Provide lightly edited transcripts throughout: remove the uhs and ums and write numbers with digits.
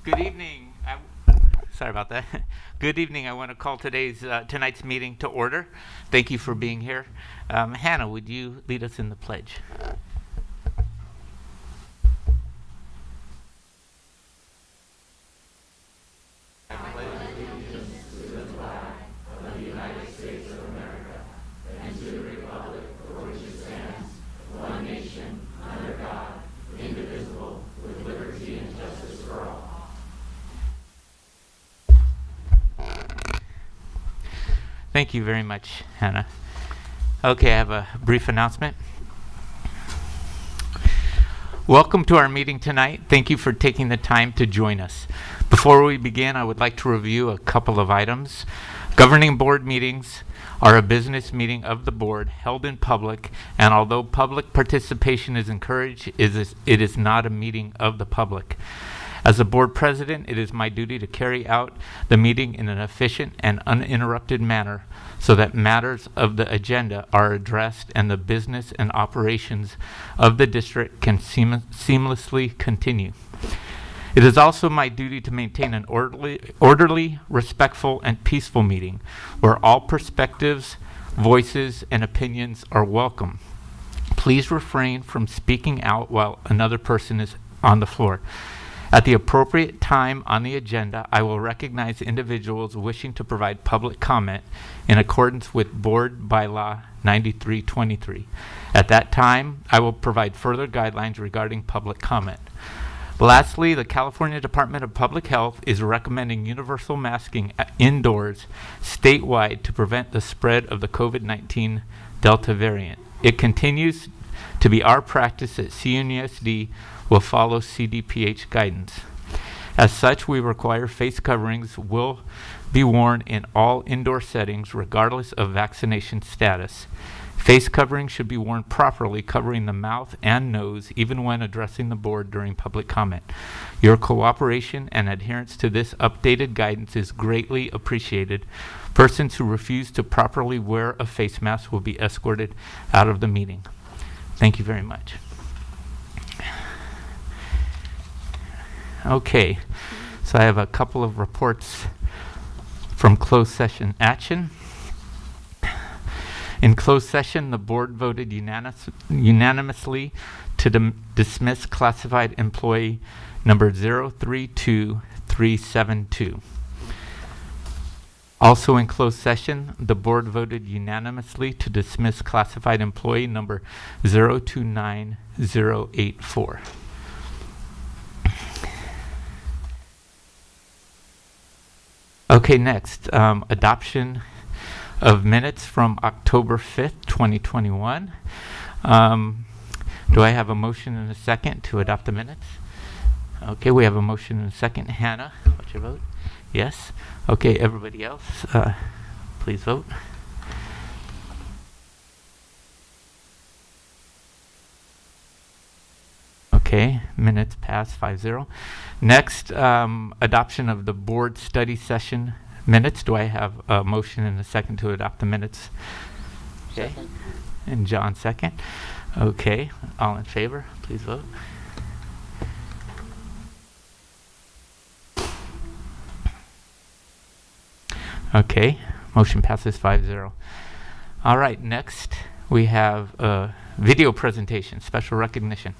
Good evening. Sorry about that. Good evening. I want to call tonight's meeting to order. Thank you for being here. Hannah, would you lead us in the pledge? Thank you very much, Hannah. Okay, I have a brief announcement. Welcome to our meeting tonight. Thank you for taking the time to join us. Before we begin, I would like to review a couple of items. Governing board meetings are a business meeting of the board held in public, and although public participation is encouraged, it is not a meeting of the public. As the board president, it is my duty to carry out the meeting in an efficient and uninterrupted manner so that matters of the agenda are addressed and the business and operations of the district can seamlessly continue. It is also my duty to maintain an orderly, respectful, and peaceful meeting where all perspectives, voices, and opinions are welcome. Please refrain from speaking out while another person is on the floor. At the appropriate time on the agenda, I will recognize individuals wishing to provide public comment in accordance with Board Bylaw 9323. At that time, I will provide further guidelines regarding public comment. Lastly, the California Department of Public Health is recommending universal masking indoors statewide to prevent the spread of the COVID-19 Delta variant. It continues to be our practice at CNUSD will follow CDPH guidance. As such, we require face coverings will be worn in all indoor settings regardless of vaccination status. Face coverings should be worn properly, covering the mouth and nose even when addressing the board during public comment. Your cooperation and adherence to this updated guidance is greatly appreciated. Persons who refuse to properly wear a face mask will be escorted out of the meeting. Thank you very much. Okay, so I have a couple of reports from closed session action. In closed session, the board voted unanimously to dismiss classified employee number 032372. Also in closed session, the board voted unanimously to dismiss classified employee number 029084. Okay, next, adoption of minutes from October 5th, 2021. Do I have a motion and a second to adopt the minutes? Okay, we have a motion and a second. Hannah, what's your vote? Yes. Okay, everybody else, please vote. Okay, minutes pass 5-0. Next, adoption of the board study session minutes. Do I have a motion and a second to adopt the minutes? Okay, second. And John second. Okay, all in favor, please vote. Okay, motion passes 5-0. All right, next we have a video presentation, special recognition.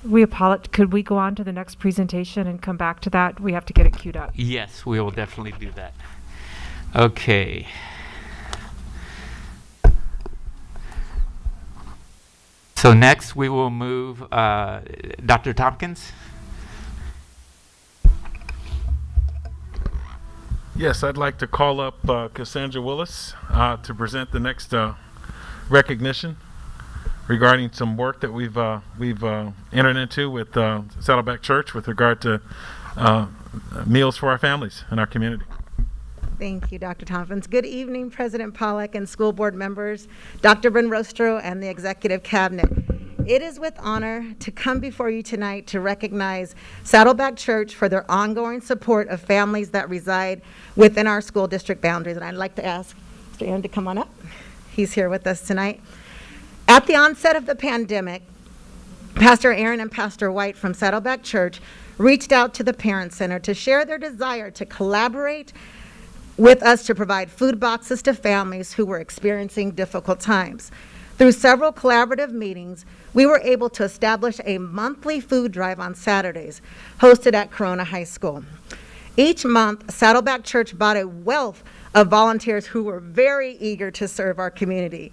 We apologize. Could we go on to the next presentation and come back to that? We have to get it queued up. Yes, we will definitely do that. Okay. So next we will move Dr. Tompkins. Yes, I'd like to call up Cassandra Willis to present the next recognition regarding some work that we've entered into with Saddleback Church with regard to meals for our families in our community. Thank you, Dr. Tompkins. Good evening, President Pollack and school board members, Dr. Rostro, and the executive cabinet. It is with honor to come before you tonight to recognize Saddleback Church for their ongoing support of families that reside within our school district boundaries. And I'd like to ask Mr. Aaron to come on up. He's here with us tonight. At the onset of the pandemic, Pastor Aaron and Pastor White from Saddleback Church reached out to the Parent Center to share their desire to collaborate with us to provide food boxes to families who were experiencing difficult times. Through several collaborative meetings, we were able to establish a monthly food drive on Saturdays, hosted at Corona High School. Each month, Saddleback Church brought a wealth of volunteers who were very eager to serve our community.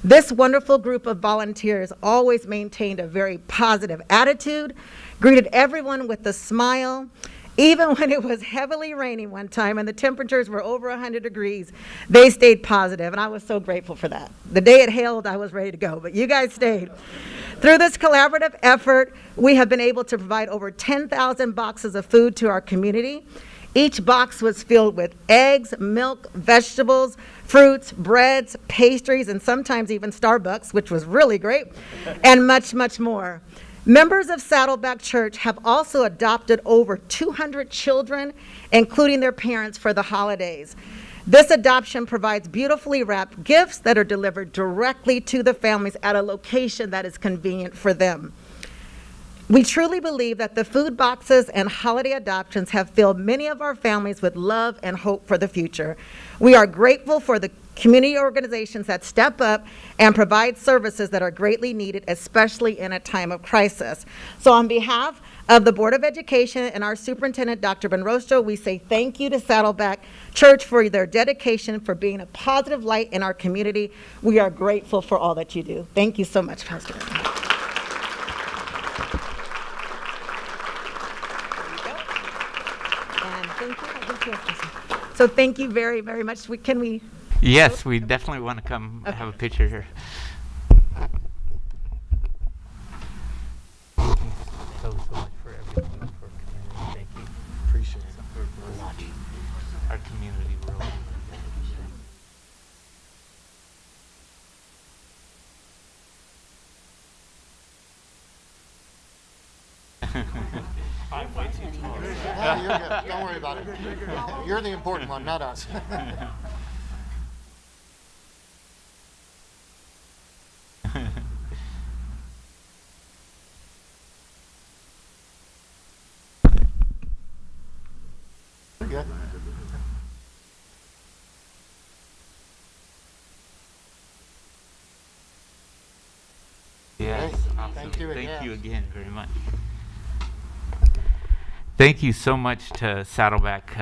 This wonderful group of volunteers always maintained a very positive attitude, greeted everyone with a smile. Even when it was heavily raining one time and the temperatures were over 100 degrees, they stayed positive, and I was so grateful for that. The day it hailed, I was ready to go, but you guys stayed. Through this collaborative effort, we have been able to provide over 10,000 boxes of food to our community. Each box was filled with eggs, milk, vegetables, fruits, breads, pastries, and sometimes even Starbucks, which was really great, and much, much more. Members of Saddleback Church have also adopted over 200 children, including their parents, for the holidays. This adoption provides beautifully wrapped gifts that are delivered directly to the families at a location that is convenient for them. We truly believe that the food boxes and holiday adoptions have filled many of our families with love and hope for the future. We are grateful for the community organizations that step up and provide services that are greatly needed, especially in a time of crisis. So on behalf of the Board of Education and our Superintendent, Dr. Rostro, we say thank you to Saddleback Church for their dedication, for being a positive light in our community. We are grateful for all that you do. Thank you so much, Pastor. So thank you very, very much. Can we? Yes, we definitely want to come have a picture here. Thank you so much for everything for community. Thank you. Appreciate it. For our community really. I'm way too tall. Yeah, you're good. Don't worry about it. You're the important one, not us. Good. Yes, Hey, awesome. thank you Thank again. you again very much. Thank you so much to Saddleback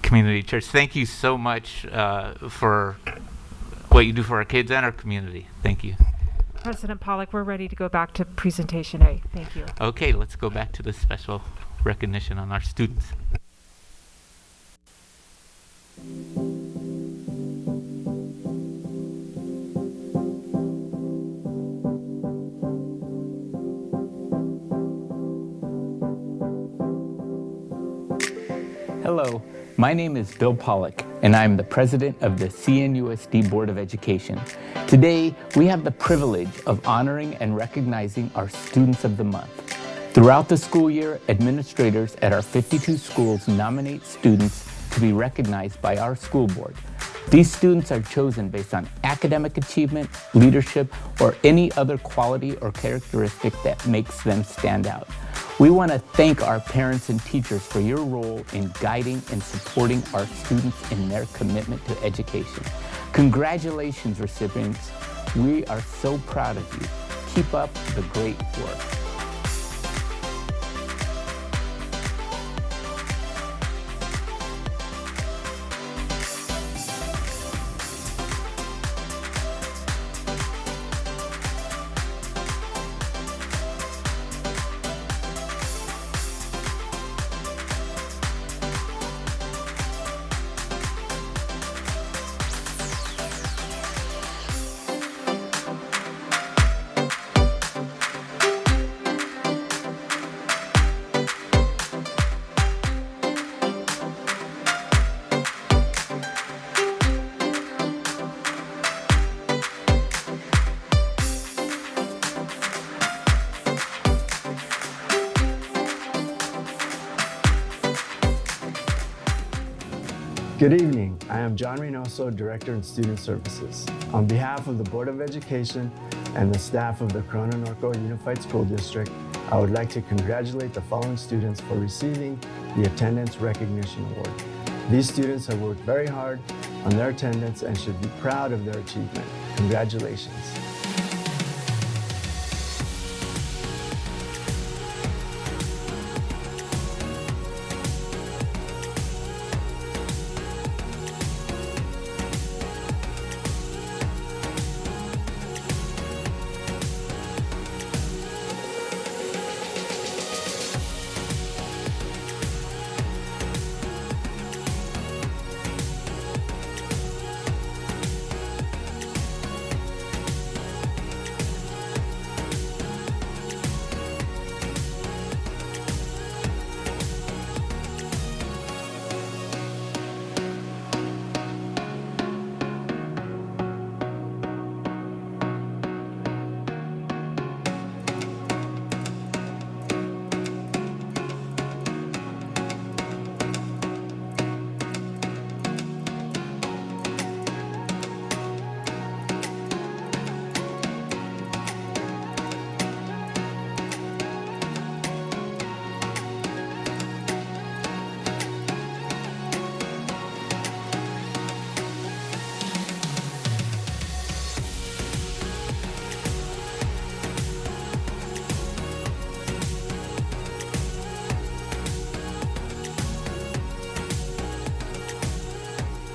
Community Church. Thank you so much for what you do for our kids and our community. Thank you. President Pollack, we're ready to go back to presentation A. Thank you. Okay, let's go back to the special recognition on our students. Hello, my name is Bill Pollack, and I'm the president of the CNUSD Board of Education. Today, we have the privilege of honoring and recognizing our Students of the Month. Throughout the school year, administrators at our 52 schools nominate students to be recognized by our school board. These students are chosen based on academic achievement, leadership, or any other quality or characteristic that makes them stand out. We want to thank our parents and teachers for your role in guiding and supporting our students in their commitment to education. Congratulations, recipients. We are so proud of you. Keep up the great work. Good evening. I am John Reynoso, Director in Student Services. On behalf of the Board of Education and the staff of the Corona Norco Unified School District, I would like to congratulate the following students for receiving the Attendance Recognition Award. These students have worked very hard on their attendance and should be proud of their achievement. Congratulations.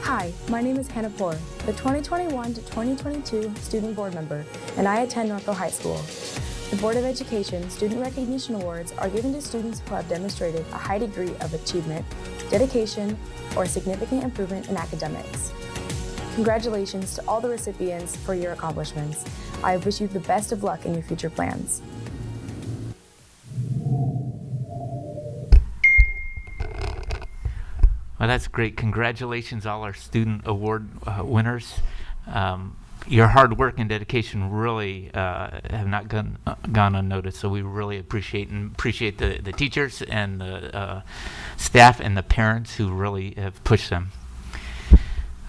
Hi, my name is Hannah Poor, the 2021 to 2022 Student Board Member, and I attend Norco High School. The Board of Education Student Recognition Awards are given to students who have demonstrated a high degree of achievement, dedication, or significant improvement in academics. Congratulations to all the recipients for your accomplishments. I wish you the best of luck in your future plans. Well, that's great. Congratulations, all our student award winners. Your hard work and dedication really have not gone unnoticed, so we really appreciate the teachers and the staff and the parents who really have pushed them.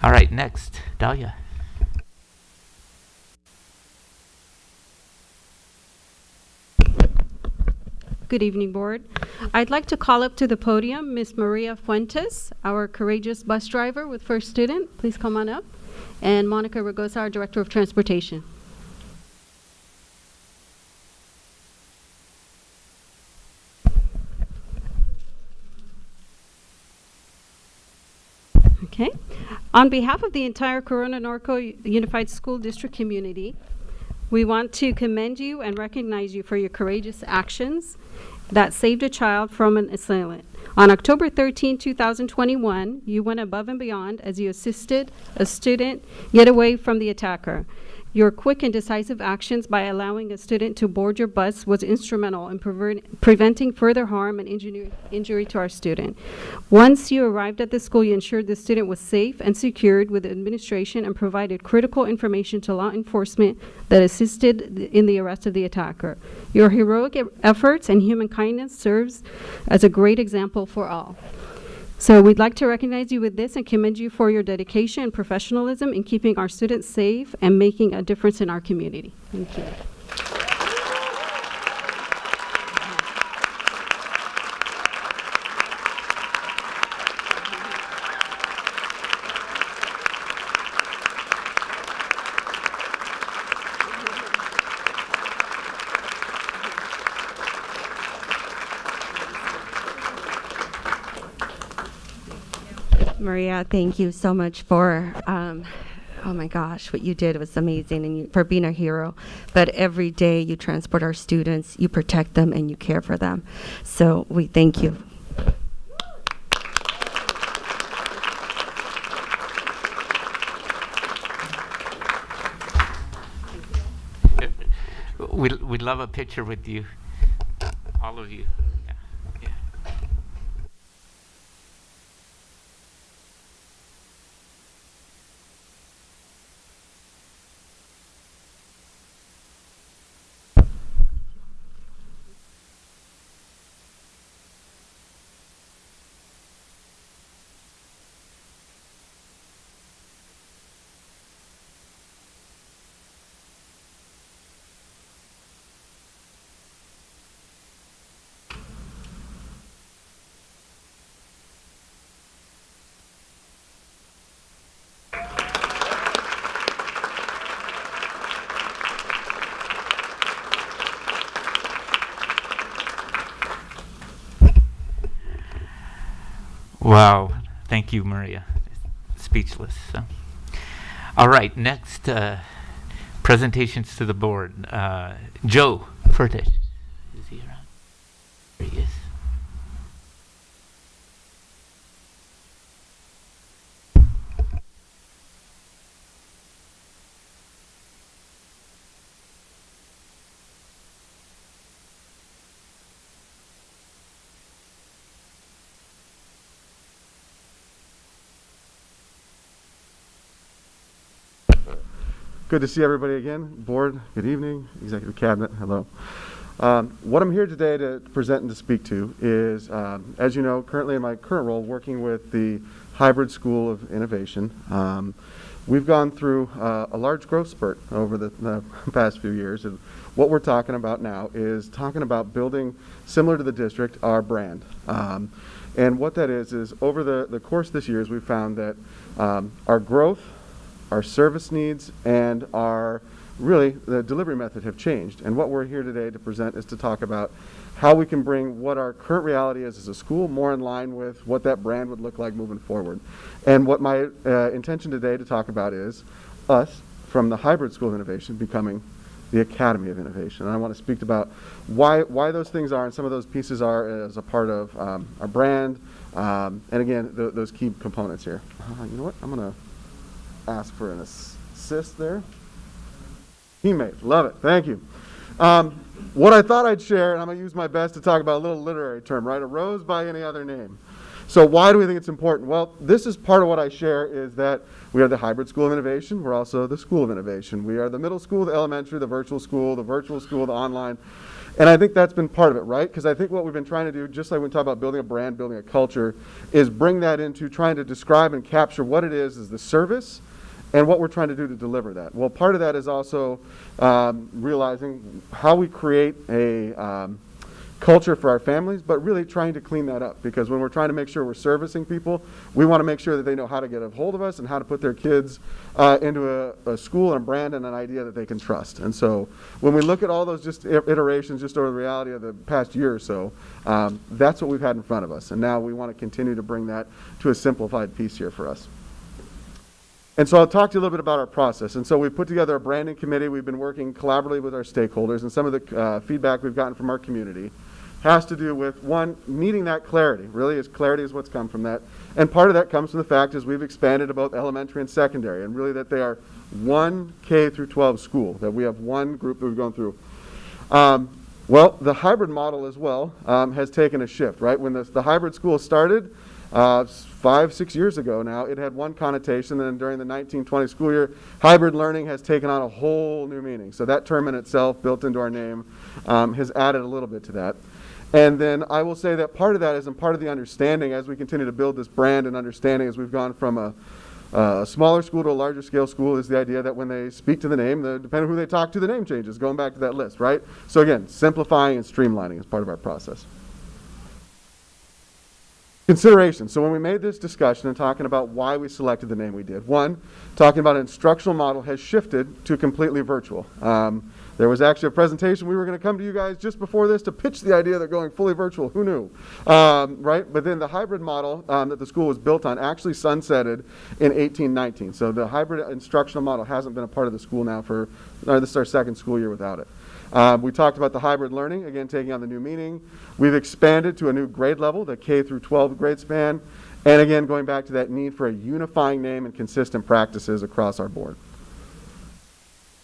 All right, next, Dahlia. Good evening, Board. I'd like to call up to the podium Ms. Maria Fuentes, our courageous bus driver with First Student. Please come on up. And Monica Ragosa, our Director of Transportation. Okay. On behalf of the entire Corona Norco Unified School District community, we want to commend you and recognize you for your courageous actions that saved a child from an assailant. On October 13, 2021, you went above and beyond as you assisted a student get away from the attacker. Your quick and decisive actions by allowing a student to board your bus was instrumental in preventing further harm and injury to our student. Once you arrived at the school, you ensured the student was safe and secured with the administration and provided critical information to law enforcement that assisted in the arrest of the attacker. Your heroic efforts and human kindness serves as a great example for all. So we'd like to recognize you with this and commend you for your dedication and professionalism in keeping our students safe and making a difference in our community. Thank you. Maria, thank you so much for, oh my gosh, what you did was amazing, and for being a hero. But every day you transport our students, you protect them, and you care for them. So we thank you. We'd love a picture with you, all of you. Yeah. Yeah. Wow. Thank you, Maria. Speechless. So. All right. Next, presentations to the board. Joe Furtish. Is he around? There he is. Good to see everybody again. Board, good evening. Executive Cabinet, hello. What I'm here today to present and to speak to is, as you know, currently in my current role, working with the Hybrid School of Innovation. We've gone through a large growth spurt over the past few years. And what we're talking about now is talking about building, similar to the district, our brand. And what that is over the course of this year, we've found that our growth, our service needs, and the delivery method have changed. And what we're here today to present is to talk about how we can bring what our current reality is as a school more in line with what that brand would look like moving forward. And what my intention today to talk about is us, from the Hybrid School of Innovation, becoming the Academy of Innovation. And I want to speak about why those things are, and some of those pieces are as a part of our brand, and again, those key components here. You know what? I'm going to ask for an assist there. Teammate, love it, thank you. What I thought I'd share, and I'm gonna use my best to talk about a little literary term, right? A rose by any other name. So why do we think it's important? Well, this is part of what I share is that we are the Hybrid School of Innovation. We're also the School of Innovation. We are the middle school, the elementary, the virtual school, the online. And I think that's been part of it, right? Because I think what we've been trying to do, just like when we talk about building a brand, building a culture, is bring that into trying to describe and capture what it is as the service and what we're trying to do to deliver that. Well, part of that is also realizing how we create a culture for our families, but really trying to clean that up. Because when we're trying to make sure we're servicing people, we want to make sure that they know how to get a hold of us and how to put their kids into a school and a brand and an idea that they can trust. And so when we look at all those just iterations just over the reality of the past year or so, that's what we've had in front of us. And now we want to continue to bring that to a simplified piece here for us. And so I'll talk to you a little bit about our process. And so we put together a branding committee. We've been working collaboratively with our stakeholders, and some of the feedback we've gotten from our community has to do with, one, needing that clarity. Really, clarity is what's come from that. And part of that comes from the fact is we've expanded about elementary and secondary, and really that they are one K through 12 school, that we have one group that we've gone through. Well, the hybrid model as well has taken a shift, right? When the hybrid school started, 5-6 years ago now, it had one connotation, and during the 1920 school year, hybrid learning has taken on a whole new meaning. So that term in itself, built into our name, has added a little bit to that. And then I will say that part of that is, and part of the understanding as we continue to build this brand and understanding as we've gone from a smaller school to a larger scale school, is the idea that when they speak to the name, depending on who they talk to, the name changes, going back to that list, right? So again, simplifying and streamlining is part of our process. Consideration. So when we made this discussion and talking about why we selected the name we did, one, talking about an instructional model has shifted to completely virtual. There was actually a presentation we were going to come to you guys just before this to pitch the idea that going fully virtual, who knew, right? But then the hybrid model that the school was built on actually sunsetted in 1819. So the hybrid instructional model hasn't been a part of the school now this is our second school year without it. We talked about the hybrid learning, again, taking on the new meaning. We've expanded to a new grade level, the K through 12 grade span. And again, going back to that need for a unifying name and consistent practices across our board.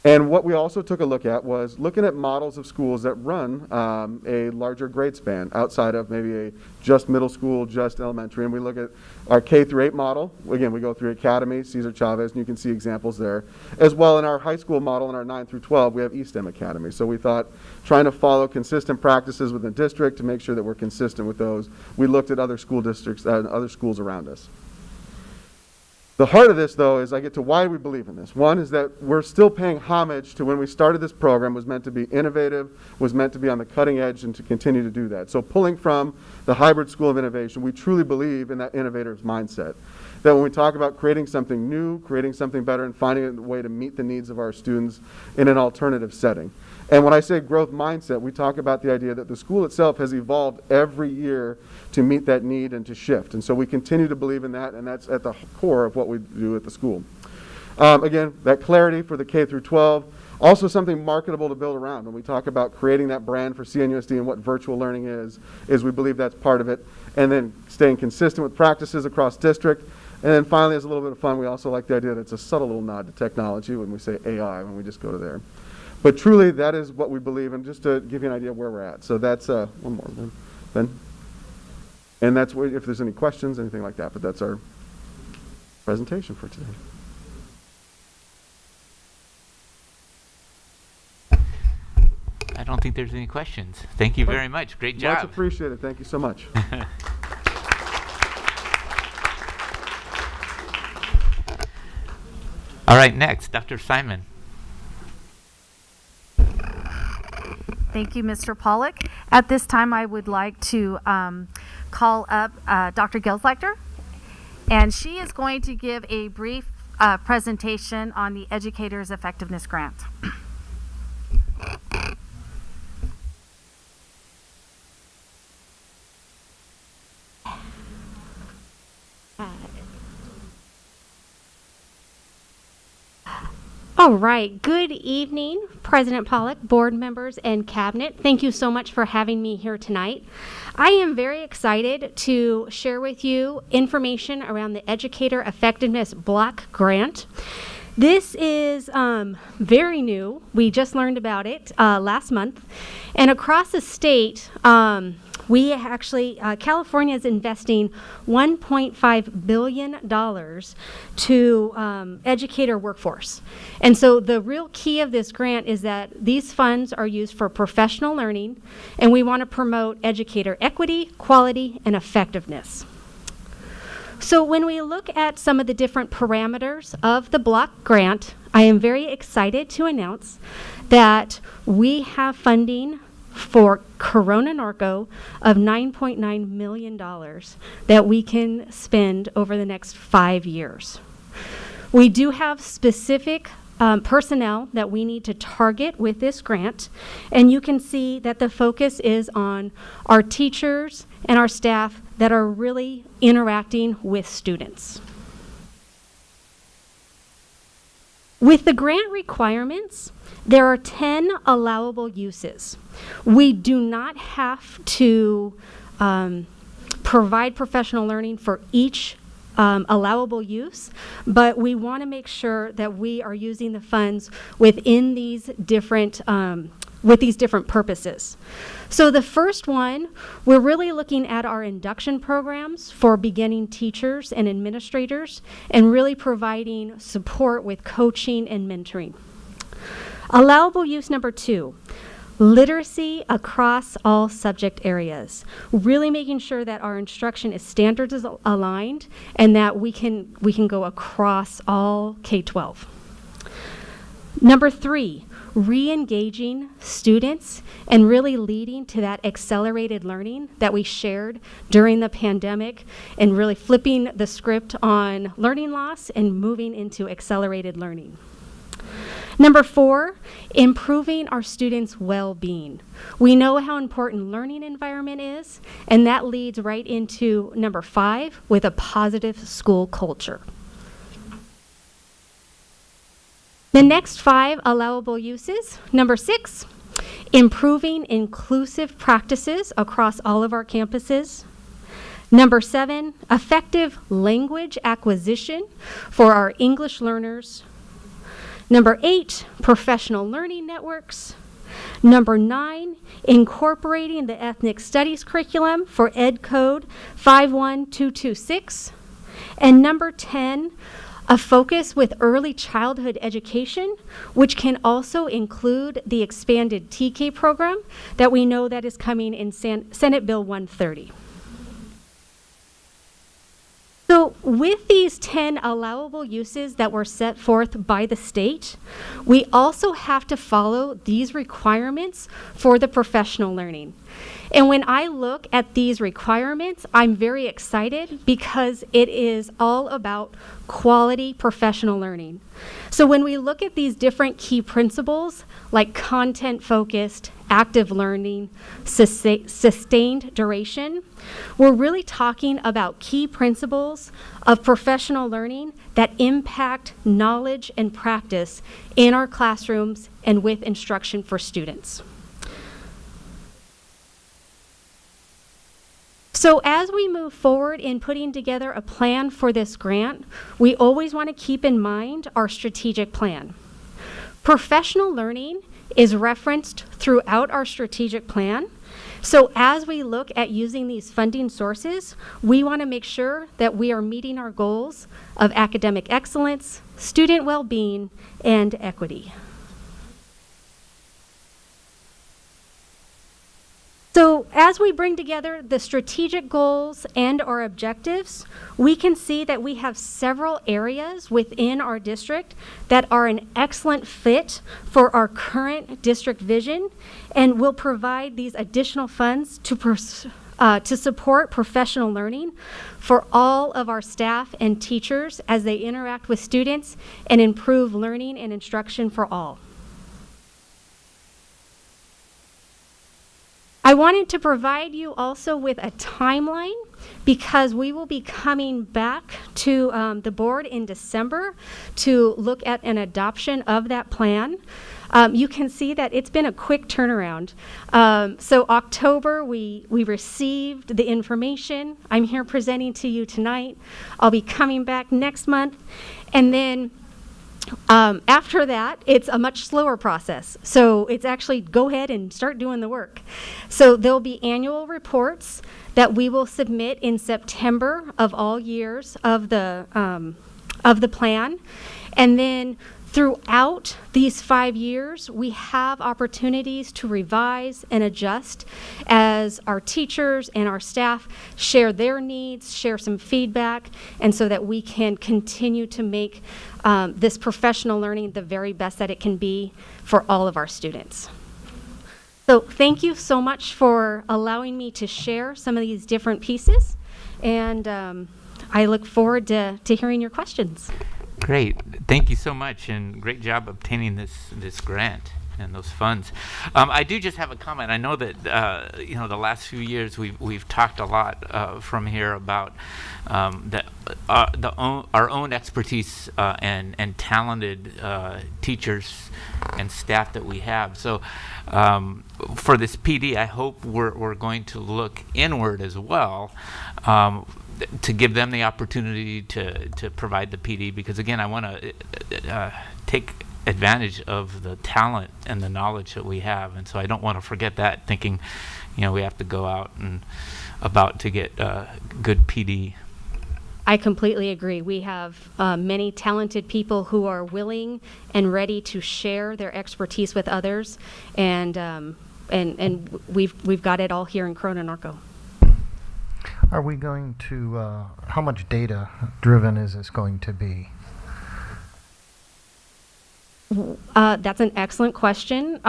And what we also took a look at was looking at models of schools that run a larger grade span outside of maybe a just middle school, just elementary. And we look at our K through 8 model. Again, we go through Academy, Cesar Chavez, and you can see examples there. As well in our high school model in our 9 through 12, we have ESTEM Academy. So we thought trying to follow consistent practices within the district to make sure that we're consistent with those. We looked at other school districts and other schools around us. The heart of this, though, is I get to why we believe in this. One is that we're still paying homage to when we started this program, was meant to be innovative, was meant to be on the cutting edge, and to continue to do that. So pulling from the Hybrid School of Innovation, we truly believe in that innovator's mindset. That when we talk about creating something new, creating something better, and finding a way to meet the needs of our students in an alternative setting. And when I say growth mindset, we talk about the idea that the school itself has evolved every year to meet that need and to shift. And so we continue to believe in that, and that's at the core of what we do at the school. Again, that clarity for the K through 12, also something marketable to build around. When we talk about creating that brand for CNUSD and what virtual learning is we believe that's part of it. And then staying consistent with practices across district. And then finally, as a little bit of fun, we also like the idea that it's a subtle little nod to technology when we say AI, when we just go to there. But truly, that is what we believe, and just to give you an idea of where we're at. So that's, one more, Ben. And that's where, if there's any questions, anything like that, but that's our presentation for today. I don't think there's any questions. Thank you very much. Great job. Much appreciated. Thank you so much. All right, next, Dr. Simon. Thank you, Mr. Pollock. At this time, I would like to call up Dr. Gilslachter, and she is going to give a brief presentation on the Educator's Effectiveness Grant. All right. Good evening, President Pollock, board members, and cabinet. Thank you so much for having me here tonight. I am very excited to share with you information around the Educator Effectiveness Block Grant. This is very new. We just learned about it last month. And across the state, we actually, California is investing $1.5 billion to educator workforce. And so the real key of this grant is that these funds are used for professional learning, and we want to promote educator equity, quality, and effectiveness. So when we look at some of the different parameters of the block grant, I am very excited to announce that we have funding for Corona Norco of $9.9 million that we can spend over the next 5 years. We do have specific personnel that we need to target with this grant, and you can see that the focus is on our teachers and our staff that are really interacting with students. With the grant requirements, there are 10 allowable uses. We do not have to provide professional learning for each allowable use, but we want to make sure that we are using the funds within these different with these different purposes. So the first one, we're really looking at our induction programs for beginning teachers and administrators and really providing support with coaching and mentoring. Allowable use number 2, literacy across all subject areas. Really making sure that our instruction is standards aligned and that we can go across all K-12. Number 3, re-engaging students and really leading to that accelerated learning that we shared during the pandemic and really flipping the script on learning loss and moving into accelerated learning. Number 4, improving our students' well-being. We know how important learning environment is, and that leads right into number 5 with a positive school culture. The next 5 allowable uses. Number 6, improving inclusive practices across all of our campuses. Number 7, effective language acquisition for our English learners. Number 8, professional learning networks. Number 9, incorporating the ethnic studies curriculum for Ed Code 51226. And number 10, a focus with early childhood education, which can also include the expanded TK program that we know that is coming in Senate Bill 130. So with these 10 allowable uses that were set forth by the state, we also have to follow these requirements for the professional learning. And when I look at these requirements, I'm very excited because it is all about quality professional learning. So when we look at these different key principles like content-focused, active learning, sustained duration, we're really talking about key principles of professional learning that impact knowledge and practice in our classrooms and with instruction for students. So as we move forward in putting together a plan for this grant, we always want to keep in mind our strategic plan. Professional learning is referenced throughout our strategic plan. So as we look at using these funding sources, we want to make sure that we are meeting our goals of academic excellence, student well-being, and equity. So as we bring together the strategic goals and our objectives, we can see that we have several areas within our district that are an excellent fit for our current district vision and will provide these additional funds to support professional learning for all of our staff and teachers as they interact with students and improve learning and instruction for all. I wanted to provide you also with a timeline because we will be coming back to the board in December to look at an adoption of that plan. You can see that it's been a quick turnaround. So October, we received the information. I'm here presenting to you tonight. I'll be coming back next month. And then after that, it's a much slower process. So it's actually go ahead and start doing the work. So there'll be annual reports that we will submit in September of all years of the plan. And then throughout these 5 years, we have opportunities to revise and adjust as our teachers and our staff share their needs, share some feedback, and so that we can continue to make this professional learning the very best that it can be for all of our students. So thank you so much for allowing me to share some of these different pieces, and I look forward to hearing your questions. Great. Thank you so much, and great job obtaining this grant and those funds. I do just have a comment. I know that the last few years we've talked a lot from here about our own expertise and talented teachers and staff that we have. So for this PD, I hope we're going to look inward as well. To give them the opportunity to provide the PD, because again, I want to take advantage of the talent and the knowledge that we have, and so I don't want to forget that, thinking, we have to go out and about to get good PD. I completely agree. We have many talented people who are willing and ready to share their expertise with others, and we've got it all here in Corona Norco. Are we going to, how much data driven is this going to be? That's an excellent question.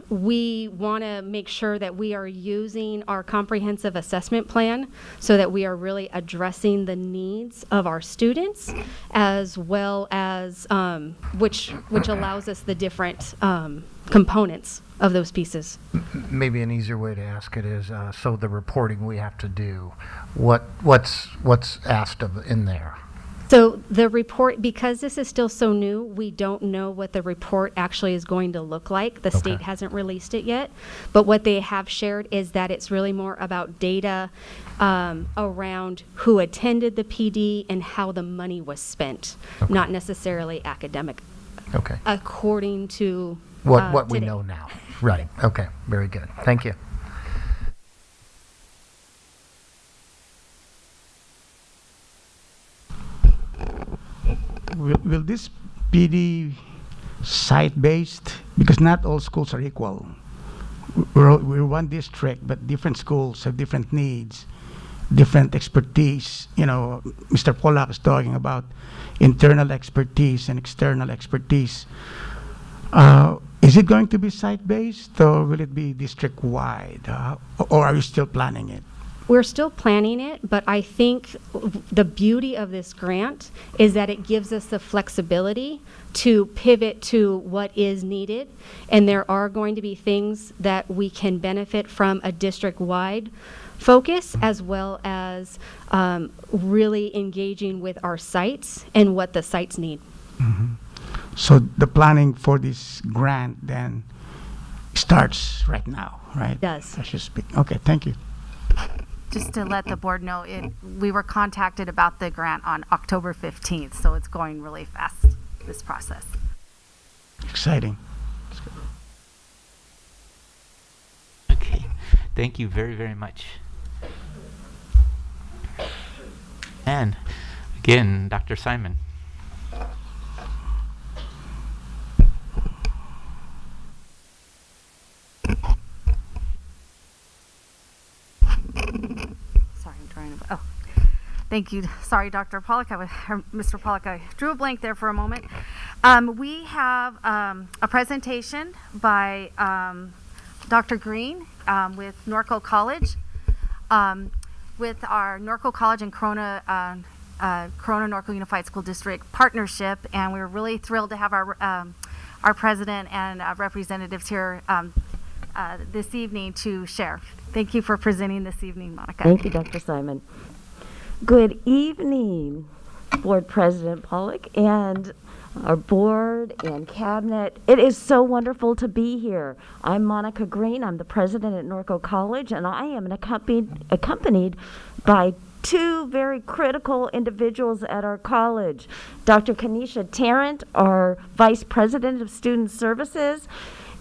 We want to make sure that we are using our comprehensive assessment plan so that we are really addressing the needs of our students, as well as which allows us the different components of those pieces. Maybe an easier way to ask it is, so the reporting we have to do, what's asked of in there? So the report, because this is still so new, we don't know what the report actually is going to look like. The state hasn't released it yet, but what they have shared is that it's really more about data around who attended the PD and how the money was spent, not necessarily academic. Okay. According to what we today. know now. Right. Okay. Very good. Thank you. Will this PD site-based? Because not all schools are equal. We're one district, but different schools have different needs, different expertise. Mr. Pollack is talking about internal expertise and external expertise. Is it going to be site-based or will it be district-wide? Or are you still planning it? We're still planning it, but I think the beauty of this grant is that it gives us the flexibility to pivot to what is needed. And there are going to be things that we can benefit from a district-wide focus, as well as really engaging with our sites and what the sites need. Mm-hmm. So the planning for this grant then starts right now, right? It does. As you speak. Okay, thank you. Just to let the board know, we were contacted about the grant on October 15th, so it's going really fast, this process. Exciting. Okay, thank you very, very much. And again, Dr. Simon. Sorry, I'm trying to. Oh, thank you. Sorry, Dr. Pollock. Mr. Pollock, I drew a blank there for a moment. We have a presentation by Dr. Green with Norco College, with our Norco College and Corona Norco Unified School District partnership, and we're really thrilled to have our president and representatives here this evening to share. Thank you for presenting this evening, Monica. Thank you, Dr. Simon. Good evening, Board President Pollock and our board and cabinet. It is so wonderful to be here. I'm Monica Green. I'm the president at Norco College, and I am accompanied by two very critical individuals at our college. Dr. Kanisha Tarrant, our vice president of student services,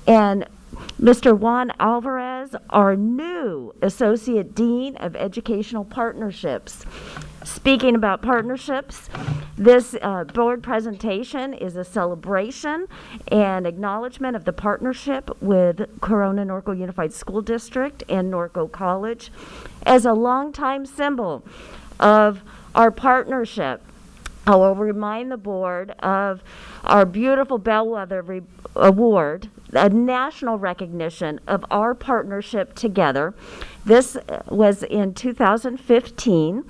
and Mr. Juan Alvarez, our new Associate Dean of Educational Partnerships. Speaking about partnerships, this board presentation is a celebration and acknowledgement of the partnership with Corona Norco Unified School District and Norco College as a longtime symbol of our partnership. I will remind the board of our beautiful Bellwether Award, a national recognition of our partnership together. This was in 2015,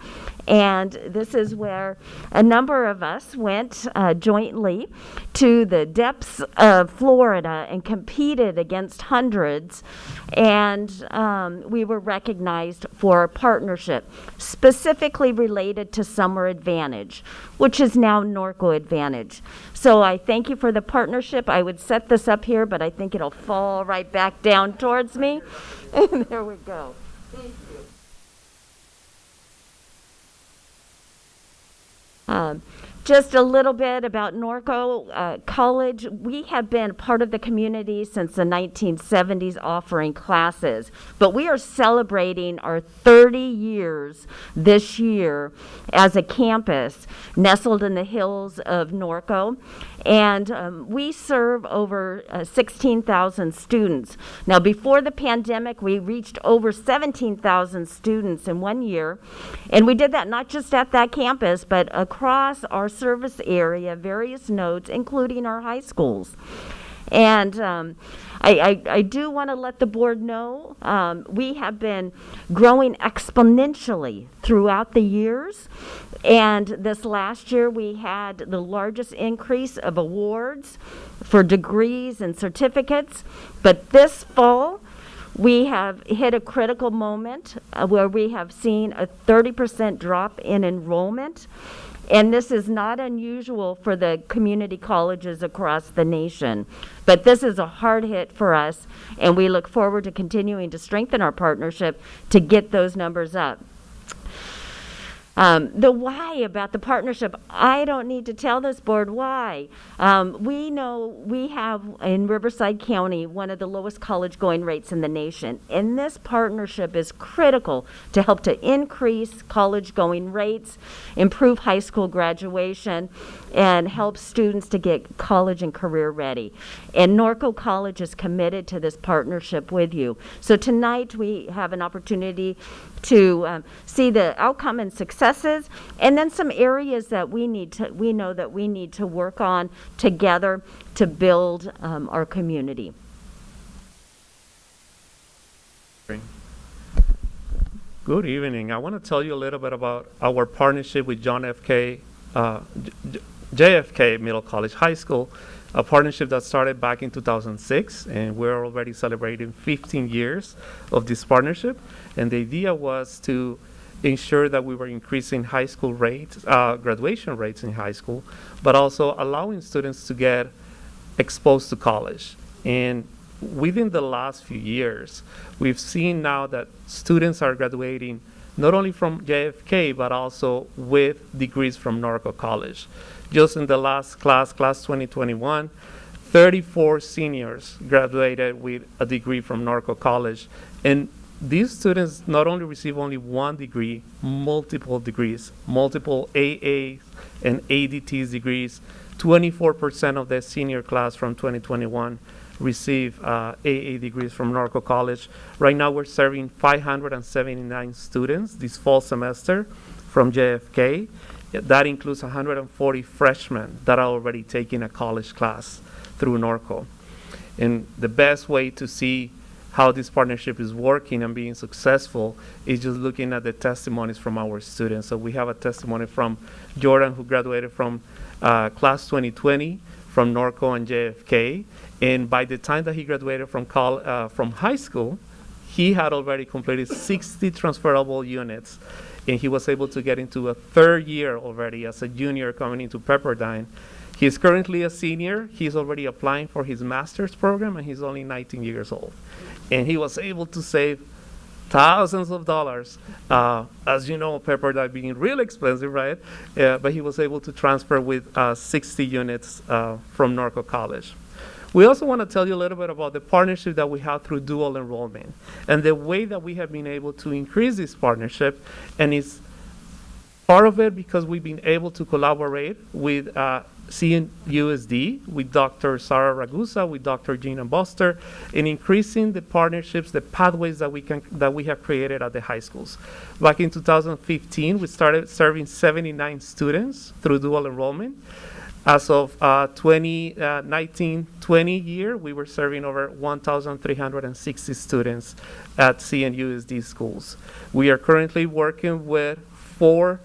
and this is where a number of us went jointly to the depths of Florida and competed against hundreds, and we were recognized for our partnership, specifically related to Summer Advantage, which is now Norco Advantage. So I thank you for the partnership. I would set this up here, but I think it'll fall right back down towards me. And there we go. Thank you. Just a little bit about Norco College. We have been part of the community since the 1970s, offering classes, but we are celebrating our 30 years this year as a campus nestled in the hills of Norco, and we serve over 16,000 students. Now, before the pandemic, we reached over 17,000 students in 1 year, and we did that not just at that campus, but across our service area, various nodes, including our high schools. And I do want to let the board know we have been growing exponentially throughout the years. And this last year, we had the largest increase of awards for degrees and certificates. But this fall, we have hit a critical moment where we have seen a 30% drop in enrollment. And this is not unusual for the community colleges across the nation. But this is a hard hit for us, and we look forward to continuing to strengthen our partnership to get those numbers up. The why about the partnership, I don't need to tell this board why. We know we have in Riverside County one of the lowest college going rates in the nation, and this partnership is critical to help to increase college going rates, improve high school graduation, and help students to get college and career ready. And Norco College is committed to this partnership with you. So tonight we have an opportunity to see the outcome and successes, and then some areas that we know that we need to work on together to build our community. Good evening. I want to tell you a little bit about our partnership with JFK Middle College High School, a partnership that started back in 2006, and we're already celebrating 15 years of this partnership. And the idea was to ensure that we were increasing high school rates, graduation rates in high school, but also allowing students to get exposed to college. And within the last few years, we've seen now that students are graduating not only from JFK, but also with degrees from Norco College. Just in the last class 2021, 34 seniors graduated with a degree from Norco College. And these students not only receive only one degree, multiple degrees, multiple AA and ADTs degrees. 24% of the senior class from 2021 receive AA degrees from Norco College. Right now we're serving 579 students this fall semester from JFK. That includes 140 freshmen that are already taking a college class through Norco. And the best way to see how this partnership is working and being successful is just looking at the testimonies from our students. So we have a testimony from Jordan, who graduated from class 2020 from Norco and JFK. And by the time that he graduated from high school, he had already completed 60 transferable units, and he was able to get into a third year already as a junior coming into Pepperdine. He is currently a senior. He's already applying for his master's program, and he's only 19 years old. And he was able to save thousands of dollars. As you know, Pepperdine being real expensive, right? But he was able to transfer with 60 units from Norco College. We also want to tell you a little bit about the partnership that we have through dual enrollment and the way that we have been able to increase this partnership. And it's part of it because we've been able to collaborate with CNUSD, with Dr. Sarah Ragusa, with Dr. Gina Buster, in increasing the partnerships, the pathways that we have created at the high schools. Back in 2015, we started serving 79 students through dual enrollment. As of 2019-20 year, we were serving over 1,360 students at CNUSD schools. We are currently working with 4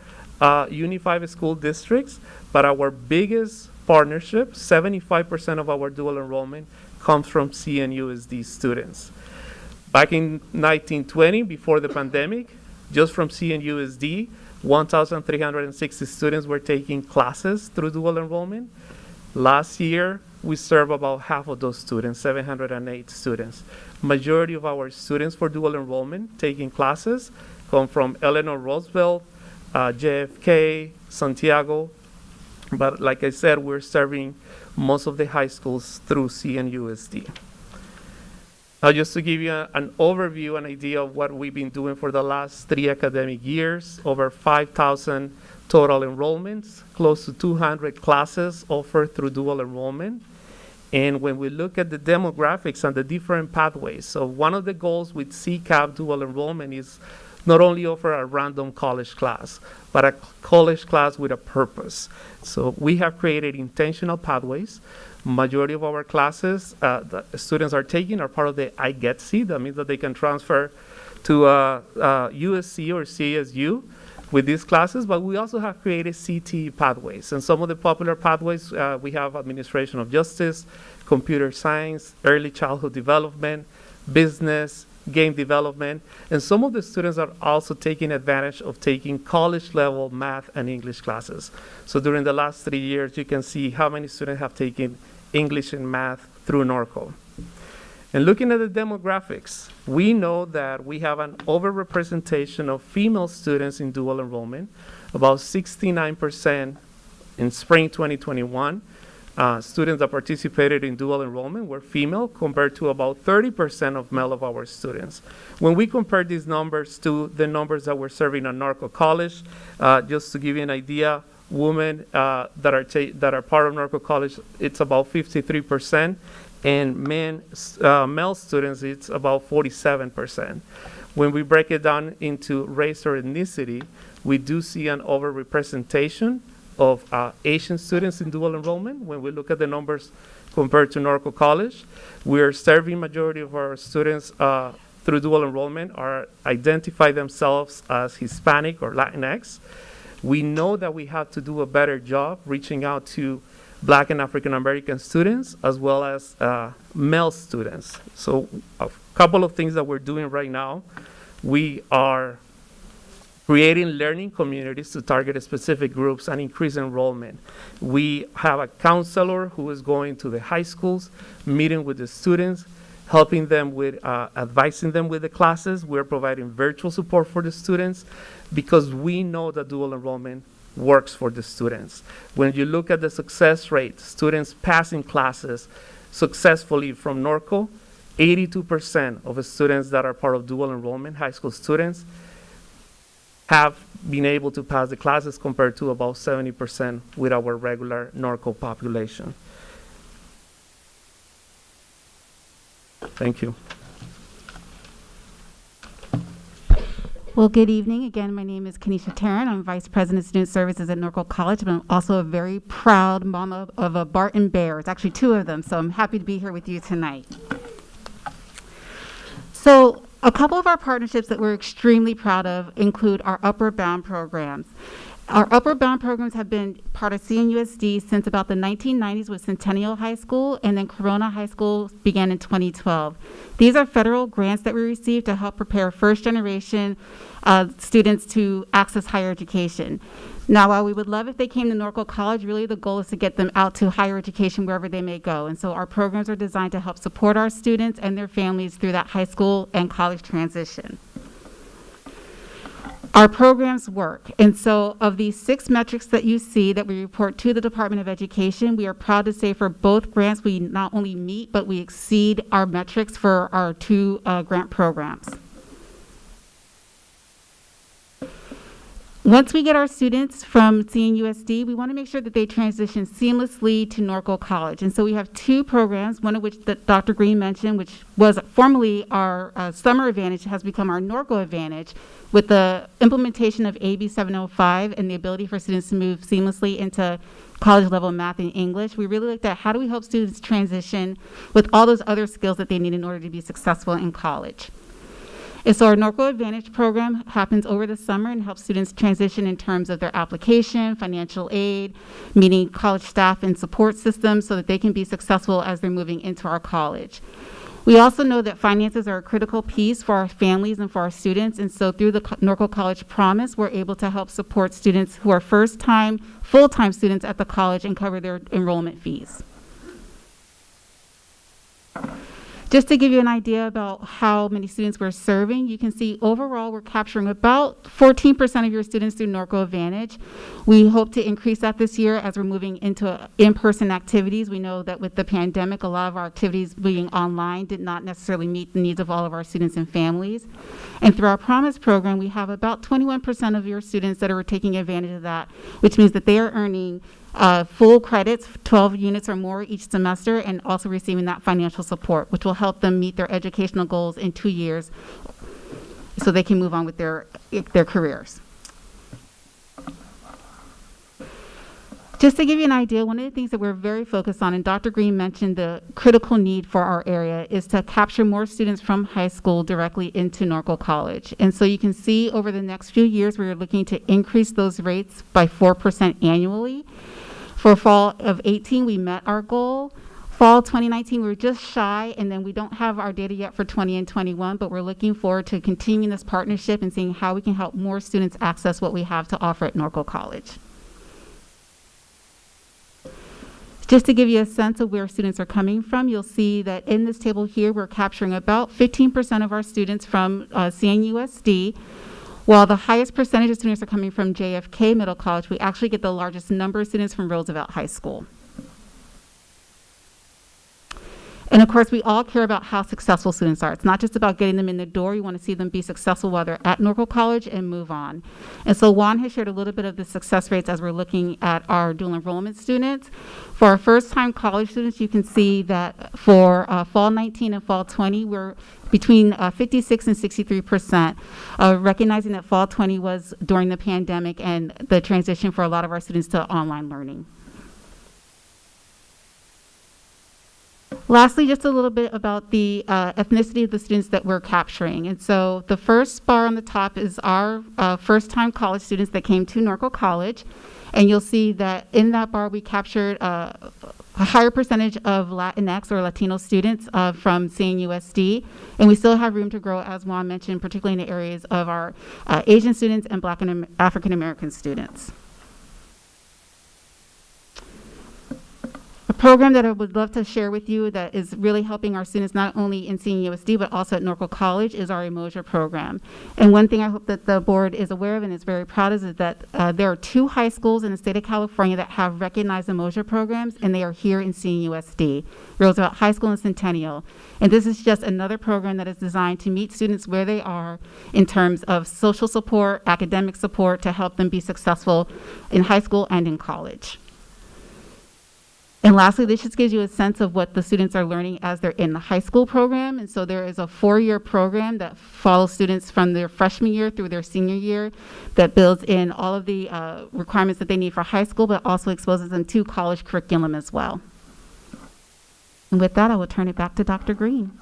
unified school districts, but our biggest partnership, 75% of our dual enrollment, comes from CNUSD students. Back in 1920, before the pandemic, just from CNUSD, 1,360 students were taking classes through dual enrollment. Last year, we served about half of those students, 708 students. Majority of our students for dual enrollment taking classes come from Eleanor Roosevelt, JFK, Santiago. But like I said, we're serving most of the high schools through CNUSD. Just to give you an overview, an idea of what we've been doing for the last 3 academic years, over 5,000 total enrollments, close to 200 classes offered through dual enrollment. And when we look at the demographics and the different pathways, so one of the goals with CCAP dual enrollment is not only offer a random college class, but a college class with a purpose. So we have created intentional pathways. Majority of our classes that students are taking are part of the I Get C. That means that they can transfer to USC or CSU with these classes, but we also have created CTE pathways. And some of the popular pathways, we have administration of justice, computer science, early childhood development, business, game development, and some of the students are also taking advantage of taking college level math and English classes. So during the last 3 years, you can see how many students have taken English and math through Norco. And looking at the demographics, we know that we have an overrepresentation of female students in dual enrollment, about 69% in spring 2021. Students that participated in dual enrollment were female compared to about 30% of male of our students. When we compare these numbers to the numbers that we're serving at Norco College, just to give you an idea, women that are part of Norco College, it's about 53%, and male students, it's about 47%. When we break it down into race or ethnicity, we do see an overrepresentation of Asian students in dual enrollment. When we look at the numbers compared to Norco College, we are serving majority of our students through dual enrollment are identify themselves as Hispanic or Latinx. We know that we have to do a better job reaching out to Black and African American students as well as male students. So a couple of things that we're doing right now, we are creating learning communities to target specific groups and increase enrollment. We have a counselor who is going to the high schools, meeting with the students, helping them with, advising them with the classes. We're providing virtual support for the students because we know that dual enrollment works for the students. When you look at the success rate, students passing classes successfully from Norco, 82% of the students that are part of dual enrollment, high school students, have been able to pass the classes compared to about 70% with our regular Norco population. Thank you. Well, good evening. Again, my name is Kenesha Tarrant. I'm Vice President of Student Services at Norco College, but I'm also a very proud mama of a Barton Bear. It's actually two of them, so I'm happy to be here with you tonight. So a couple of our partnerships that we're extremely proud of include our Upper Bound programs. Our Upper Bound programs have been part of CNUSD since about the 1990s with Centennial High School, and then Corona High School began in 2012. These are federal grants that we receive to help prepare first-generation students to access higher education. Now, while we would love if they came to Norco College, really the goal is to get them out to higher education wherever they may go. And so our programs are designed to help support our students and their families through that high school and college transition. Our programs work, and so of these 6 metrics that you see that we report to the Department of Education, we are proud to say for both grants we not only meet, but we exceed our metrics for our 2 grant programs. Once we get our students from CNUSD, we want to make sure that they transition seamlessly to Norco College. And so we have 2 programs, one of which that Dr. Green mentioned, which was formerly our Summer Advantage, has become our Norco Advantage, with the implementation of AB 705 and the ability for students to move seamlessly into college level math and English. We really looked at how do we help students transition with all those other skills that they need in order to be successful in college. And so our Norco Advantage program happens over the summer and helps students transition in terms of their application, financial aid, meeting college staff and support systems so that they can be successful as they're moving into our college. We also know that finances are a critical piece for our families and for our students, and so through the Norco College Promise, we're able to help support students who are first-time, full-time students at the college and cover their enrollment fees. Just to give you an idea about how many students we're serving, you can see overall we're capturing about 14% of your students through Norco Advantage. We hope to increase that this year as we're moving into in-person activities. We know that with the pandemic, a lot of our activities being online did not necessarily meet the needs of all of our students and families. And through our Promise program, we have about 21% of your students that are taking advantage of that, which means that they are earning full credits, 12 units or more each semester, and also receiving that financial support, which will help them meet their educational goals in 2 years so they can move on with their careers. Just to give you an idea, one of the things that we're very focused on, and Dr. Green mentioned the critical need for our area, is to capture more students from high school directly into Norco College. And so you can see over the next few years, we're looking to increase those rates by 4% annually. For fall of 18, we met our goal. Fall 2019, we were just shy, and then we don't have our data yet for 20 and 21, but we're looking forward to continuing this partnership and seeing how we can help more students access what we have to offer at Norco College. Just to give you a sense of where students are coming from, you'll see that in this table here, we're capturing about 15% of our students from CNUSD. While the highest percentage of students are coming from JFK Middle College, we actually get the largest number of students from Roosevelt High School. And of course, we all care about how successful students are. It's not just about getting them in the door. You want to see them be successful while they're at Norco College and move on. And so Juan has shared a little bit of the success rates as we're looking at our dual enrollment students. For our first-time college students, you can see that for fall 19 and fall 20, we're between 56 and 63%, recognizing that fall 20 was during the pandemic and the transition for a lot of our students to online learning. Lastly, just a little bit about the ethnicity of the students that we're capturing. And so the first bar on the top is our first-time college students that came to Norco College. And you'll see that in that bar, we captured a higher percentage of Latinx or Latino students from CNUSD. And we still have room to grow, as Juan mentioned, particularly in the areas of our Asian students and Black and African American students. A program that I would love to share with you that is really helping our students not only in CNUSD but also at Norco College is our Emoja program. And one thing I hope that the board is aware of and is very proud of is that there are 2 high schools in the state of California that have recognized Emoja programs, and they are here in CNUSD, Roosevelt High School and Centennial. And this is just another program that is designed to meet students where they are in terms of social support, academic support to help them be successful in high school and in college. And lastly, this just gives you a sense of what the students are learning as they're in the high school program. And so there is a 4-year program that follows students from their freshman year through their senior year that builds in all of the requirements that they need for high school, but also exposes them to college curriculum as well. And with that, I will turn it back to Dr. Green.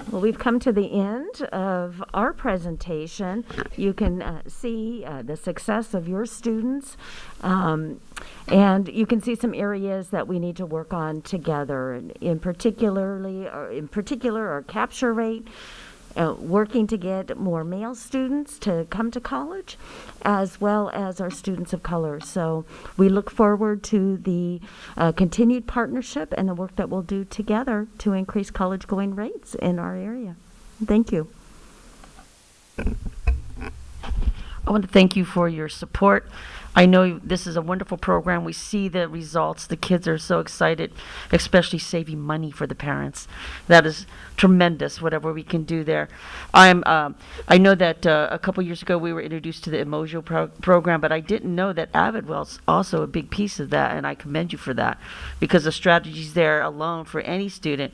Well, we've come to the end of our presentation. You can see the success of your students, and you can see some areas that we need to work on together. In particular, our capture rate, working to get more male students to come to college, as well as our students of color. So we look forward to the continued partnership and the work that we'll do together to increase college going rates in our area. Thank you. I want to thank you for your support. I know this is a wonderful program. We see the results. The kids are so excited, especially saving money for the parents. That is tremendous, whatever we can do there. I know that a couple years ago we were introduced to the Emojo program, but I didn't know that Avidwell's also a big piece of that, and I commend you for that, because the strategies there alone for any student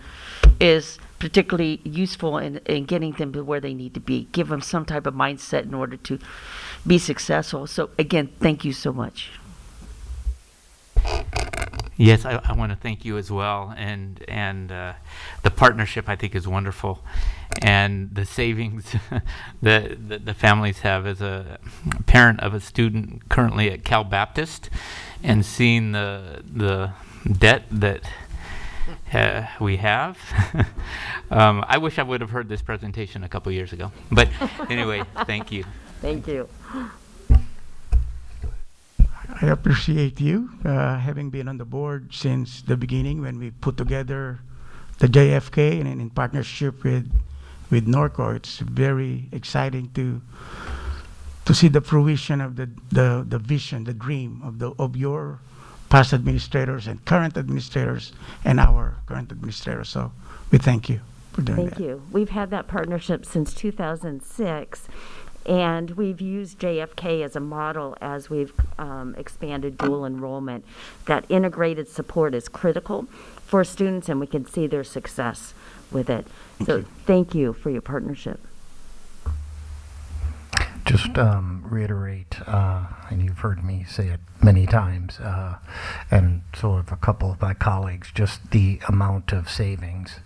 is particularly useful in getting them to where they need to be. Give them some type of mindset in order to be successful. So again, thank you so much. Yes, I want to thank you as well, and the partnership I think is wonderful, and the savings that the families have. As a parent of a student currently at Cal Baptist, and seeing the debt that we have, I wish I would have heard this presentation a couple years ago. But anyway, thank you. Thank you. I appreciate you having been on the board since the beginning when we put together the JFK and in partnership with Norco. It's very exciting to see the fruition of the vision, the dream of your past administrators and current administrators and our current administrators. So we thank you for doing that. Thank you. We've had that partnership since 2006. And we've used JFK as a model as we've expanded dual enrollment. That integrated support is critical for students, and we can see their success with it. Thank you for your partnership. Just reiterate, and you've heard me say it many times, and so have a couple of my colleagues, just the amount of savings.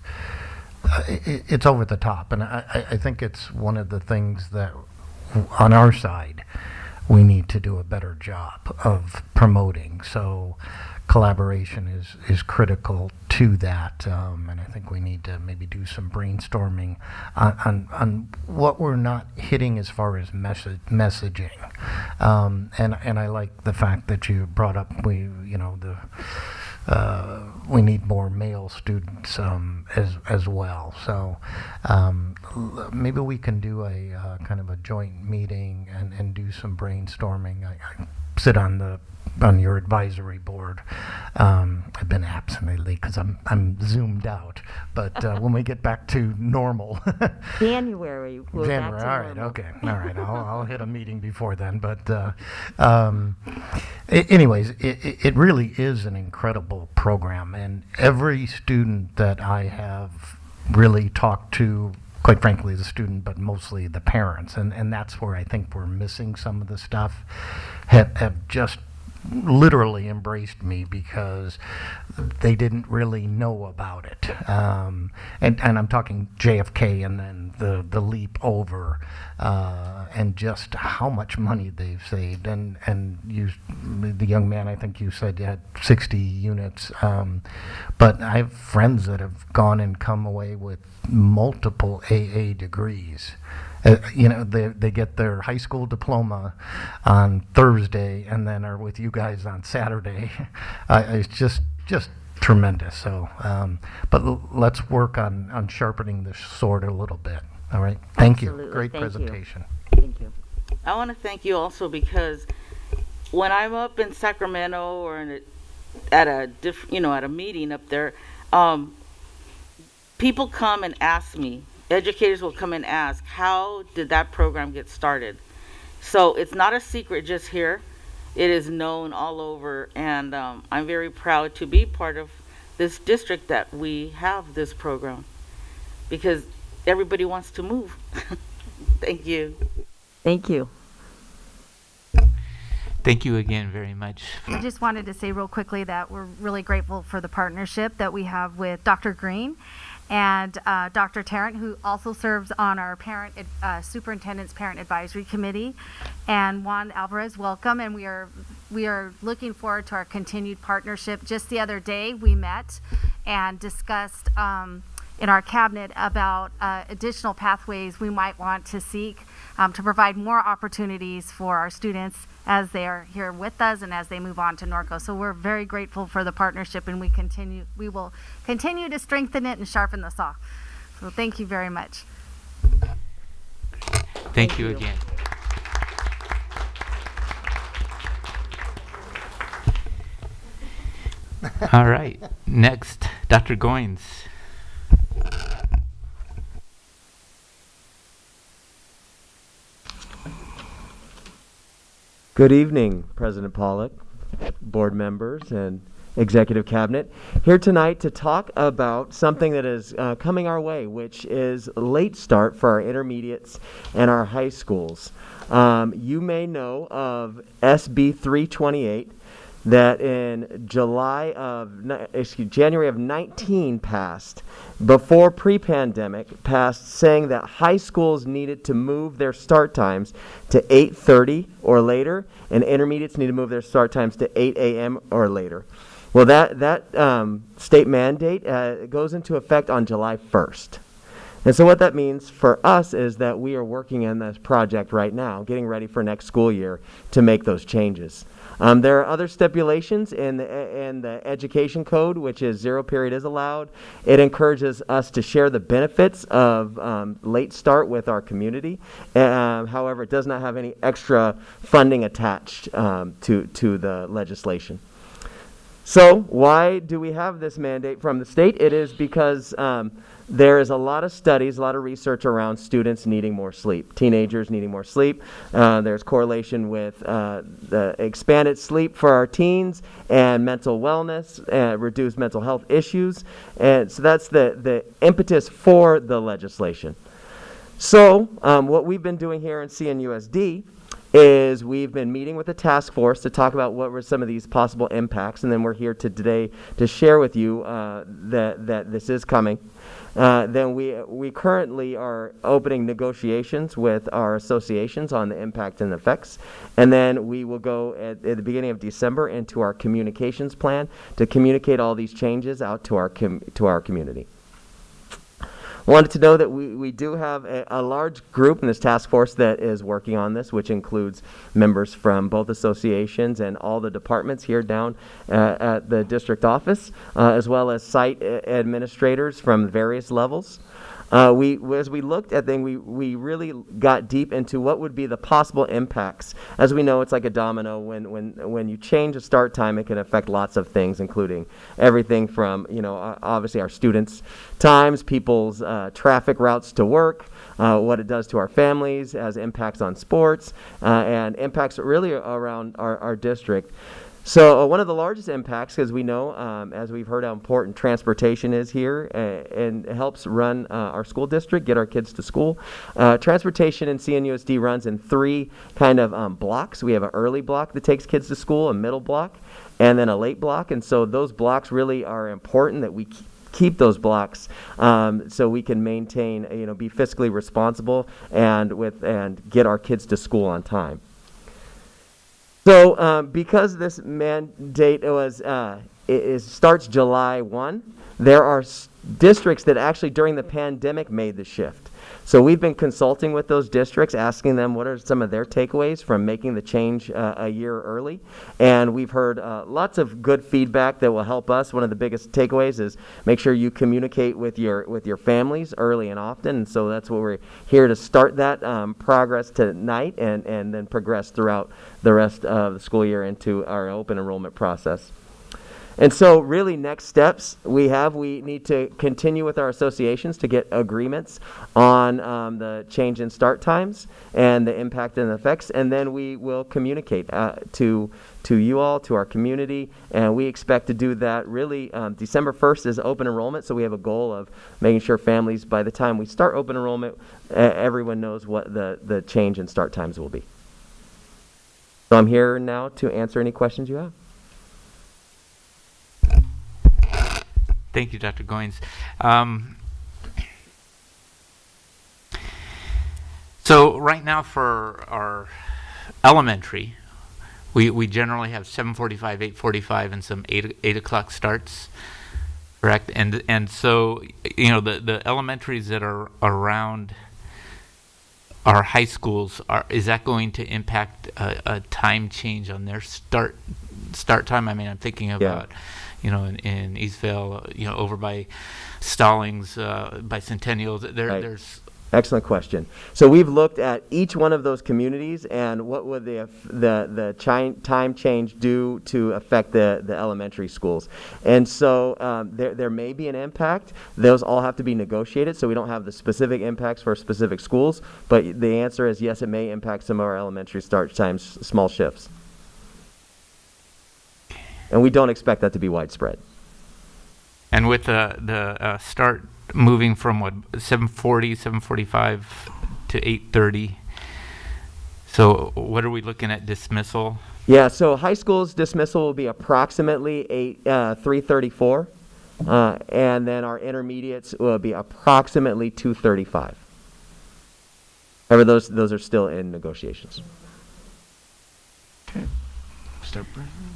It's over the top, and I think it's one of the things that on our side we need to do a better job of promoting. So collaboration is critical to that, and I think we need to maybe do some brainstorming on what we're not hitting as far as messaging. And I like the fact that you brought up we need more male students as well. So maybe we can do a kind of a joint meeting and do some brainstorming. I sit on your advisory board, I've been absent lately because I'm zoomed out. But when we get back to normal, January. We're back January. to All right. normal. Okay. All right. I'll hit a meeting before then. But anyways, it really is an incredible program, and every student that I have really talked to, quite frankly, the student, but mostly the parents, and that's where I think we're missing some of the stuff, have just literally embraced me because they didn't really know about it. And I'm talking JFK and then the leap over, and just how much money they've saved. And you, the young man, I think you said you had 60 units. But I have friends that have gone and come away with multiple AA degrees. They get their high school diploma on Thursday and then are with you guys on Saturday. It's just tremendous. So, but let's work on sharpening the sword a little bit. All right. Thank Absolutely. you. Great Thank you. presentation. Thank you. I want to thank you also because when I'm up in Sacramento or at a meeting up there, people come and ask me. Educators will come and ask, how did that program get started? So it's not a secret just here. It is known all over, and I'm very proud to be part of this district that we have this program because everybody wants to move. Thank you. Thank you. Thank you again very much. I just wanted to say real quickly that we're really grateful for the partnership that we have with Dr. Green and Dr. Tarrant, who also serves on our Superintendent's Parent Advisory Committee, and Juan Alvarez. Welcome, and we are looking forward to our continued partnership. Just the other day, we met and discussed in our cabinet about additional pathways we might want to seek to provide more opportunities for our students as they are here with us and as they move on to Norco. So we're very grateful for the partnership, and we will continue to strengthen it and sharpen the saw. So thank you very much. Thank you again. All right. Next, Dr. Goins. Good evening, President Pollock, board members, and executive cabinet. Here tonight to talk about something that is coming our way, which is late start for our intermediates and our high schools. You may know of SB 328 that in January of 19 passed, before pre-pandemic, passed saying that high schools needed to move their start times to 8:30 or later, and intermediates need to move their start times to 8 a.m. or later. Well, that state mandate goes into effect on July 1st. And so what that means for us is that we are working on this project right now, getting ready for next school year to make those changes. There are other stipulations in the education code, which is 0 period is allowed. It encourages us to share the benefits of late start with our community. However, it does not have any extra funding attached to the legislation. So why do we have this mandate from the state? It is because there is a lot of studies, a lot of research around students needing more sleep, teenagers needing more sleep. There's correlation with the expanded sleep for our teens and mental wellness, reduced mental health issues. And so that's the impetus for the legislation. So what we've been doing here in CNUSD is we've been meeting with the task force to talk about what were some of these possible impacts, and then we're here today to share with you that this is coming. Then we currently are opening negotiations with our associations on the impact and effects, and then we will go at the beginning of December into our communications plan to communicate all these changes out to our community. Wanted to know that we do have a large group in this task force that is working on this, which includes members from both associations and all the departments here down at the district office, as well as site administrators from various levels. As we looked at things, we really got deep into what would be the possible impacts. As we know, it's like a domino. When you change a start time, it can affect lots of things, including everything from, obviously our students' times, people's traffic routes to work, what it does to our families, has impacts on sports, and impacts really around our district. So one of the largest impacts, because we know, as we've heard, how important transportation is here, and it helps run our school district, get our kids to school. Transportation in CNUSD runs in 3 kind of blocks. We have an early block that takes kids to school, a middle block, and then a late block. And so those blocks really are important that we keep those blocks, so we can maintain, be fiscally responsible and get our kids to school on time. So because this mandate starts July 1, there are districts that actually during the pandemic made the shift. So we've been consulting with those districts, asking them what are some of their takeaways from making the change a year early. And we've heard lots of good feedback that will help us. One of the biggest takeaways is make sure you communicate with your families early and often. And so that's what we're here to start that progress tonight and then progress throughout the rest of the school year into our open enrollment process. And so really next steps we need to continue with our associations to get agreements on the change in start times and the impact and effects, and then we will communicate to you all, to our community, and we expect to do that really December 1st is open enrollment, so we have a goal of making sure families, by the time we start open enrollment, everyone knows what the change in start times will be. So I'm here now to answer any questions you have. Thank you, Dr. Goins. So right now for our elementary, we generally have 7:45, 8:45, and some 8 o'clock starts, correct? And so, the elementaries that are around our high schools, is that going to impact a time change on their start time? I mean, I'm thinking about, in Eastvale, over by Stallings, by Centennial, there's... Excellent question. So we've looked at each one of those communities and what would the time change do to affect the elementary schools. And so there may be an impact. Those all have to be negotiated, so we don't have the specific impacts for specific schools. But the answer is yes, it may impact some of our elementary start times, small shifts. And we don't expect that to be widespread. And with the start moving from 7:40, 7:45 to 8:30. So what are we looking at dismissal? Yeah, so high school's dismissal will be approximately 3:34, and then our intermediates will be approximately 2:35. However, those are still in negotiations. Okay, Mr. President.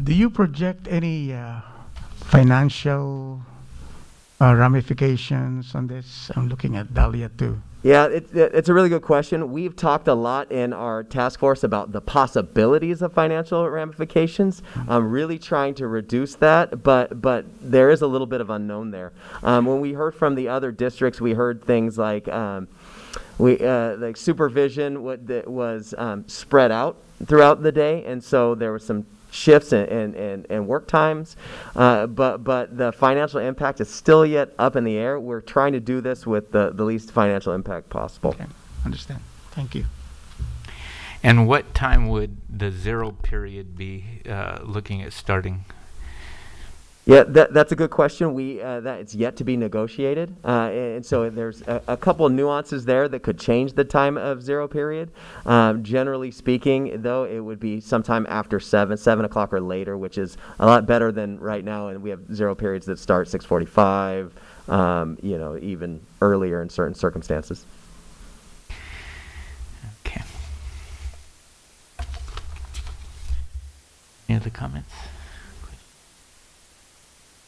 Do you project any financial ramifications on this? I'm looking at Dahlia too. Yeah, it's a really good question. We've talked a lot in our task force about the possibilities of financial ramifications. I'm really trying to reduce that, but there is a little bit of unknown there. When we heard from the other districts, we heard things like like supervision was spread out throughout the day, and so there was some shifts and work times, but the financial impact is still yet up in the air. We're trying to do this with the least financial impact possible. Okay, understand. Thank you. And what time would the zero period be looking at starting? Yeah, that's a good question. That it's yet to be negotiated, and so there's a couple of nuances there that could change the time of zero period. Generally speaking, though, it would be sometime after 7 o'clock or later, which is a lot better than right now. And we have zero periods that start 6:45, even earlier in certain circumstances. Okay. Any other comments?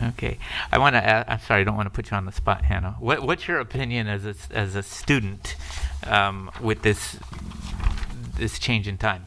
Okay, I want to add, I'm sorry, I don't want to put you on the spot, Hannah. What's your opinion as a student with this change in time?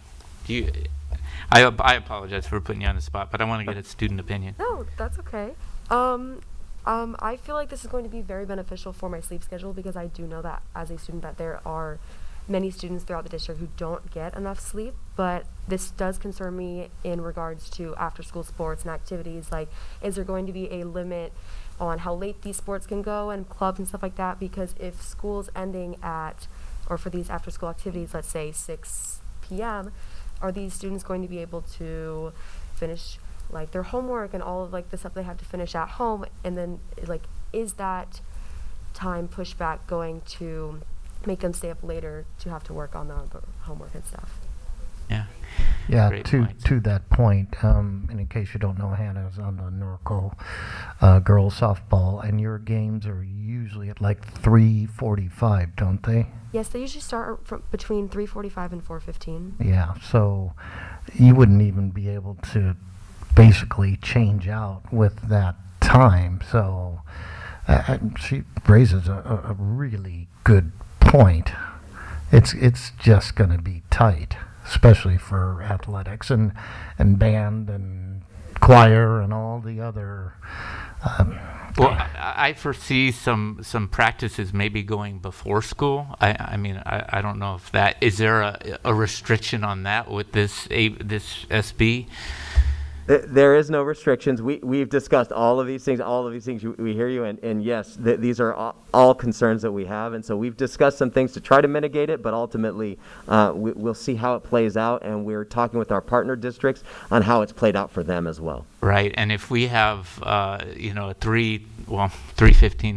I apologize for putting you on the spot, but I want to get a student opinion. No, that's okay. I feel like this is going to be very beneficial for my sleep schedule because I do know that as a student that there are many students throughout the district who don't get enough sleep, but this does concern me in regards to after school sports and activities. Like, is there going to be a limit on how late these sports can go and clubs and stuff like that? Because if school's ending at, or for these after school activities, let's say 6 p.m., are these students going to be able to finish like their homework and all of like the stuff they have to finish at home? And then like, is that time pushed back going to make them stay up later to have to work on the homework and stuff? Yeah, Great to points. to that point, and in case you don't know, Hannah's on the Norco girls softball, and your games are usually at like 3:45, don't they? Yes, they usually start from between 3:45 and 4:15. Yeah, so you wouldn't even be able to basically change out with that time. So she raises a really good point. It's just going to be tight, especially for athletics and band and choir and all the other. Well, I foresee some practices maybe going before school. I mean, I don't know if that, is there a restriction on that with this SB? There is no restrictions. We've discussed all of these things. We hear you, and yes, these are all concerns that we have, and so we've discussed some things to try to mitigate it, but ultimately we'll see how it plays out, and we're talking with our partner districts on how it's played out for them as well. Right, and if we have a 3:15,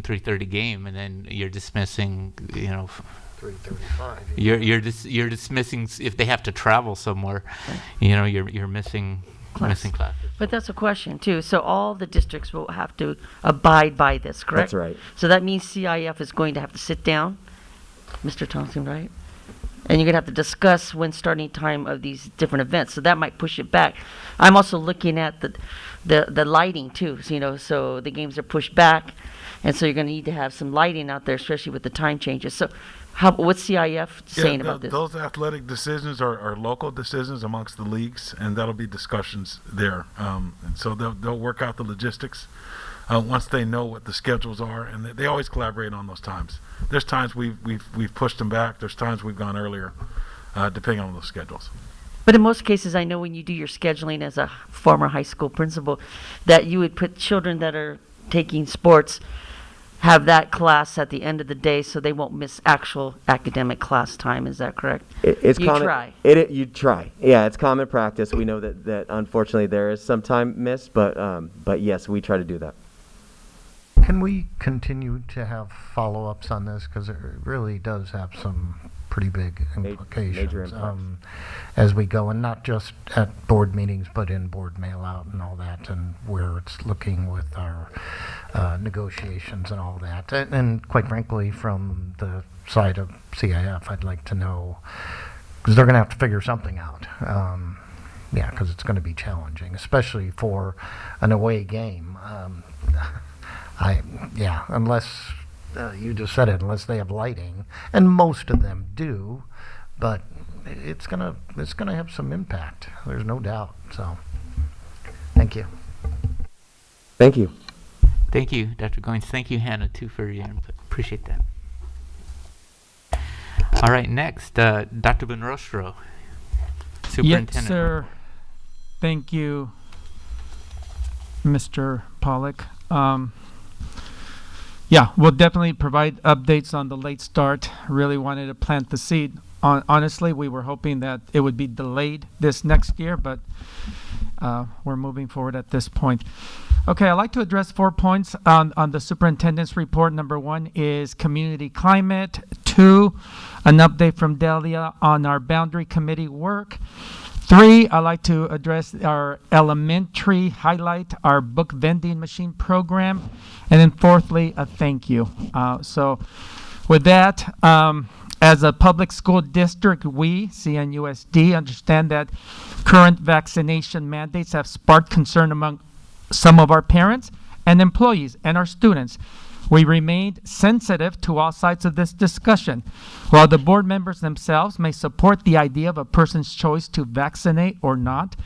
3:30 game, and then you're dismissing, 3:35. you're dismissing if they have to travel somewhere, you're missing classes. But that's a question too. So all the districts will have to abide by this, correct? That's right. So that means CIF is going to have to sit down, Mr. Thompson, right? And you're going to have to discuss when starting time of these different events. So that might push it back. I'm also looking at the lighting too. So the games are pushed back, and so you're going to need to have some lighting out there, especially with the time changes. So what's CIF saying about this? Those athletic decisions are local decisions amongst the leagues, and that'll be discussions there. And so they'll work out the logistics once they know what the schedules are, and they always collaborate on those times. There's times we've pushed them back. There's times we've gone earlier, depending on those schedules. But in most cases, I know when you do your scheduling as a former high school principal, that you would put children that are taking sports, have that class at the end of the day so they won't miss actual academic class time. Is that correct? It's you common, try. You try. Yeah, it's common practice. We know that unfortunately there is some time missed, but yes, we try to do that. Can we continue to have follow-ups on this? Because it really does have some pretty big implications major impacts. As we go, and not just at board meetings, but in board mail-out and all that, and where it's looking with our negotiations and all that. And quite frankly, from the side of CIF, I'd like to know, because they're going to have to figure something out. Yeah, because it's going to be challenging, especially for an away game. Unless you just said it, unless they have lighting, and most of them do, but it's gonna have some impact. There's no doubt. So, thank you. Thank you. Thank you, Dr. Goins. Thank you, Hannah, too, for your input. Appreciate that. All right, next, Dr. Benrostro, Superintendent. Yes, sir. Thank you, Mr. Pollock. Yeah, we'll definitely provide updates on the late start. Really wanted to plant the seed. Honestly, we were hoping that it would be delayed this next year, but we're moving forward at this point. Okay, I'd like to address 4 points on the superintendent's report. Number 1 is community climate. 2, an update from Delia on our boundary committee work. 3, I'd like to address our elementary highlight, our book vending machine program. And then 4thly, a thank you. So with that, as a public school district, we, CNUSD, understand that current vaccination mandates have sparked concern among some of our parents and employees and our students. We remained sensitive to all sides of this discussion. While the board members themselves may support the idea of a person's choice to vaccinate or not,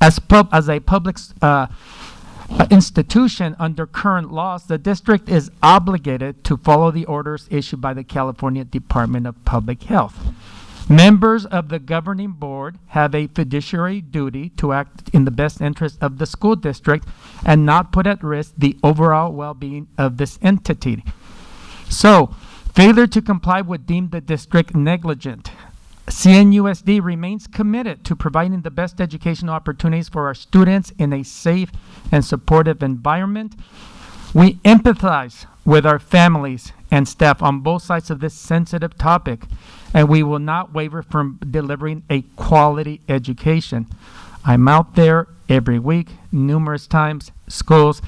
as a public institution under current laws, the district is obligated to follow the orders issued by the California Department of Public Health. Members of the governing board have a fiduciary duty to act in the best interest of the school district and not put at risk the overall well-being of this entity. So, failure to comply would deem the district negligent. CNUSD remains committed to providing the best educational opportunities for our students in a safe and supportive environment. We empathize with our families and staff on both sides of this sensitive topic, and we will not waver from delivering a quality education. I'm out there every week, numerous times, schools,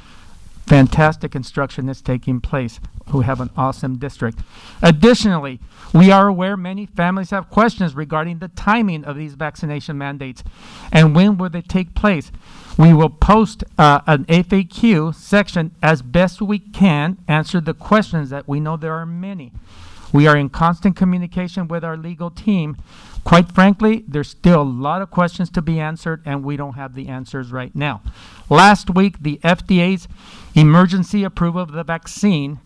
fantastic instruction is taking place. We have an awesome district. Additionally, we are aware many families have questions regarding the timing of these vaccination mandates and when will they take place. We will post an FAQ section as best we can, answer the questions that we know there are many. We are in constant communication with our legal team. Quite frankly, there's still a lot of questions to be answered, and we don't have the answers right now. Last week, the FDA's emergency approval of the vaccine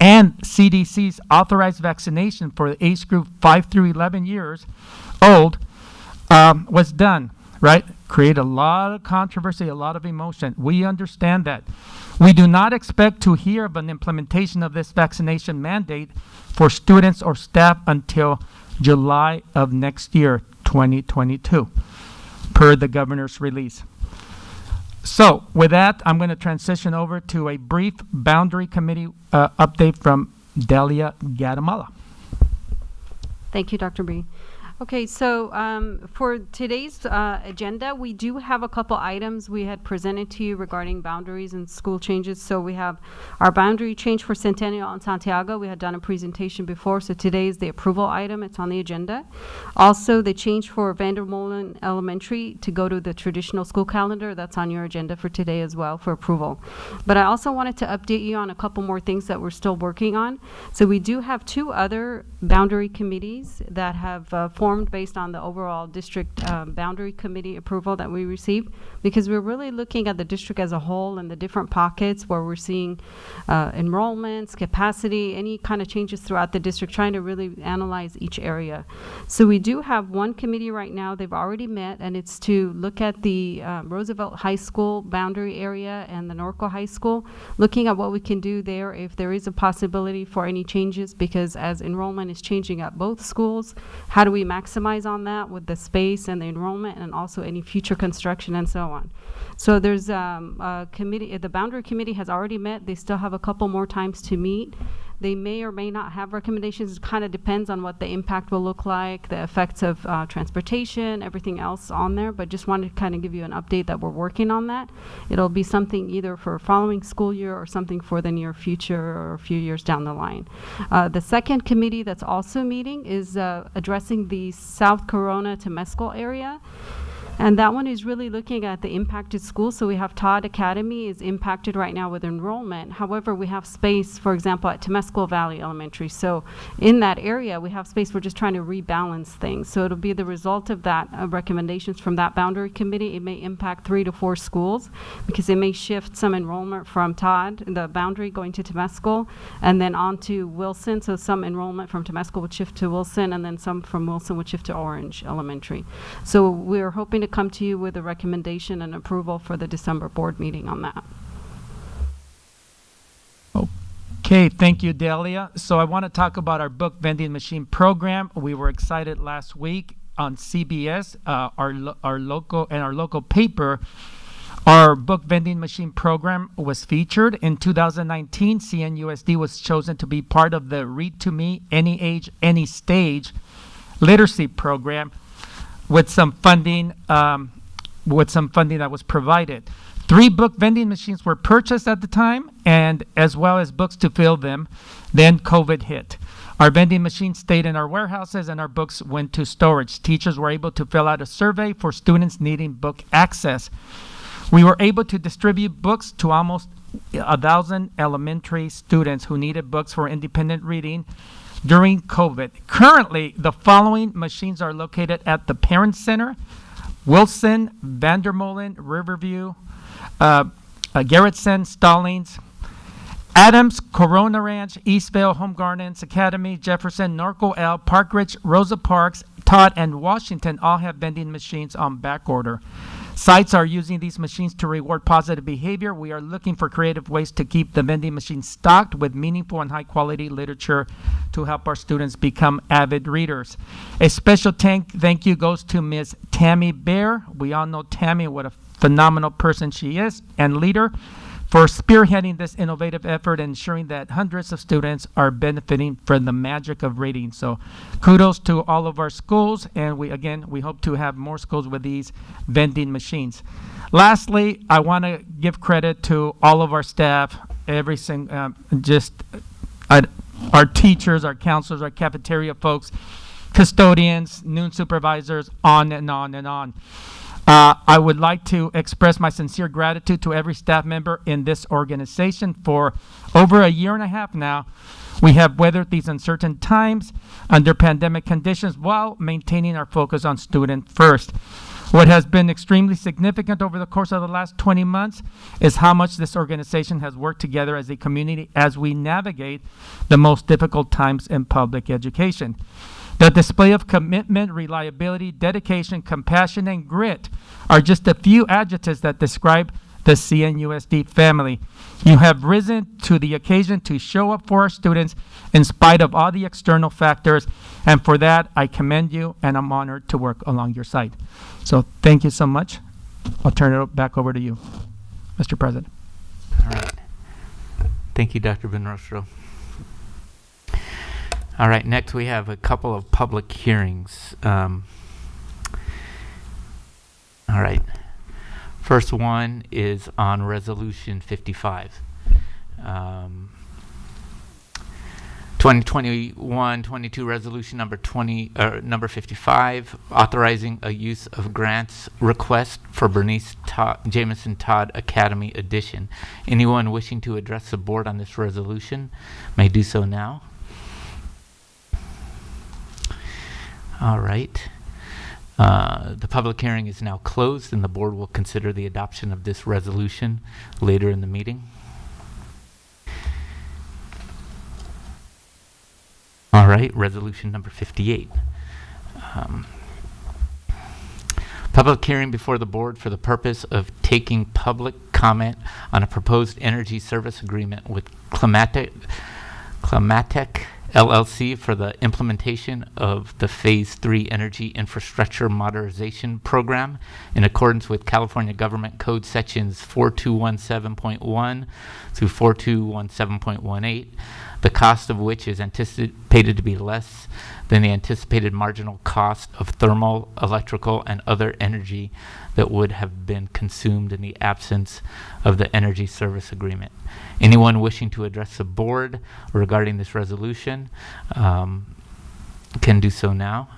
and CDC's authorized vaccination for the age group 5 through 11 years old was done, right? Create a lot of controversy, a lot of emotion. We understand that. We do not expect to hear of an implementation of this vaccination mandate for students or staff until July of next year, 2022, per the governor's release. So with that, I'm going to transition over to a brief boundary committee update from Delia Guatemala. Thank you, Dr. Bree. Okay, so for today's agenda, we do have a couple items we had presented to you regarding boundaries and school changes. So we have our boundary change for Centennial and Santiago. We had done a presentation before, so today is the approval item. It's on the agenda. Also, the change for Vandermolen Elementary to go to the traditional school calendar. That's on your agenda for today as well for approval. But I also wanted to update you on a couple more things that we're still working on. So we do have 2 other boundary committees that have formed based on the overall district boundary committee approval that we received, because we're really looking at the district as a whole and the different pockets where we're seeing enrollments, capacity, any kind of changes throughout the district, trying to really analyze each area. So we do have one committee right now. They've already met, and it's to look at the Roosevelt High School boundary area and the Norco High School, looking at what we can do there if there is a possibility for any changes, because as enrollment is changing at both schools, how do we maximize on that with the space and the enrollment and also any future construction and so on. So there's a committee, the boundary committee has already met. They still have a couple more times to meet. They may or may not have recommendations. It kind of depends on what the impact will look like, the effects of transportation, everything else on there, but just wanted to kind of give you an update that we're working on that. It'll be something either for following school year or something for the near future or a few years down the line. The second committee that's also meeting is addressing the South Corona to Temescal area. And that one is really looking at the impacted schools. So we have Todd Academy is impacted right now with enrollment. However, we have space, for example, at Temescal Valley Elementary. So in that area, we have space. We're just trying to rebalance things. So it'll be the result of that recommendations from that boundary committee. It may impact 3 to 4 schools because it may shift some enrollment from Todd, the boundary, going to Temescal, and then on to Wilson. So some enrollment from Temescal would shift to Wilson, and then some from Wilson would shift to Orange Elementary. So we're hoping to come to you with a recommendation and approval for the December board meeting on that. Okay, thank you, Delia. So I want to talk about our book vending machine program. We were excited last week on CBS, our local paper. Our book vending machine program was featured. In 2019, CNUSD was chosen to be part of the Read to Me, Any Age, Any Stage literacy program, with some funding that was provided. 3 book vending machines were purchased at the time, and as well as books to fill them. Then COVID hit. Our vending machines stayed in our warehouses and our books went to storage. Teachers were able to fill out a survey for students needing book access. We were able to distribute books to almost 1,000 elementary students who needed books for independent reading during COVID. Currently, the following machines are located at the Parent Center: Wilson, Vandermolen, Riverview, Garrettson, Stallings, Adams, Corona Ranch, Eastvale, Home Gardens, Academy, Jefferson, Norco L, Park Ridge, Rosa Parks, Todd, and Washington all have vending machines on back order. Sites are using these machines to reward positive behavior. We are looking for creative ways to keep the vending machines stocked with meaningful and high-quality literature to help our students become avid readers. A special thank you goes to Ms. Tammy Bear. We all know Tammy, what a phenomenal person she is, and leader, for spearheading this innovative effort and ensuring that hundreds of students are benefiting from the magic of reading. So kudos to all of our schools, and we hope to have more schools with these vending machines. Lastly, I want to give credit to all of our staff, our teachers, our counselors, our cafeteria folks, custodians, noon supervisors, on and on and on. I would like to express my sincere gratitude to every staff member in this organization. For over a year and a half now, we have weathered these uncertain times under pandemic conditions while maintaining our focus on student first. What has been extremely significant over the course of the last 20 months is how much this organization has worked together as a community as we navigate the most difficult times in public education. The display of commitment, reliability, dedication, compassion, and grit are just a few adjectives that describe the CNUSD family. You have risen to the occasion to show up for our students in spite of all the external factors, and for that, I commend you, and I'm honored to work along your side. So thank you so much. I'll turn it back over to you, Mr. President. All right. Thank you, Dr. Ben-Rostro. All right, next we have a couple of public hearings. All right. First one is on Resolution 55. 2021-22 Resolution number 55, authorizing a use of grants request for Bernice Jamison Todd Academy Edition. Anyone wishing to address the board on this resolution may do so now. All right. The public hearing is now closed, and the board will consider the adoption of this resolution later in the meeting. All right, resolution number 58. Public hearing before the board for the purpose of taking public comment on a proposed energy service agreement with Climatic LLC for the implementation of the Phase 3 Energy Infrastructure Modernization Program in accordance with California Government Code Sections 4217.1 through 4217.18, the cost of which is anticipated to be less than the anticipated marginal cost of thermal, electrical, and other energy that would have been consumed in the absence of the energy service agreement. Anyone wishing to address the board regarding this resolution can do so now.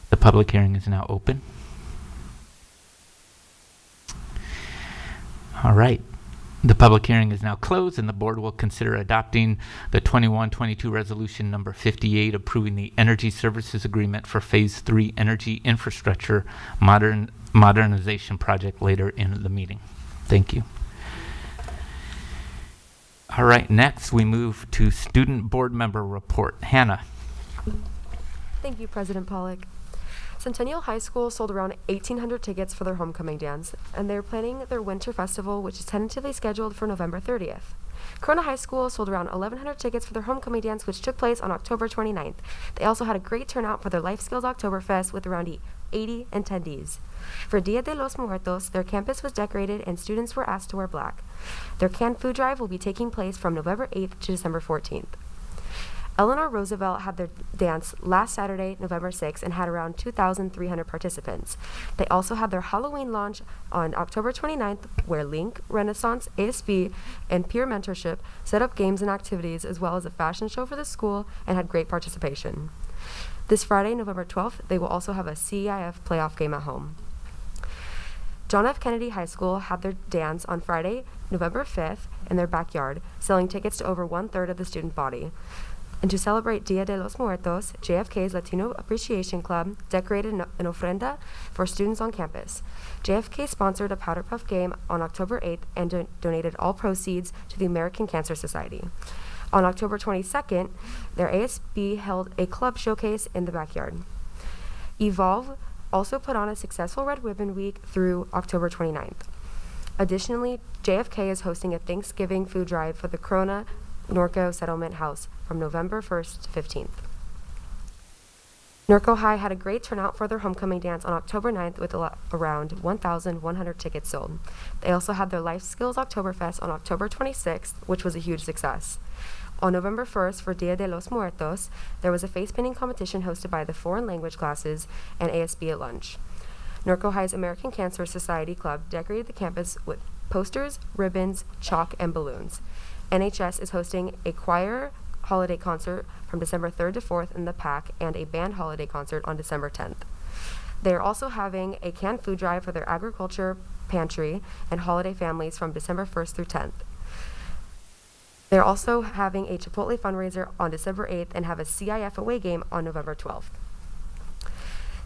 The public hearing is now open. All right. The public hearing is now closed, and the board will consider adopting the 21-22 resolution number 58, approving the energy services agreement for Phase 3 Energy Infrastructure Modernization Project later in the meeting. Thank you. All right, next we move to student board member report. Hannah. Thank you, President Pollack. Centennial High School sold around 1,800 tickets for their homecoming dance, and they're planning their winter festival, which is tentatively scheduled for November 30th. Corona High School sold around 1,100 tickets for their homecoming dance, which took place on October 29th. They also had a great turnout for their Life Skills Oktoberfest with around 80 attendees. For Dia de los Muertos, their campus was decorated and students were asked to wear black. Their canned food drive will be taking place from November 8th to December 14th. Eleanor Roosevelt had their dance last Saturday, November 6th, and had around 2,300 participants. They also had their Halloween launch on October 29th, where Link, Renaissance, ASB, and Peer Mentorship set up games and activities, as well as a fashion show for the school, and had great participation. This Friday, November 12th, they will also have a CEIF playoff game at home. John F. Kennedy High School had their dance on Friday, November 5th, in their backyard, selling tickets to over 1/3 of the student body. And to celebrate Dia de los Muertos, JFK's Latino Appreciation Club decorated an ofrenda for students on campus. JFK sponsored a Powder Puff game on October 8th and donated all proceeds to the American Cancer Society. On October 22nd, their ASB held a club showcase in the backyard. Evolve also put on a successful Red Ribbon Week through October 29th. Additionally, JFK is hosting a Thanksgiving food drive for the Corona Norco Settlement House from November 1st to 15th. Norco High had a great turnout for their homecoming dance on October 9th with around 1,100 tickets sold. They also had their Life Skills Oktoberfest on October 26th, which was a huge success. On November 1st, for Dia de los Muertos, there was a face painting competition hosted by the foreign language classes and ASB at lunch. Norco High's American Cancer Society Club decorated the campus with posters, ribbons, chalk, and balloons. NHS is hosting a choir holiday concert from December 3rd to 4th in the PAC and a band holiday concert on December 10th. They are also having a canned food drive for their agriculture pantry and holiday families from December 1st through 10th. They're also having a Chipotle fundraiser on December 8th and have a CIF away game on November 12th.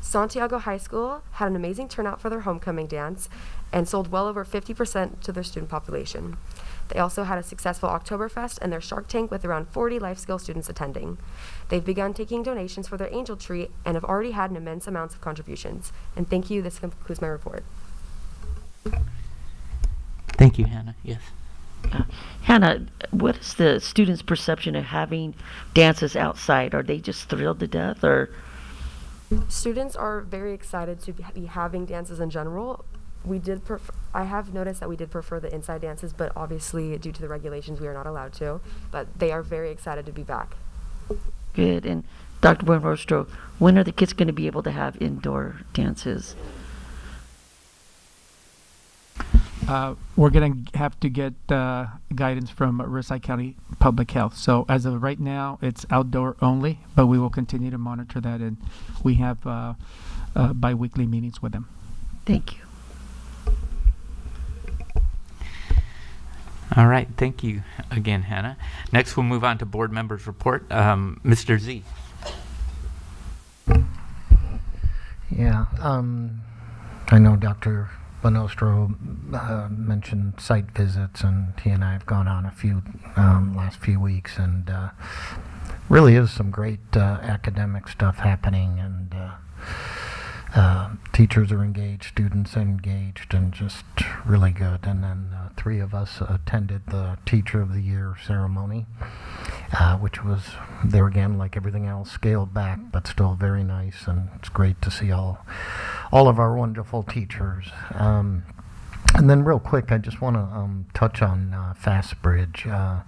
Santiago High School had an amazing turnout for their homecoming dance and sold well over 50% to their student population. They also had a successful Oktoberfest and their Shark Tank with around 40 life skill students attending. They've begun taking donations for their Angel Tree and have already had an immense amounts of contributions. And thank you. This concludes my report. Thank you, Hannah. Yes. Hannah, what is the students' perception of having dances outside? Are they just thrilled to death, or? Students are very excited to be having dances in general. I have noticed that we did prefer the inside dances, but obviously due to the regulations, we are not allowed to. But they are very excited to be back. Good. And Dr. Buenrostro, when are the kids going to be able to have indoor dances? We're going to have to get guidance from Riverside County Public Health. So as of right now, it's outdoor only, but we will continue to monitor that, and we have bi-weekly meetings with them. Thank you. All right. Thank you again, Hannah. Next, we'll move on to board members' report. Mr. Z. Yeah. I know Dr. Bonostro mentioned site visits, and he and I have gone on a few last few weeks, and really is some great academic stuff happening, and teachers are engaged, students are engaged, and just really good. And then 3 of us attended the Teacher of the Year ceremony, which was, there again, like everything else, scaled back, but still very nice, and it's great to see all of our wonderful teachers. And then real quick, I just want to touch on FastBridge,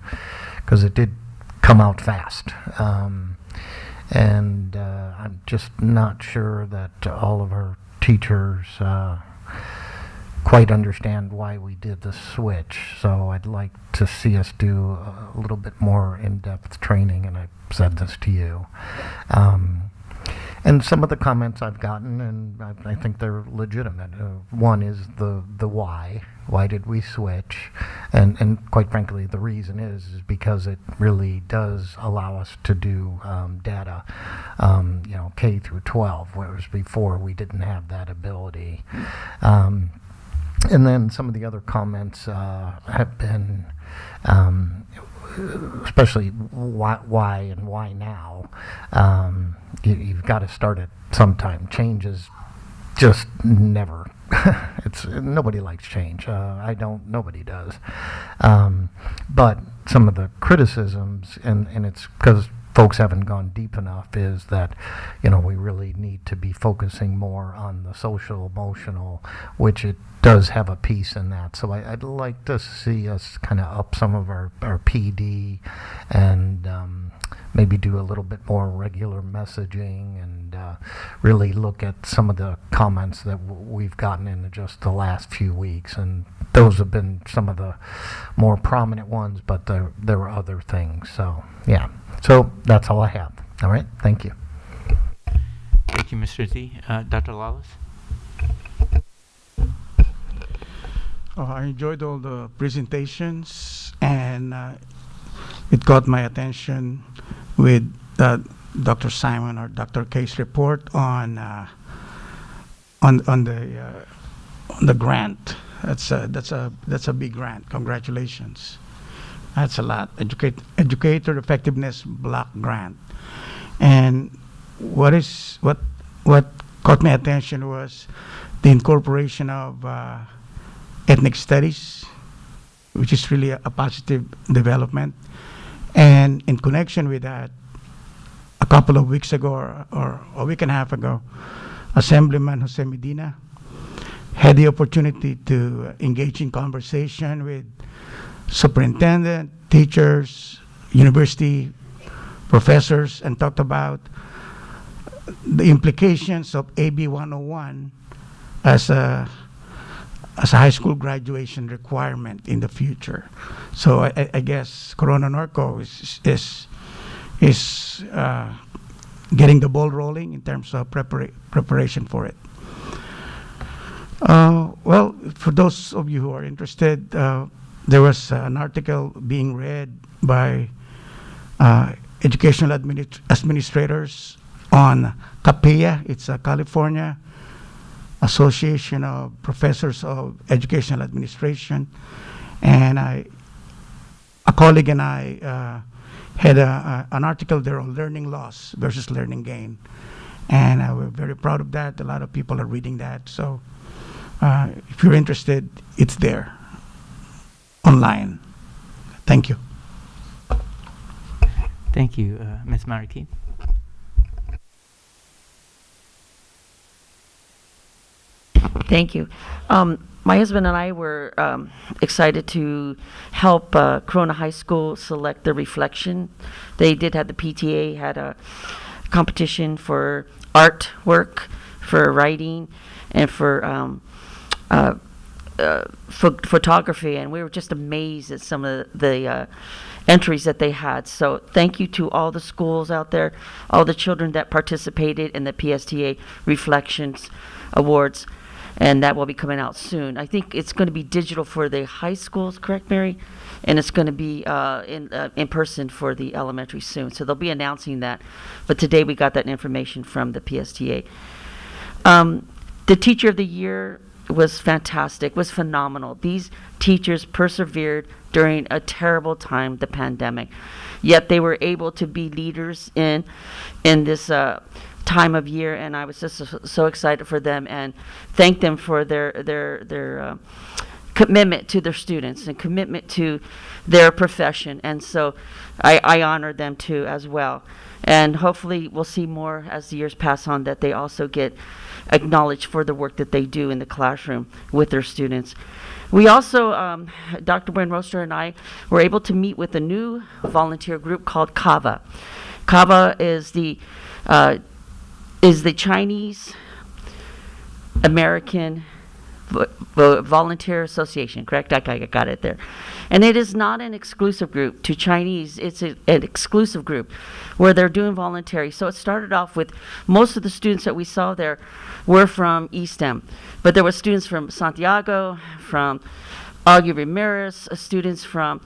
because it did come out fast. And I'm just not sure that all of our teachers quite understand why we did the switch. So I'd like to see us do a little bit more in-depth training, and I've said this to you. And some of the comments I've gotten, and I think they're legitimate. One is the why. Why did we switch? And quite frankly, the reason is because it really does allow us to do data, K through 12, whereas before we didn't have that ability. And then some of the other comments have been, especially why and why now. You've got to start it sometime. Change is just never. Nobody likes change. I don't. Nobody does. But some of the criticisms, and it's because folks haven't gone deep enough, is that we really need to be focusing more on the social emotional, which it does have a piece in that. So I'd like to see us kind of up some of our PD, and maybe do a little bit more regular messaging, and really look at some of the comments that we've gotten in just the last few weeks. And those have been some of the more prominent ones, but there were other things. So yeah, so that's all I have. All right, thank you. Thank you, Mr. Z. Dr. Lawless? I enjoyed all the presentations, and it caught my attention with Dr. Simon or Dr. K's report on the grant. That's a big grant. Congratulations. That's a lot. Educator Effectiveness Block Grant. And what caught my attention was the incorporation of ethnic studies, which is really a positive development. And in connection with that, a couple of weeks ago or a week and a half ago, Assemblyman Jose Medina had the opportunity to engage in conversation with superintendent, teachers, university professors, and talked about the implications of AB 101 as a high school graduation requirement in the future. So I guess Corona Norco is getting the ball rolling in terms of preparation for it. Well, for those of you who are interested, there was an article being read by educational administrators on CAPEA. It's a California Association of Professors of Educational Administration. And a colleague and I had an article there on learning loss versus learning gain. And we're very proud of that. A lot of people are reading that. So if you're interested, it's there online. Thank you. Thank you, Ms. Marikit. Thank you. My husband and I were excited to help Corona High School select the reflection. They did have the PTA had a competition for artwork, for writing, and for photography, and we were just amazed at some of the entries that they had. So thank you to all the schools out there, all the children that participated in the PSTA Reflections Awards, and that will be coming out soon. I think it's going to be digital for the high schools, correct, Mary? And it's going to be in person for the elementary soon. So they'll be announcing that. But today we got that information from the PSTA. The Teacher of the Year was fantastic, was phenomenal. These teachers persevered during a terrible time, the pandemic. Yet they were able to be leaders in this time of year, and I was just so excited for them and thank them for their commitment to their students and commitment to their profession. And so I honor them too as well. And hopefully we'll see more as the years pass on, that they also get acknowledged for the work that they do in the classroom with their students. We also, Dr. Buenrostro and I were able to meet with a new volunteer group called CAVA. CAVA is the Chinese American Volunteer Association, correct? I got it there. And it is not an exclusive group to Chinese. It's an exclusive group where they're doing voluntary. So it started off with most of the students that we saw there were from ESTEM. But there were students from Santiago, from Augie Ramirez, students from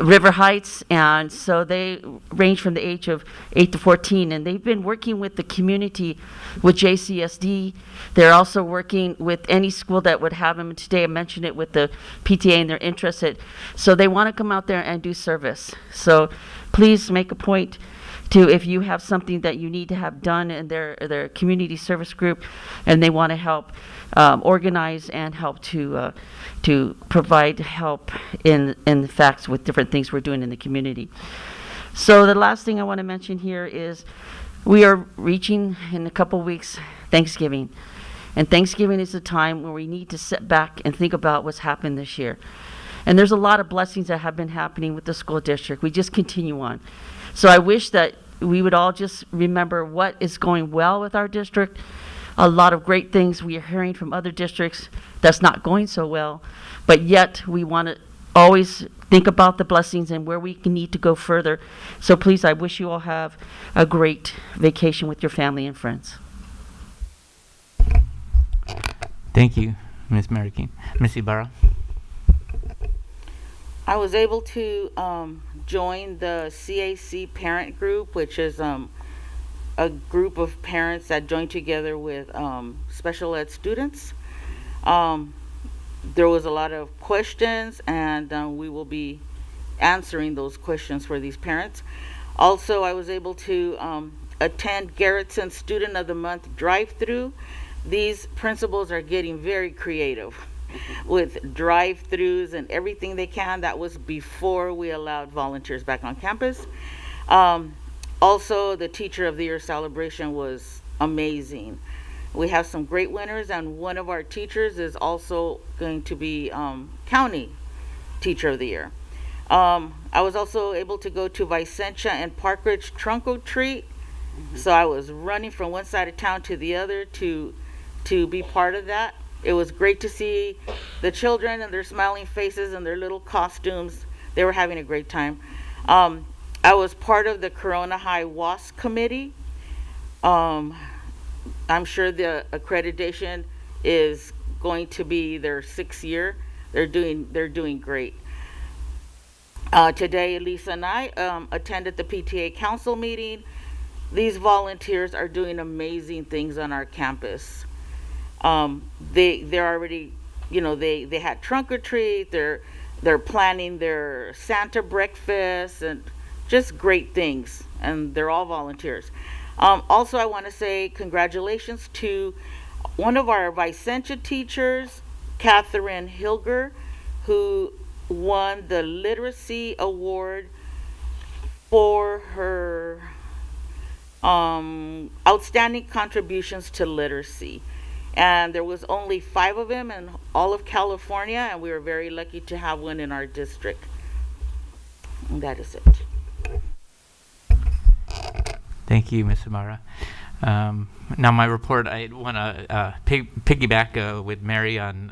River Heights, and so they range from the age of 8 to 14, and they've been working with the community with JCSD. They're also working with any school that would have them. Today I mentioned it with the PTA, and they're interested. So they want to come out there and do service. So please make a point to, if you have something that you need to have done in their community service group, and they want to help organize and help to provide help in the facts with different things we're doing in the community. So the last thing I want to mention here is we are reaching in a couple weeks Thanksgiving. And Thanksgiving is a time where we need to sit back and think about what's happened this year. And there's a lot of blessings that have been happening with the school district. We just continue on. So I wish that we would all just remember what is going well with our district. A lot of great things we are hearing from other districts that's not going so well, but yet we want to always think about the blessings and where we need to go further. So please, I wish you all have a great vacation with your family and friends. Thank you, Ms. Mary King. Ms. Ibarra. I was able to join the CAC parent group, which is a group of parents that join together with special ed students. There was a lot of questions, and we will be answering those questions for these parents. Also, I was able to attend Garrettson Student of the Month drive-through. These principals are getting very creative with drive-throughs and everything they can. That was before we allowed volunteers back on campus. Also, the Teacher of the Year celebration was amazing. We have some great winners, and one of our teachers is also going to be County Teacher of the Year. I was also able to go to Vicentia and Park Ridge Trunk or Treat. So I was running from one side of town to the other to be part of that. It was great to see the children and their smiling faces and their little costumes. They were having a great time. I was part of the Corona High WASP committee. I'm sure the accreditation is going to be their 6th year. They're doing great. Today, Lisa and I attended the PTA council meeting. These volunteers are doing amazing things on our campus. They're already, they had trunk or treat. They're planning their Santa breakfast and just great things. And they're all volunteers. Also, I want to say congratulations to one of our Vicentia teachers, Catherine Hilger, who won the literacy award for her outstanding contributions to literacy. And there was only 5 of them in all of California, and we were very lucky to have one in our district. And that is it. Thank you, Ms. Ibarra. Now my report, I want to piggyback with Mary on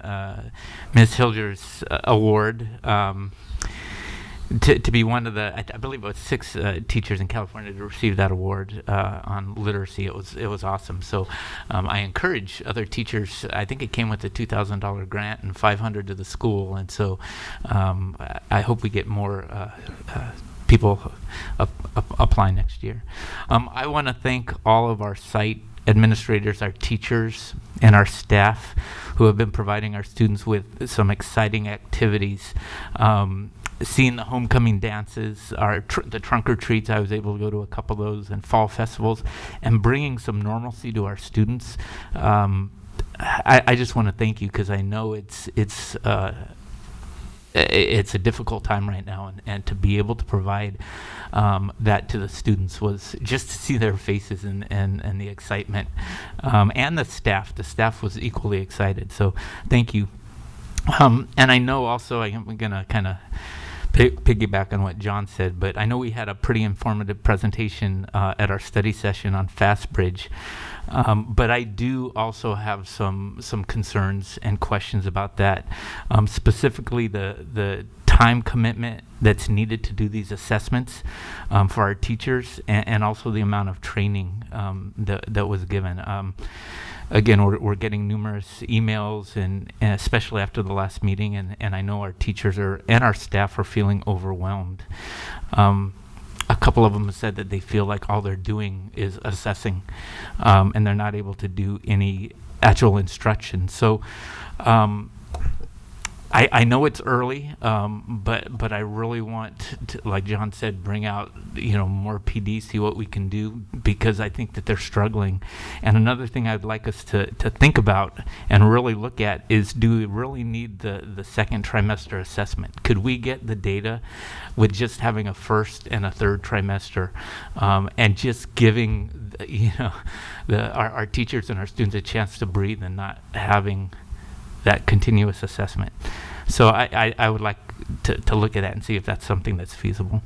Ms. Hilger's award. To be one of the, I believe it was 6 teachers in California to receive that award on literacy. It was awesome. So I encourage other teachers. I think it came with a $2,000 grant and $500 to the school, and so I hope we get more people apply next year. I want to thank all of our site administrators, our teachers, and our staff who have been providing our students with some exciting activities. Seeing the homecoming dances, the trunk or treats, I was able to go to a couple of those, and fall festivals, and bringing some normalcy to our students. I just want to thank you, because I know it's a difficult time right now, and to be able to provide that to the students was just to see their faces and the excitement, and the staff. The staff was equally excited, so thank you. And I know also I'm going to kind of piggyback on what John said, but I know we had a pretty informative presentation at our study session on FastBridge, but I do also have some concerns and questions about that, specifically the time commitment that's needed to do these assessments for our teachers, and also the amount of training that was given. Again, we're getting numerous emails, and especially after the last meeting, and I know our teachers and our staff are feeling overwhelmed. A couple of them said that they feel like all they're doing is assessing, and they're not able to do any actual instruction. So I know it's early, but I really want to, like John said, bring out more PD, see what we can do, because I think that they're struggling. And another thing I'd like us to think about and really look at is, do we really need the second trimester assessment? Could we get the data with just having a first and a third trimester, and just giving our teachers and our students a chance to breathe, and not having that continuous assessment? So I would like to look at that and see if that's something that's feasible.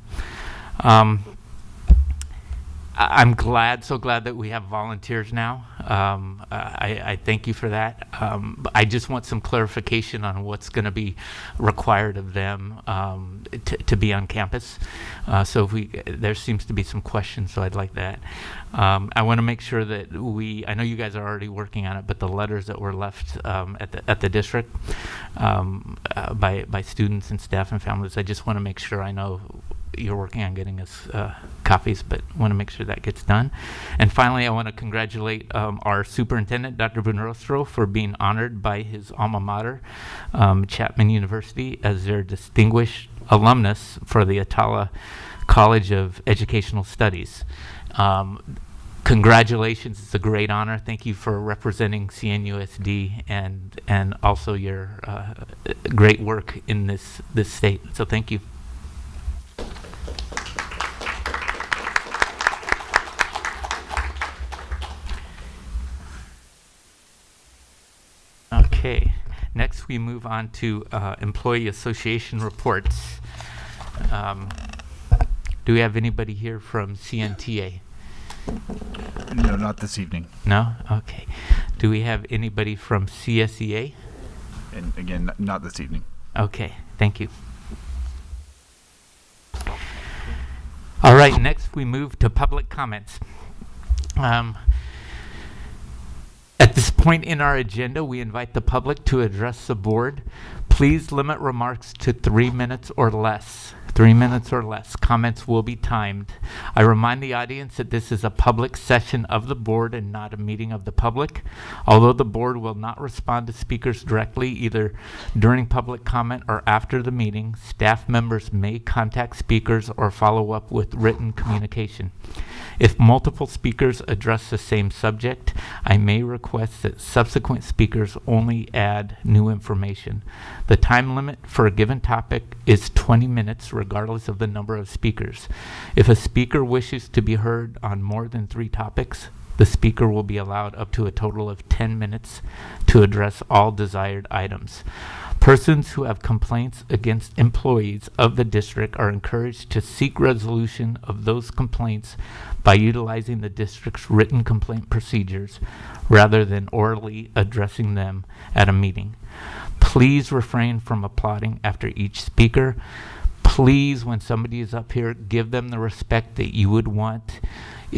I'm so glad that we have volunteers now. I thank you for that. I just want some clarification on what's going to be required of them to be on campus. So there seems to be some questions, so I'd like that. I want to make sure that I know you guys are already working on it, but the letters that were left at the district by students and staff and families, I just want to make sure I know you're working on getting us copies, but want to make sure that gets done. And finally, I want to congratulate our superintendent, Dr. Bunrostro, for being honored by his alma mater, Chapman University, as their distinguished alumnus for the Atala College of Educational Studies. Congratulations, it's a great honor. Thank you for representing CNUSD and also your great work in this state. So thank you. Okay, next we move on to employee association reports. Do we have anybody here from CNTA? No, not this evening. No? Okay. Do we have anybody from CSEA? And again, not this evening. Okay, thank you. All right, next we move to public comments. At this point in our agenda, we invite the public to address the board. Please limit remarks to 3 minutes or less. 3 minutes or less. Comments will be timed. I remind the audience that this is a public session of the board and not a meeting of the public. Although the board will not respond to speakers directly, either during public comment or after the meeting, staff members may contact speakers or follow up with written communication. If multiple speakers address the same subject, I may request that subsequent speakers only add new information. The time limit for a given topic is 20 minutes, regardless of the number of speakers. If a speaker wishes to be heard on more than 3 topics, the speaker will be allowed up to a total of 10 minutes to address all desired items. Persons who have complaints against employees of the district are encouraged to seek resolution of those complaints by utilizing the district's written complaint procedures rather than orally addressing them at a meeting. Please refrain from applauding after each speaker. Please, when somebody is up here, give them the respect that you would want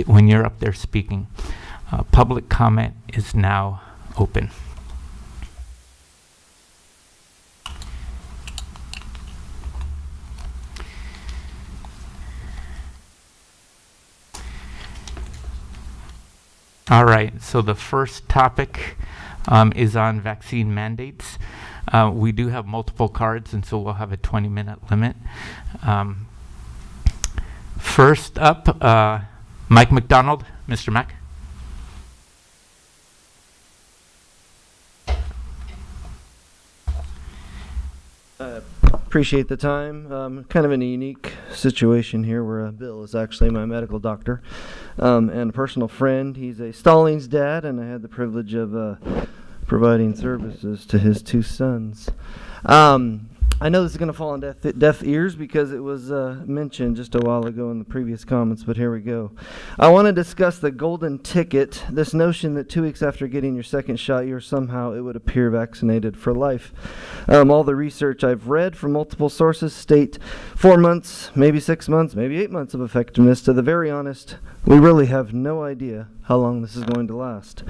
when you're up there speaking. Public comment is now open. All right, so the first topic is on vaccine mandates. We do have multiple cards, and so we'll have a 20-minute limit. First up, Mike McDonald. Mr. Mack. Appreciate the time. Kind of in a unique situation here where Bill is actually my medical doctor and a personal friend. He's a Stallings dad, and I had the privilege of providing services to his 2 sons. I know this is going to fall on deaf ears because it was mentioned just a while ago in the previous comments, but here we go. I want to discuss the golden ticket, this notion that 2 weeks after getting your second shot, you're somehow, it would appear, vaccinated for life. All the research I've read from multiple sources state 4 months, maybe 6 months, maybe 8 months of effectiveness. To the very honest, we really have no idea how long this is going to last.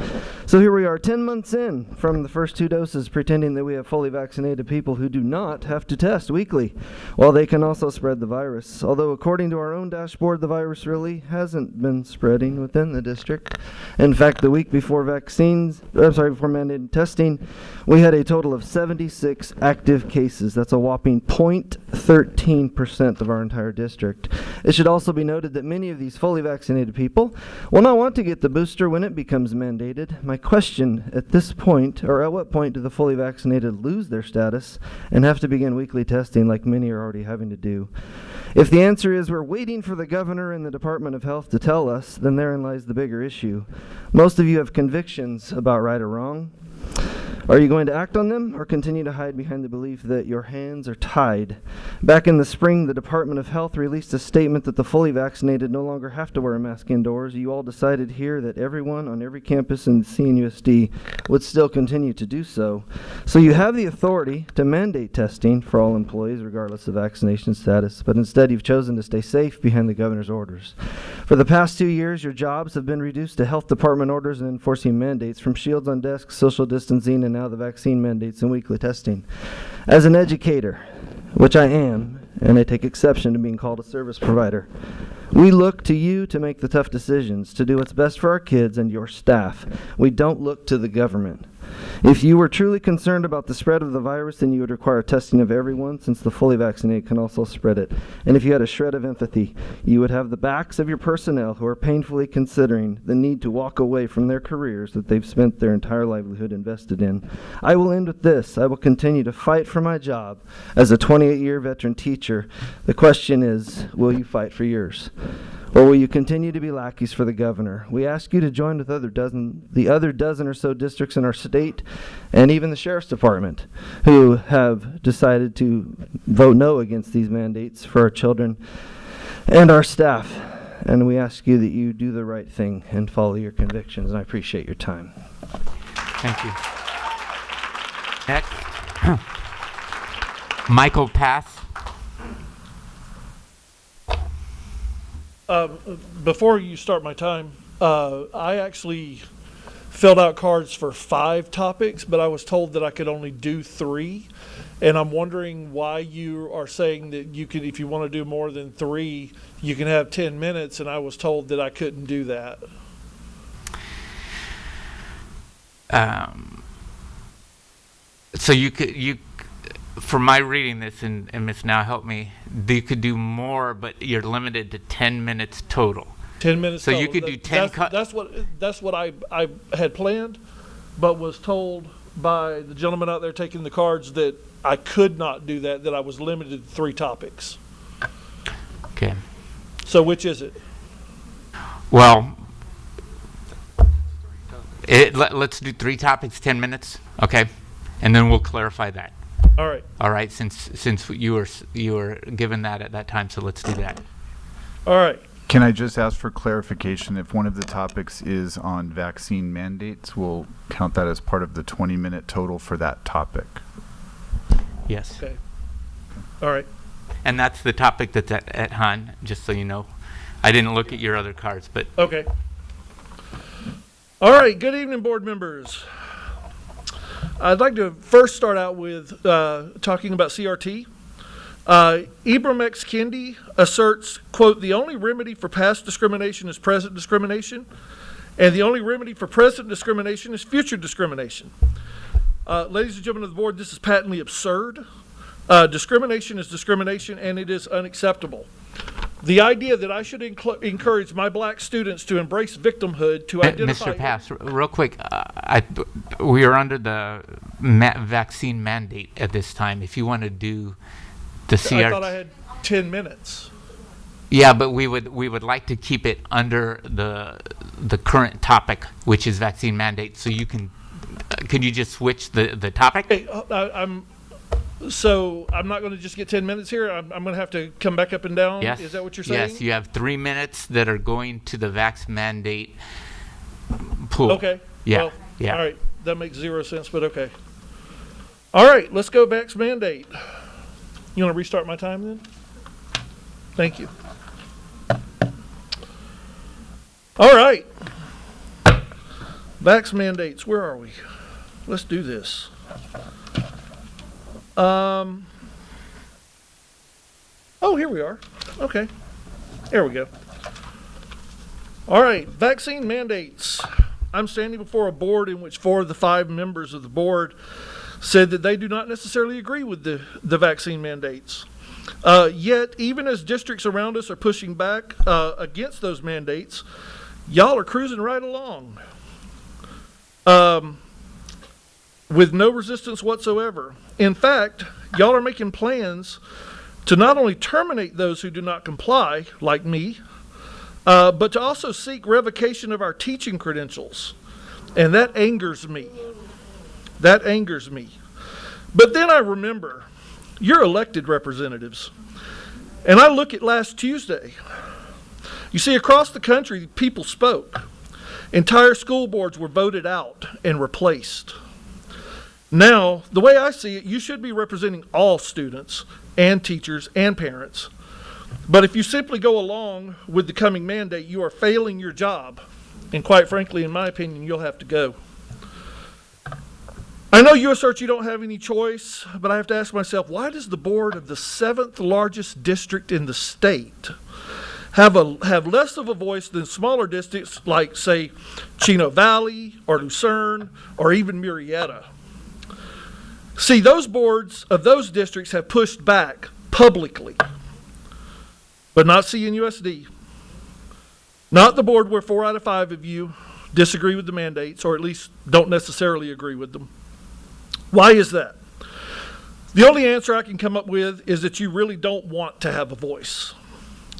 So here we are, 10 months in from the first 2 doses, pretending that we have fully vaccinated people who do not have to test weekly, while they can also spread the virus. Although according to our own dashboard, the virus really hasn't been spreading within the district. In fact, the week before before mandated testing, we had a total of 76 active cases. That's a whopping 0.13% of our entire district. It should also be noted that many of these fully vaccinated people will not want to get the booster when it becomes mandated. My question at this point, or at what point do the fully vaccinated lose their status and have to begin weekly testing like many are already having to do? If the answer is we're waiting for the governor and the Department of Health to tell us, then therein lies the bigger issue. Most of you have convictions about right or wrong. Are you going to act on them or continue to hide behind the belief that your hands are tied? Back in the spring, the Department of Health released a statement that the fully vaccinated no longer have to wear a mask indoors. You all decided here that everyone on every campus in the CNUSD would still continue to do so. So you have the authority to mandate testing for all employees regardless of vaccination status, but instead you've chosen to stay safe behind the governor's orders. For the past 2 years, your jobs have been reduced to health department orders and enforcing mandates, from shields on desks, social distancing, and now the vaccine mandates and weekly testing. As an educator, which I am, and I take exception to being called a service provider, we look to you to make the tough decisions, to do what's best for our kids and your staff. We don't look to the government. If you were truly concerned about the spread of the virus, then you would require testing of everyone, since the fully vaccinated can also spread it. And if you had a shred of empathy, you would have the backs of your personnel who are painfully considering the need to walk away from their careers that they've spent their entire livelihood invested in. I will end with this. I will continue to fight for my job as a 28-year veteran teacher. The question is, will you fight for yours? Or will you continue to be lackeys for the governor? We ask you to join with the other dozen or so districts in our state, and even the sheriff's department, who have decided to vote no against these mandates for our children and our staff. And we ask you that you do the right thing and follow your convictions. And I appreciate your time. Thank you. Next, Michael Pass. Before you start my time, I actually filled out cards for 5 topics, but I was told that I could only do 3. And I'm wondering why you are saying that you can, if you want to do more than 3, you can have 10 minutes, and I was told that I couldn't do that. So you for my reading this, and Ms. Now help me, you could do more, but you're limited to 10 minutes total. 10 minutes so total. You could do 10 that's what I had planned, but was told by the gentleman out there taking the cards that I could not do that I was limited to 3 topics. Okay. So which is it? Well, let's do 3 topics, 10 minutes, okay? And then we'll clarify that. All right. All right, since you were given that at that time, so let's do that. All right. Can I just ask for clarification? If one of the topics is on vaccine mandates, we'll count that as part of the 20-minute total for that topic. Yes. Okay. All right. And that's the topic that's at Han, just so you know. I didn't look at your other cards, but... Okay. All right. Good evening, board members. I'd like to first start out with talking about CRT. Ibram X. Kendi asserts, quote, "The only remedy for past discrimination is present discrimination, and the only remedy for present discrimination is future discrimination." Ladies and gentlemen of the board, this is patently absurd. Discrimination is discrimination, and it is unacceptable. The idea that I should encourage my black students to embrace victimhood, to identify... Mr. Pass, real quick, we are under the vaccine mandate at this time. If you want to do the CRT... I thought I had 10 minutes. Yeah, but we would like to keep it under the current topic, which is vaccine mandate. So you can... could you just switch the topic? Hey, So I'm not going to just get 10 minutes here. I'm going to have to come back up and down. Yes. Is that what you're saying? Yes, you have 3 minutes that are going to the vax mandate pool. Okay. Yeah. Well, yeah. All right. That makes 0 sense, but okay. All right. Let's go vax mandate. You want to restart my time then? Thank you. All right. Vax mandates. Where are we? Let's do this. Oh, here we are. Okay. There we go. All right. Vaccine mandates. I'm standing before a board in which 4 of the 5 members of the board said that they do not necessarily agree with the vaccine mandates. Yet, even as districts around us are pushing back against those mandates, y'all are cruising right along with no resistance whatsoever. In fact, y'all are making plans to not only terminate those who do not comply, like me, but to also seek revocation of our teaching credentials. And that angers me. That angers me. But then I remember, you're elected representatives. And I look at last Tuesday. You see, across the country, people spoke. Entire school boards were voted out and replaced. Now, the way I see it, you should be representing all students and teachers and parents. But if you simply go along with the coming mandate, you are failing your job. And quite frankly, in my opinion, you'll have to go. I know you assert you don't have any choice, but I have to ask myself, why does the board of the 7th largest district in the state have less of a voice than smaller districts like, say, Chino Valley or Lucerne or even Murrieta? See, those boards of those districts have pushed back publicly, but not CNUSD. Not the board where 4 out of 5 of you disagree with the mandates, or at least don't necessarily agree with them. Why is that? The only answer I can come up with is that you really don't want to have a voice.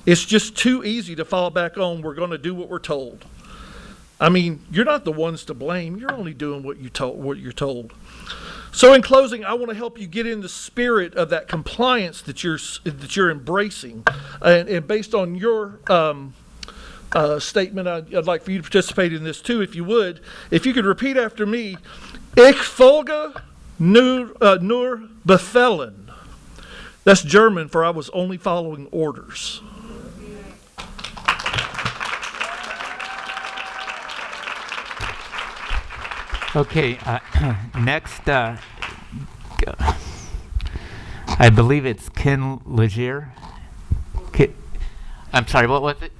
It's just too easy to fall back on, we're going to do what we're told. I mean, you're not the ones to blame. You're only doing what you're told. So in closing, I want to help you get in the spirit of that compliance that you're embracing. And based on your statement, I'd like for you to participate in this too, if you would. If you could repeat after me, Ich folge nur Befehlen. That's German for I was only following orders. Okay, next, I believe it's Ken Leger. I'm sorry, what was it?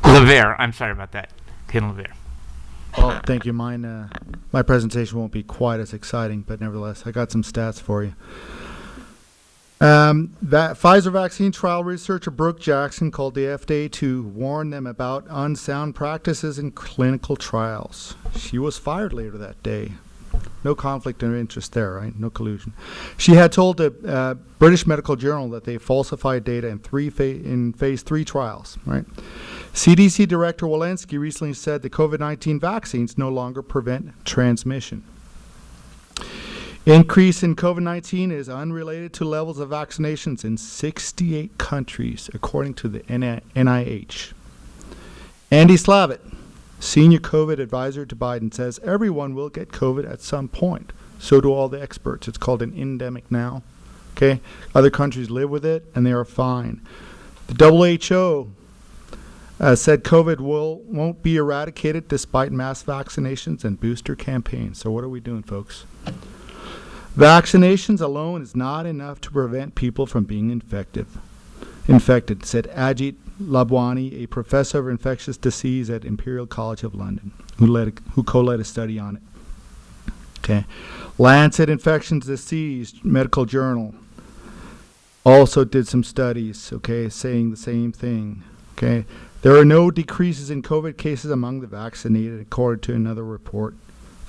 Lever, I'm sorry about that. Ken Lever. Oh, thank you. My presentation won't be quite as exciting, but nevertheless, I got some stats for you. Pfizer vaccine trial researcher Brooke Jackson called the FDA to warn them about unsound practices in clinical trials. She was fired later that day. No conflict of interest there, right? No collusion. She had told the British Medical Journal that they falsified data in phase 3 trials, right? CDC Director Walensky recently said the COVID-19 vaccines no longer prevent transmission. Increase in COVID-19 is unrelated to levels of vaccinations in 68 countries, according to the NIH. Andy Slavitt, senior COVID advisor to Biden, says everyone will get COVID at some point. So do all the experts. It's called an endemic now. Okay? Other countries live with it, and they are fine. The WHO said COVID won't be eradicated despite mass vaccinations and booster campaigns. So what are we doing, folks? Vaccinations alone is not enough to prevent people from being infected, said Ajit Labwani, a professor of infectious disease at Imperial College of London, who co-led a study on it. Okay, Lancet Infectious Disease Medical Journal also did some studies, okay, saying the same thing. Okay, there are no decreases in COVID cases among the vaccinated, according to another report.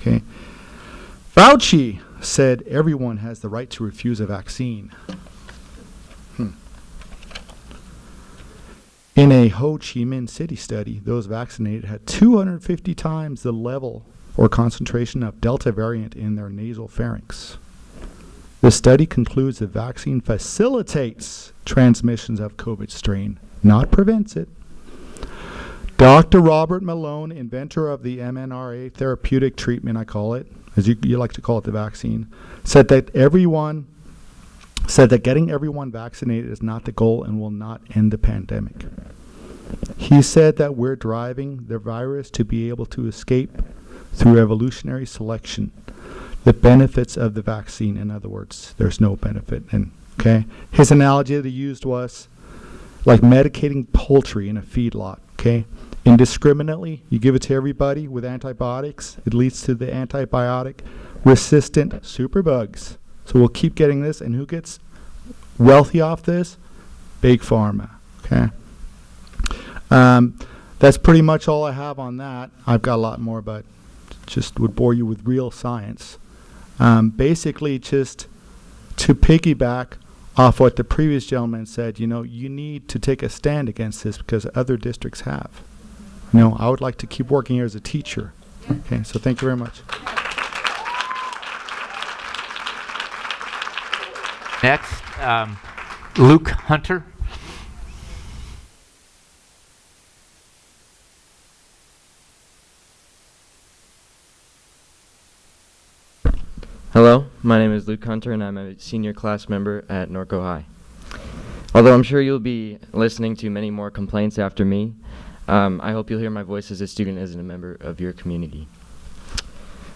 Okay, Fauci said everyone has the right to refuse a vaccine. In a Ho Chi Minh City study, those vaccinated had 250 times the level or concentration of Delta variant in their nasal pharynx. The study concludes the vaccine facilitates transmissions of COVID strain, not prevents it. Dr. Robert Malone, inventor of the mRNA therapeutic treatment, I call it, as you like to call it, the vaccine, said that getting everyone vaccinated is not the goal and will not end the pandemic. He said that we're driving the virus to be able to escape through evolutionary selection. The benefits of the vaccine, in other words, there's no benefit. And okay, his analogy that he used was like medicating poultry in a feedlot. Okay, indiscriminately, you give it to everybody with antibiotics, it leads to the antibiotic resistant superbugs. So we'll keep getting this, and who gets wealthy off this? Big Pharma. Okay. That's pretty much all I have on that. I've got a lot more, but just would bore you with real science. Basically, just to piggyback off what the previous gentleman said, you need to take a stand against this because other districts have. I would like to keep working here as a teacher. Okay, so thank you very much. Next, Luke Hunter. Hello, my name is Luke Hunter and I'm a senior class member at Norco High. Although I'm sure you'll be listening to many more complaints after me, I hope you'll hear my voice as a student and a member of your community.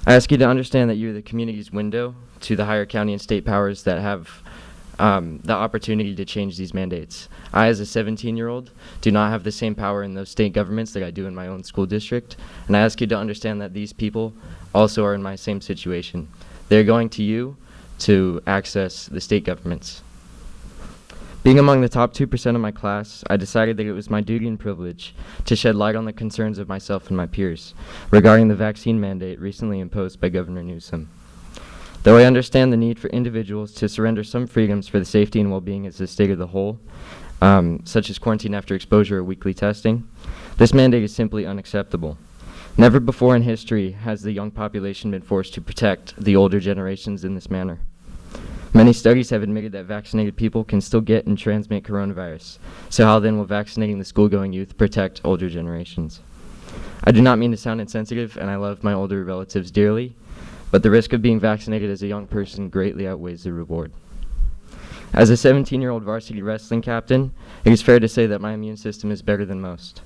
I ask you to understand that you're the community's window to the higher county and state powers that have the opportunity to change these mandates. I, as a 17-year-old, do not have the same power in those state governments that I do in my own school district, and I ask you to understand that these people also are in my same situation. They're going to you to access the state governments. Being among the top 2% of my class, I decided that it was my duty and privilege to shed light on the concerns of myself and my peers regarding the vaccine mandate recently imposed by Governor Newsom. Though I understand the need for individuals to surrender some freedoms for the safety and well-being as the state of the whole, such as quarantine after exposure or weekly testing, this mandate is simply unacceptable. Never before in history has the young population been forced to protect the older generations in this manner. Many studies have admitted that vaccinated people can still get and transmit coronavirus. So how then will vaccinating the school-going youth protect older generations? I do not mean to sound insensitive, and I love my older relatives dearly, but the risk of being vaccinated as a young person greatly outweighs the reward. As a 17-year-old varsity wrestling captain, it is fair to say that my immune system is better than most.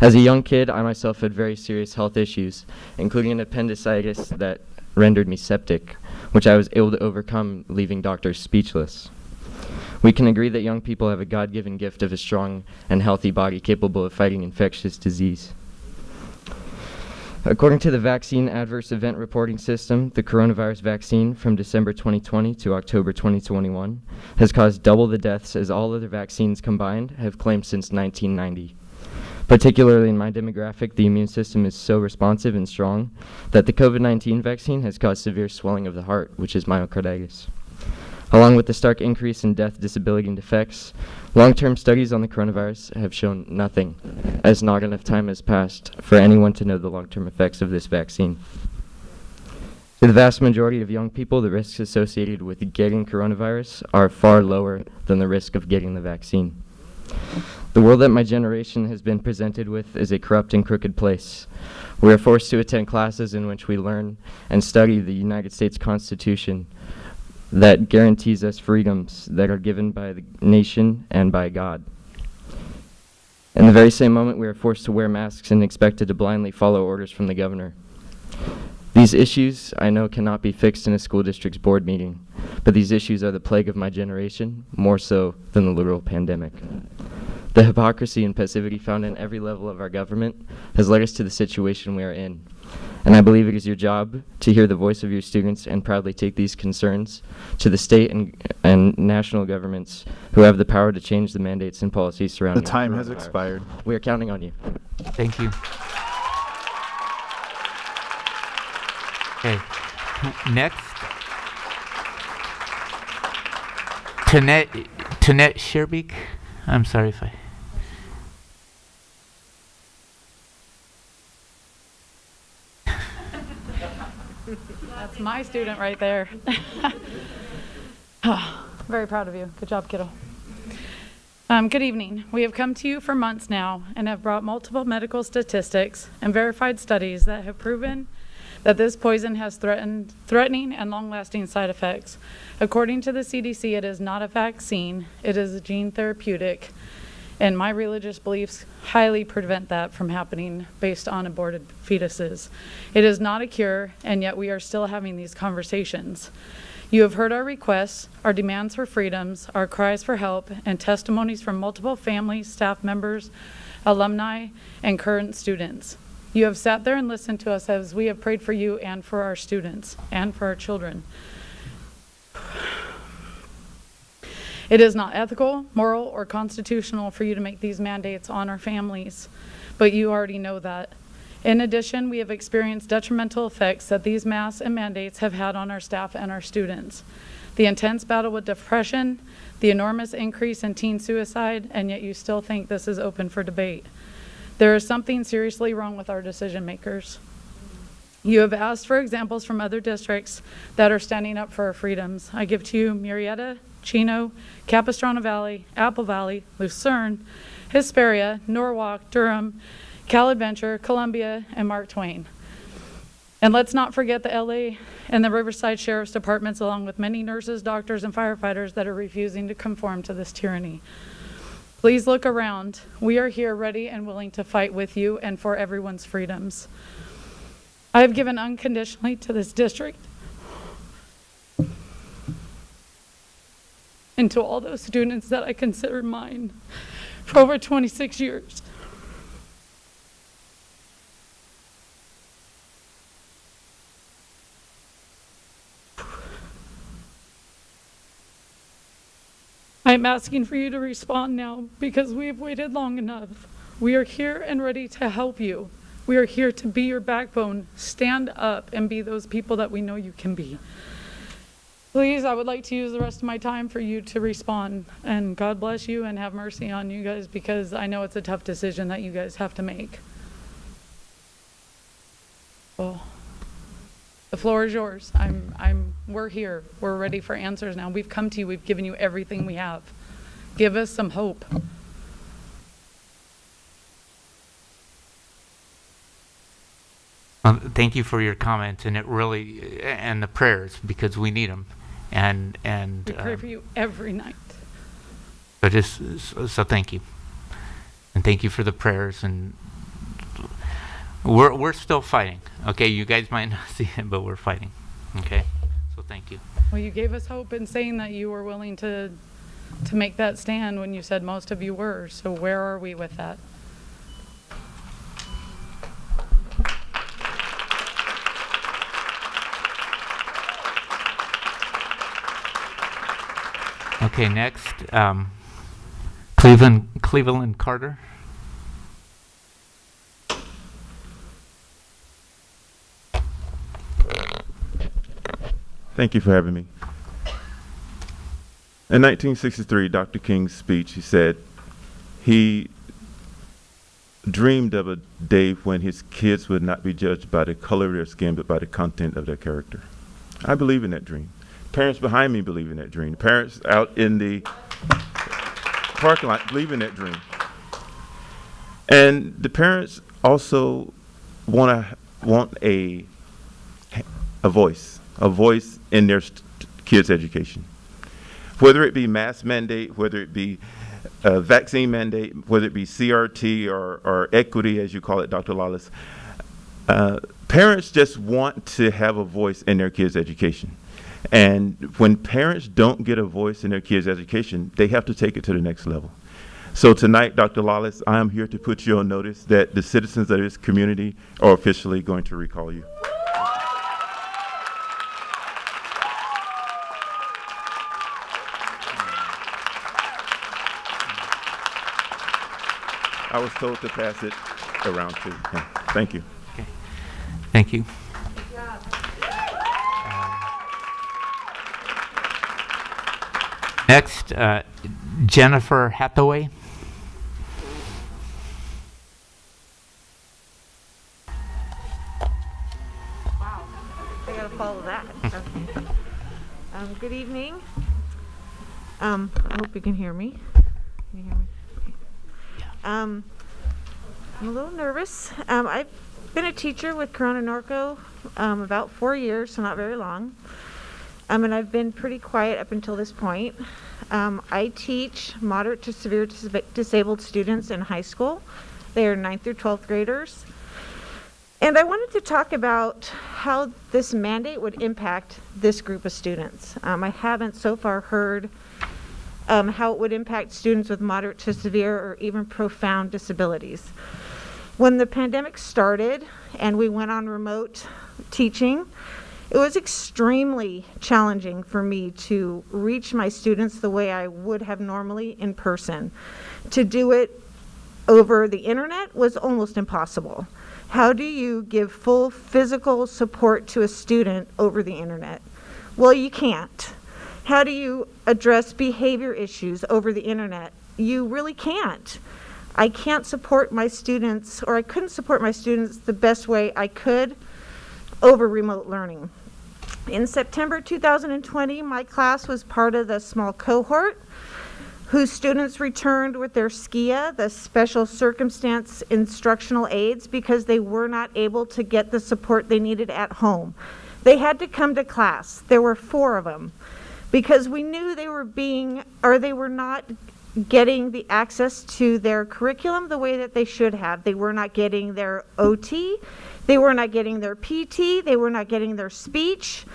As a young kid, I myself had very serious health issues, including an appendicitis that rendered me septic, which I was able to overcome, leaving doctors speechless. We can agree that young people have a God-given gift of a strong and healthy body capable of fighting infectious disease. According to the Vaccine Adverse Event Reporting System, the coronavirus vaccine from December 2020 to October 2021 has caused double the deaths as all other vaccines combined have claimed since 1990. Particularly in my demographic, the immune system is so responsive and strong that the COVID-19 vaccine has caused severe swelling of the heart, which is myocarditis. Along with the stark increase in death, disability, and defects, long-term studies on the coronavirus have shown nothing, as not enough time has passed for anyone to know the long-term effects of this vaccine. To the vast majority of young people, the risks associated with getting coronavirus are far lower than the risk of getting the vaccine. The world that my generation has been presented with is a corrupt and crooked place. We are forced to attend classes in which we learn and study the United States Constitution that guarantees us freedoms that are given by the nation and by God. In the very same moment, we are forced to wear masks and expected to blindly follow orders from the governor. These issues, I know, cannot be fixed in a school district's board meeting, but these issues are the plague of my generation, more so than the literal pandemic. The hypocrisy and passivity found in every level of our government has led us to the situation we are in. And I believe it is your job to hear the voice of your students and proudly take these concerns to the state and national governments who have the power to change the mandates and policies surrounding The time has expired. We are counting on you. Thank you. Okay. Next, Tanette Sherbeek. I'm sorry if I... That's my student right there. Very proud of you. Good job, kiddo. Good evening. We have come to you for months now and have brought multiple medical statistics and verified studies that have proven that this poison has threatening and long-lasting side effects. According to the CDC, it is not a vaccine, it is a gene therapeutic, and my religious beliefs highly prevent that from happening based on aborted fetuses. It is not a cure, and yet we are still having these conversations. You have heard our requests, our demands for freedoms, our cries for help, and testimonies from multiple families, staff members, alumni, and current students. You have sat there and listened to us as we have prayed for you and for our students and for our children. It is not ethical, moral, or constitutional for you to make these mandates on our families, but you already know that. In addition, we have experienced detrimental effects that these masks and mandates have had on our staff and our students. The intense battle with depression, the enormous increase in teen suicide, and yet you still think this is open for debate. There is something seriously wrong with our decision makers. You have asked for examples from other districts that are standing up for our freedoms. I give to you Murrieta, Chino, Capistrano Valley, Apple Valley, Lucerne, Hesperia, Norwalk, Durham, Cal Adventure, Columbia, and Mark Twain. And let's not forget the LA and the Riverside Sheriff's Departments, along with many nurses, doctors, and firefighters that are refusing to conform to this tyranny. Please look around. We are here ready and willing to fight with you and for everyone's freedoms. I have given unconditionally to this district and to all those students that I consider mine for over 26 years. I'm asking for you to respond now because we have waited long enough. We are here and ready to help you. We are here to be your backbone. Stand up and be those people that we know you can be. Please, I would like to use the rest of my time for you to respond. And God bless you and have mercy on you guys, because I know it's a tough decision that you guys have to make. Well, the floor is yours. We're here. We're ready for answers now. We've come to you. We've given you everything we have. Give us some hope. Thank you for your comments, and and the prayers, because we need them. And We pray for you every night. So thank you, and thank you for the prayers. And we're still fighting. Okay, you guys might not see it, but we're fighting. Okay, so thank you. Well, you gave us hope in saying that you were willing to make that stand when you said most of you were. So where are we with that? Okay, next, Cleveland Carter. Thank you for having me. In 1963, Dr. King's speech, he said he dreamed of a day when his kids would not be judged by the color of their skin, but by the content of their character. I believe in that dream. Parents behind me believe in that dream. Parents out in the parking lot believe in that dream. And the parents also want a voice in their kids' education. Whether it be mask mandate, whether it be vaccine mandate, whether it be CRT or equity, as you call it, Dr. Lawless, parents just want to have a voice in their kids' education. And when parents don't get a voice in their kids' education, they have to take it to the next level. So tonight, Dr. Lawless, I am here to put you on notice that the citizens of this community are officially going to recall you. I was told to pass it around to him. Thank you. Okay. Thank you. Next, Jennifer Hathaway. Wow, I gotta follow that. Good evening. I hope you can hear me. Can you hear me? I'm a little nervous. I've been a teacher with Corona Norco about 4 years, so not very long. And I've been pretty quiet up until this point. I teach moderate to severe disabled students in high school. They are 9th through 12th graders. And I wanted to talk about how this mandate would impact this group of students. I haven't so far heard how it would impact students with moderate to severe or even profound disabilities. When the pandemic started and we went on remote teaching, it was extremely challenging for me to reach my students the way I would have normally in person. To do it over the internet was almost impossible. How do you give full physical support to a student over the internet? Well, you can't. How do you address behavior issues over the internet? You really can't. I can't support my students, or I couldn't support my students the best way I could over remote learning. In September 2020, my class was part of the small cohort whose students returned with their SCIA, the Special Circumstance Instructional Aids, because they were not able to get the support they needed at home. They had to come to class. There were 4 of them because we knew they were not getting the access to their curriculum the way that they should have. They were not getting their OT, they were not getting their PT, they were not getting their speech,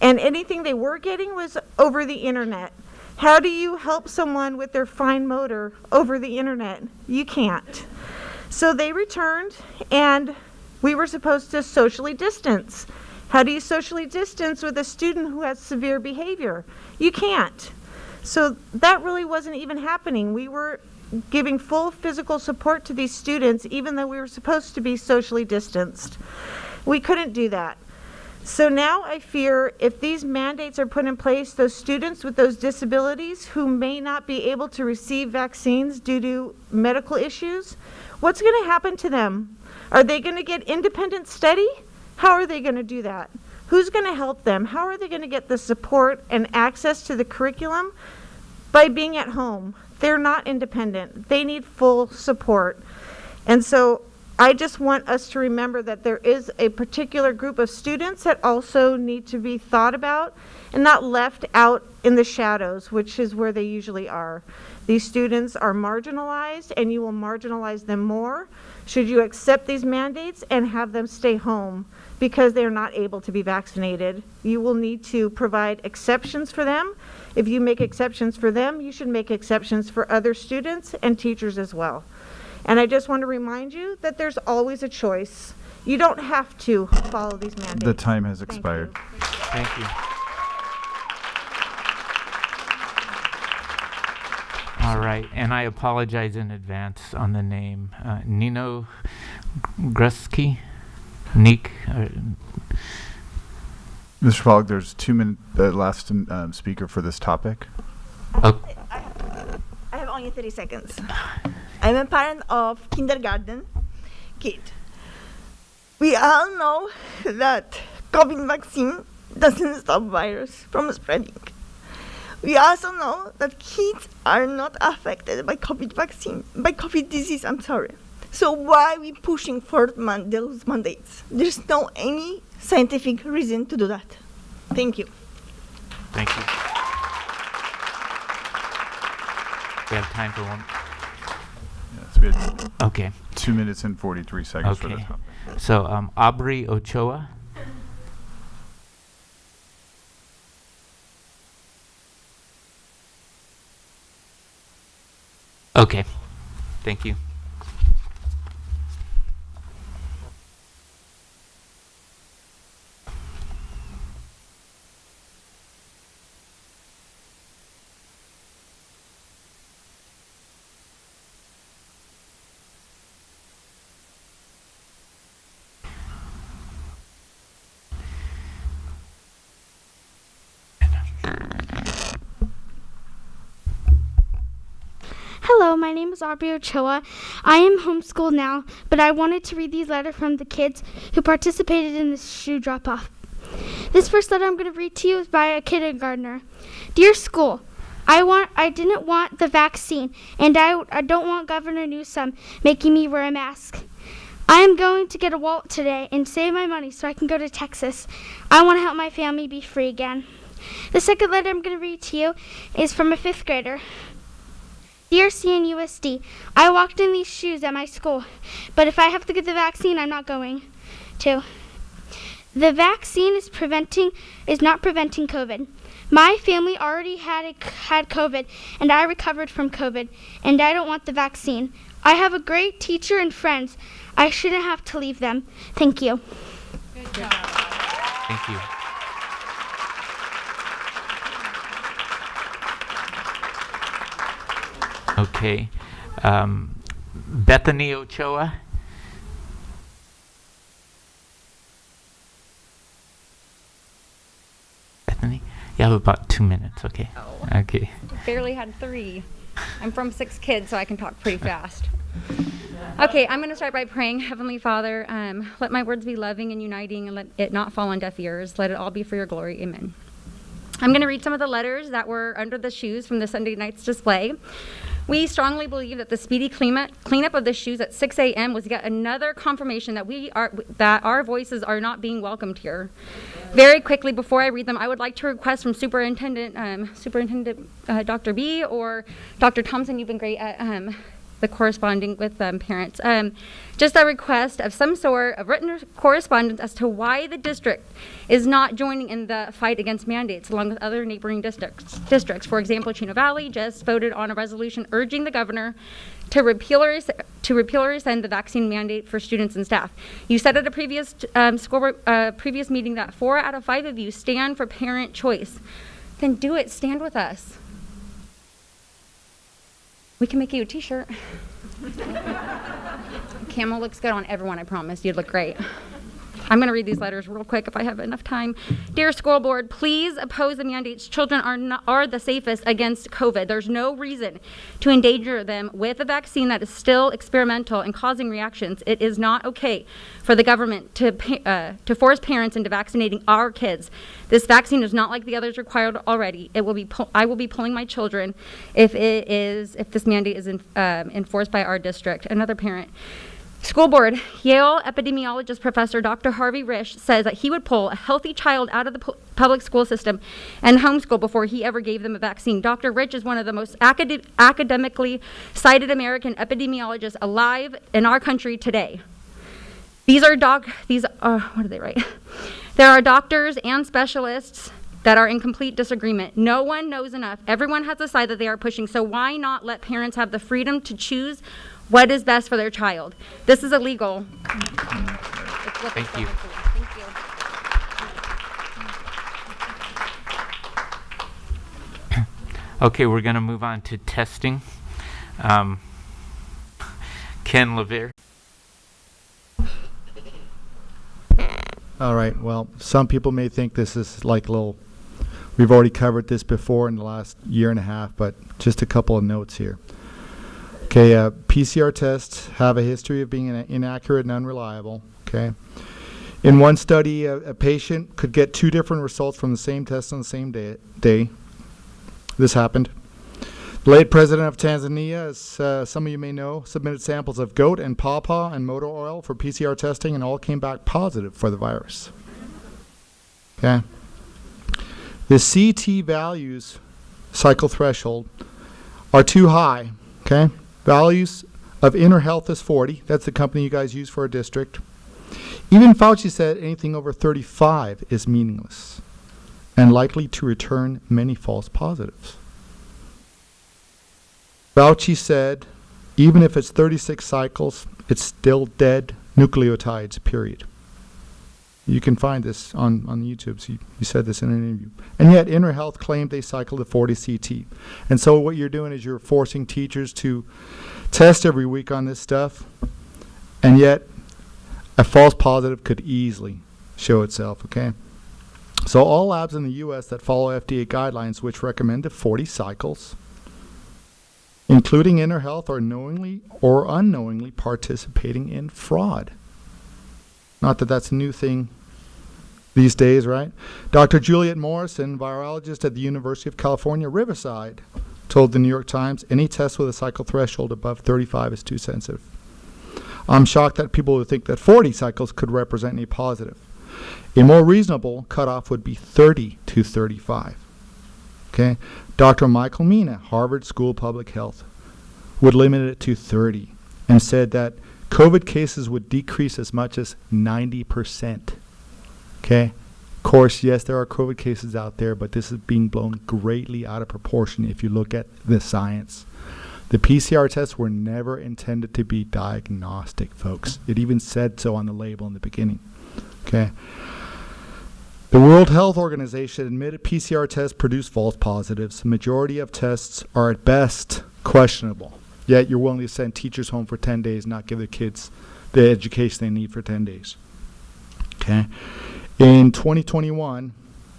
and anything they were getting was over the internet. How do you help someone with their fine motor over the internet? You can't. So they returned, and we were supposed to socially distance. How do you socially distance with a student who has severe behavior? You can't. So that really wasn't even happening. We were giving full physical support to these students, even though we were supposed to be socially distanced. We couldn't do that. So now I fear if these mandates are put in place, those students with those disabilities who may not be able to receive vaccines due to medical issues, what's going to happen to them? Are they going to get independent study? How are they going to do that? Who's going to help them? How are they going to get the support and access to the curriculum? By being at home. They're not independent. They need full support. And so I just want us to remember that there is a particular group of students that also need to be thought about and not left out in the shadows, which is where they usually are. These students are marginalized, and you will marginalize them more should you accept these mandates and have them stay home because they're not able to be vaccinated. You will need to provide exceptions for them. If you make exceptions for them, you should make exceptions for other students and teachers as well. And I just want to remind you that there's always a choice. You don't have to follow these mandates. The time has expired. Thank you. All right, and I apologize in advance on the name. Nino Greski? Nick? Mr. Pollock, there's 2 minutes, the last speaker for this topic. I have only 30 seconds. I'm a parent of kindergarten kid. We all know that COVID vaccine doesn't stop virus from spreading. We also know that kids are not affected by COVID vaccine, by COVID disease, I'm sorry. So why are we pushing for those mandates? There's no any scientific reason to do that. Thank you. Thank you. We have time for one. Yes, we had Okay. 2 minutes and 43 seconds for the Okay. topic. So, Aubrey Ochoa. Okay. Thank you. Hello, my name is Aubrey Ochoa. I am homeschooled now, but I wanted to read these letters from the kids who participated in this shoe drop-off. This first letter I'm going to read to you is by a kindergartner. Dear school, I didn't want the vaccine, and I don't want Governor Newsom making me wear a mask. I am going to get a wallet today and save my money so I can go to Texas. I want to help my family be free again. The second letter I'm going to read to you is from a 5th grader. Dear CNUSD, I walked in these shoes at my school, but if I have to get the vaccine, I'm not going to. The vaccine is not preventing COVID. My family already had COVID, and I recovered from COVID, and I don't want the vaccine. I have a great teacher and friends. I shouldn't have to leave them. Thank you. Good job. Thank you. Okay. Bethany Ochoa. Bethany? You have about 2 minutes, okay. Oh. Okay. Barely had 3. I'm from 6 kids, so I can talk pretty fast. Okay, I'm going to start by praying. Heavenly Father, let my words be loving and uniting, and let it not fall on deaf ears. Let it all be for your glory. Amen. I'm going to read some of the letters that were under the shoes from the Sunday night's display. We strongly believe that the speedy cleanup of the shoes at 6 a.m. was yet another confirmation that our voices are not being welcomed here. Very quickly, before I read them, I would like to request from Superintendent Dr. B or Dr. Thompson, you've been great at the corresponding with parents. Just a request of some sort of written correspondence as to why the district is not joining in the fight against mandates along with other neighboring districts. For example, Chino Valley just voted on a resolution urging the governor to repeal or rescind the vaccine mandate for students and staff. You said at a previous previous meeting that 4 out of 5 of you stand for parent choice. Then do it. Stand with us. We can make you a t-shirt. Camel looks good on everyone, I promise. You'd look great. I'm going to read these letters real quick if I have enough time. Dear School Board, please oppose the mandates. Children are the safest against COVID. There's no reason to endanger them with a vaccine that is still experimental and causing reactions. It is not okay for the government to force parents into vaccinating our kids. This vaccine is not like the others required already. I will be pulling my children if this mandate is enforced by our district. Another parent. School Board, Yale epidemiologist Professor Dr. Harvey Risch says that he would pull a healthy child out of the public school system and homeschool before he ever gave them a vaccine. Dr. Risch is one of the most academically cited American epidemiologists alive in our country today. What do they write? There are doctors and specialists that are in complete disagreement. No one knows enough. Everyone has a side that they are pushing, so why not let parents have the freedom to choose what is best for their child? This is illegal. Thank you. Thank you. Okay, we're going to move on to testing. Ken Levere. All right, well, some people may think this is like a little, we've already covered this before in the last year and a half, but just a couple of notes here. Okay, PCR tests have a history of being inaccurate and unreliable, okay? In one study, a patient could get 2 different results from the same test on the same day. This happened. The late president of Tanzania, as some of you may know, submitted samples of goat and pawpaw and motor oil for PCR testing, and all came back positive for the virus. Okay? The CT values, cycle threshold, are too high, okay? Values of Inner Health is 40. That's the company you guys use for a district. Even Fauci said anything over 35 is meaningless and likely to return many false positives. Fauci said even if it's 36 cycles, it's still dead nucleotides, period. You can find this on YouTube. So he said this in an interview. And yet Inner Health claimed they cycled a 40 CT. And so what you're doing is you're forcing teachers to test every week on this stuff. And yet a false positive could easily show itself, okay? So all labs in the U.S. that follow FDA guidelines, which recommend 40 cycles, including Inner Health, are knowingly or unknowingly participating in fraud. Not that that's a new thing these days, right? Dr. Juliet Morrison, virologist at the University of California, Riverside, told the New York Times, any test with a cycle threshold above 35 is too sensitive. I'm shocked that people would think that 40 cycles could represent a positive. A more reasonable cutoff would be 30 to 35. Okay? Dr. Michael Mina, Harvard School of Public Health, would limit it to 30 and said that COVID cases would decrease as much as 90%. Okay? Of course, yes, there are COVID cases out there, but this is being blown greatly out of proportion if you look at the science. The PCR tests were never intended to be diagnostic, folks. It even said so on the label in the beginning. Okay? The World Health Organization admitted PCR tests produce false positives. The majority of tests are at best questionable. Yet you're willing to send teachers home for 10 days, not give the kids the education they need for 10 days. Okay? In 2021,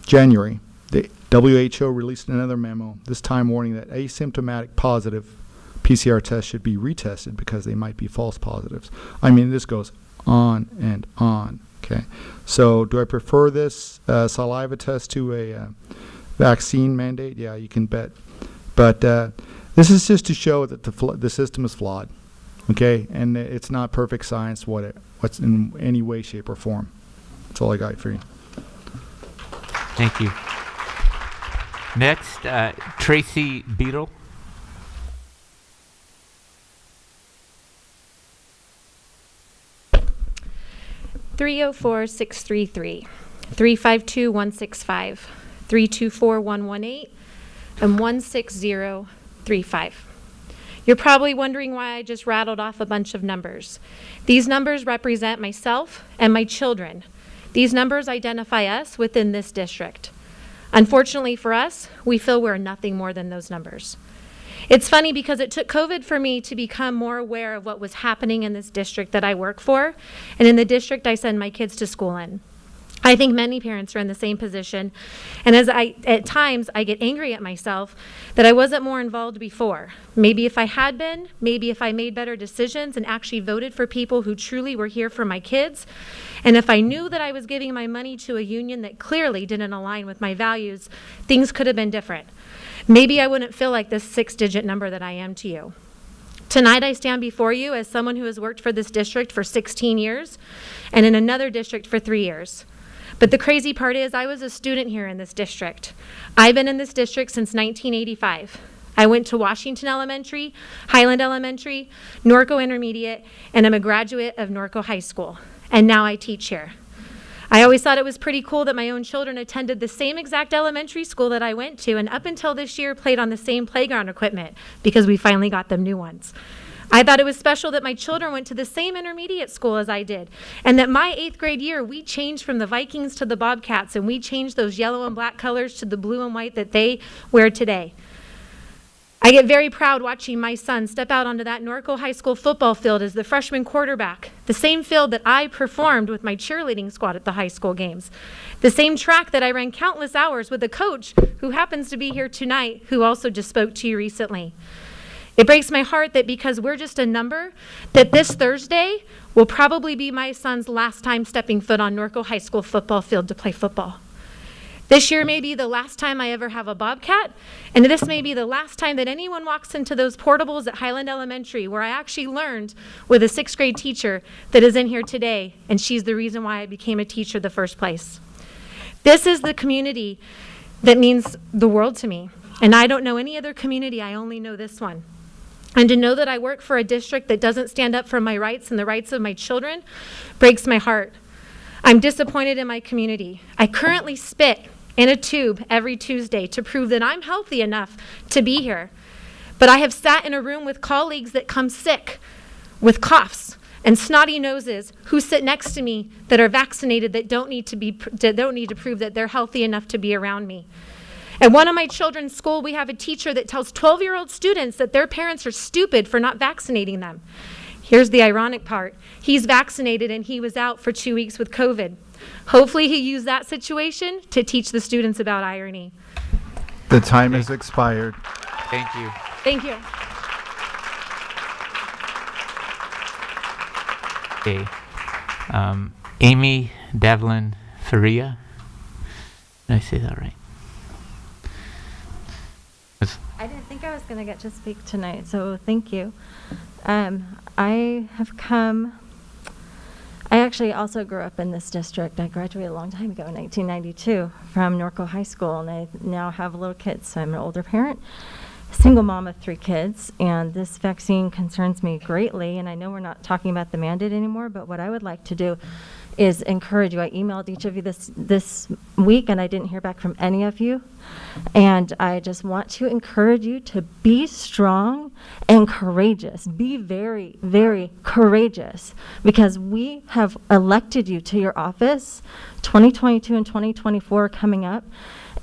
January, the WHO released another memo, this time warning that asymptomatic positive PCR tests should be retested because they might be false positives. I mean, this goes on and on. Okay, so do I prefer this saliva test to a vaccine mandate? Yeah, you can bet. But this is just to show that the system is flawed. Okay, and it's not perfect science. What's in any way, shape, or form. That's all I got for you. Thank you. Next, Tracy Beadle. (304-633), 352-165, 324-118, and 16035. You're probably wondering why I just rattled off a bunch of numbers. These numbers represent myself and my children. These numbers identify us within this district. Unfortunately for us, we feel we're nothing more than those numbers. It's funny because it took COVID for me to become more aware of what was happening in this district that I work for and in the district I send my kids to school in. I think many parents are in the same position, and at times I get angry at myself that I wasn't more involved before. Maybe if I had been, maybe if I made better decisions and actually voted for people who truly were here for my kids, and if I knew that I was giving my money to a union that clearly didn't align with my values, things could have been different. Maybe I wouldn't feel like this 6-digit number that I am to you. Tonight I stand before you as someone who has worked for this district for 16 years and in another district for 3 years. But the crazy part is I was a student here in this district. I've been in this district since 1985. I went to Washington Elementary, Highland Elementary, Norco Intermediate, and I'm a graduate of Norco High School. And now I teach here. I always thought it was pretty cool that my own children attended the same exact elementary school that I went to, and up until this year played on the same playground equipment because we finally got them new ones. I thought it was special that my children went to the same intermediate school as I did, and that my 8th grade year, we changed from the Vikings to the Bobcats, and we changed those yellow and black colors to the blue and white that they wear today. I get very proud watching my son step out onto that Norco High School football field as the freshman quarterback, the same field that I performed with my cheerleading squad at the high school games, the same track that I ran countless hours with a coach who happens to be here tonight, who also just spoke to you recently. It breaks my heart that because we're just a number, that this Thursday will probably be my son's last time stepping foot on Norco High School football field to play football. This year may be the last time I ever have a Bobcat, and this may be the last time that anyone walks into those portables at Highland Elementary, where I actually learned with a 6th grade teacher that is in here today, and she's the reason why I became a teacher in the first place. This is the community that means the world to me, and I don't know any other community, I only know this one. And to know that I work for a district that doesn't stand up for my rights and the rights of my children breaks my heart. I'm disappointed in my community. I currently spit in a tube every Tuesday to prove that I'm healthy enough to be here. But I have sat in a room with colleagues that come sick with coughs and snotty noses who sit next to me that are vaccinated that don't need to prove that they're healthy enough to be around me. At one of my children's school, we have a teacher that tells 12-year-old students that their parents are stupid for not vaccinating them. Here's the ironic part. He's vaccinated and he was out for 2 weeks with COVID. Hopefully he used that situation to teach the students about irony. The time has expired. Thank you. Thank you. Okay. Amy Devlin Faria. Did I say that right? I didn't think I was going to get to speak tonight, so thank you. I actually also grew up in this district. I graduated a long time ago in 1992 from Norco High School, and I now have little kids. So I'm an older parent, single mom of 3 kids, and this vaccine concerns me greatly. And I know we're not talking about the mandate anymore, but what I would like to do is encourage you. I emailed each of you this week, and I didn't hear back from any of you. And I just want to encourage you to be strong and courageous. Be very, very courageous, because we have elected you to your office. 2022 and 2024 are coming up,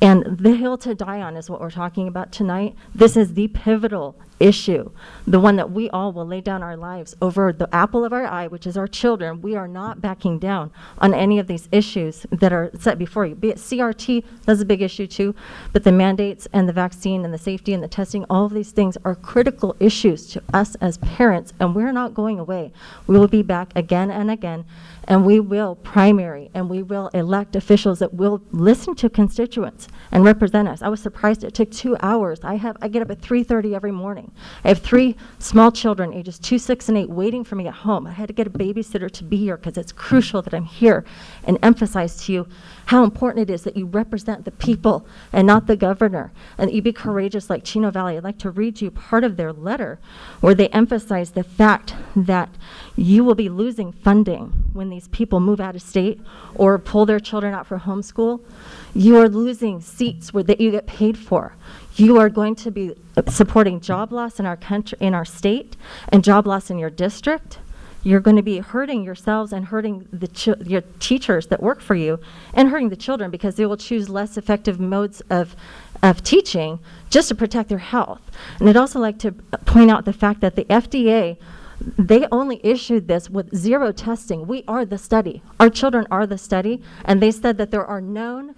And the hill to die on is what we're talking about tonight. This is the pivotal issue, the one that we all will lay down our lives over the apple of our eye, which is our children. We are not backing down on any of these issues that are set before you. Be it CRT, that's a big issue too, but the mandates and the vaccine and the safety and the testing, all of these things are critical issues to us as parents, and we're not going away. We will be back again and again, and we will primary, and we will elect officials that will listen to constituents and represent us. I was surprised it took 2 hours. I get up at 3:30 every morning. I have 3 small children, ages 2, 6, and 8, waiting for me at home. I had to get a babysitter to be here because it's crucial that I'm here and emphasize to you how important it is that you represent the people and not the governor, and that you be courageous like Chino Valley. I'd like to read you part of their letter where they emphasize the fact that you will be losing funding when these people move out of state or pull their children out for homeschool. You are losing seats that you get paid for. You are going to be supporting job loss in our country, in our state, and job loss in your district. You're going to be hurting yourselves and hurting your teachers that work for you, and hurting the children because they will choose less effective modes of teaching just to protect their health. And I'd also like to point out the fact that the FDA, they only issued this with 0 testing. We are the study. Our children are the study, and they said that there are known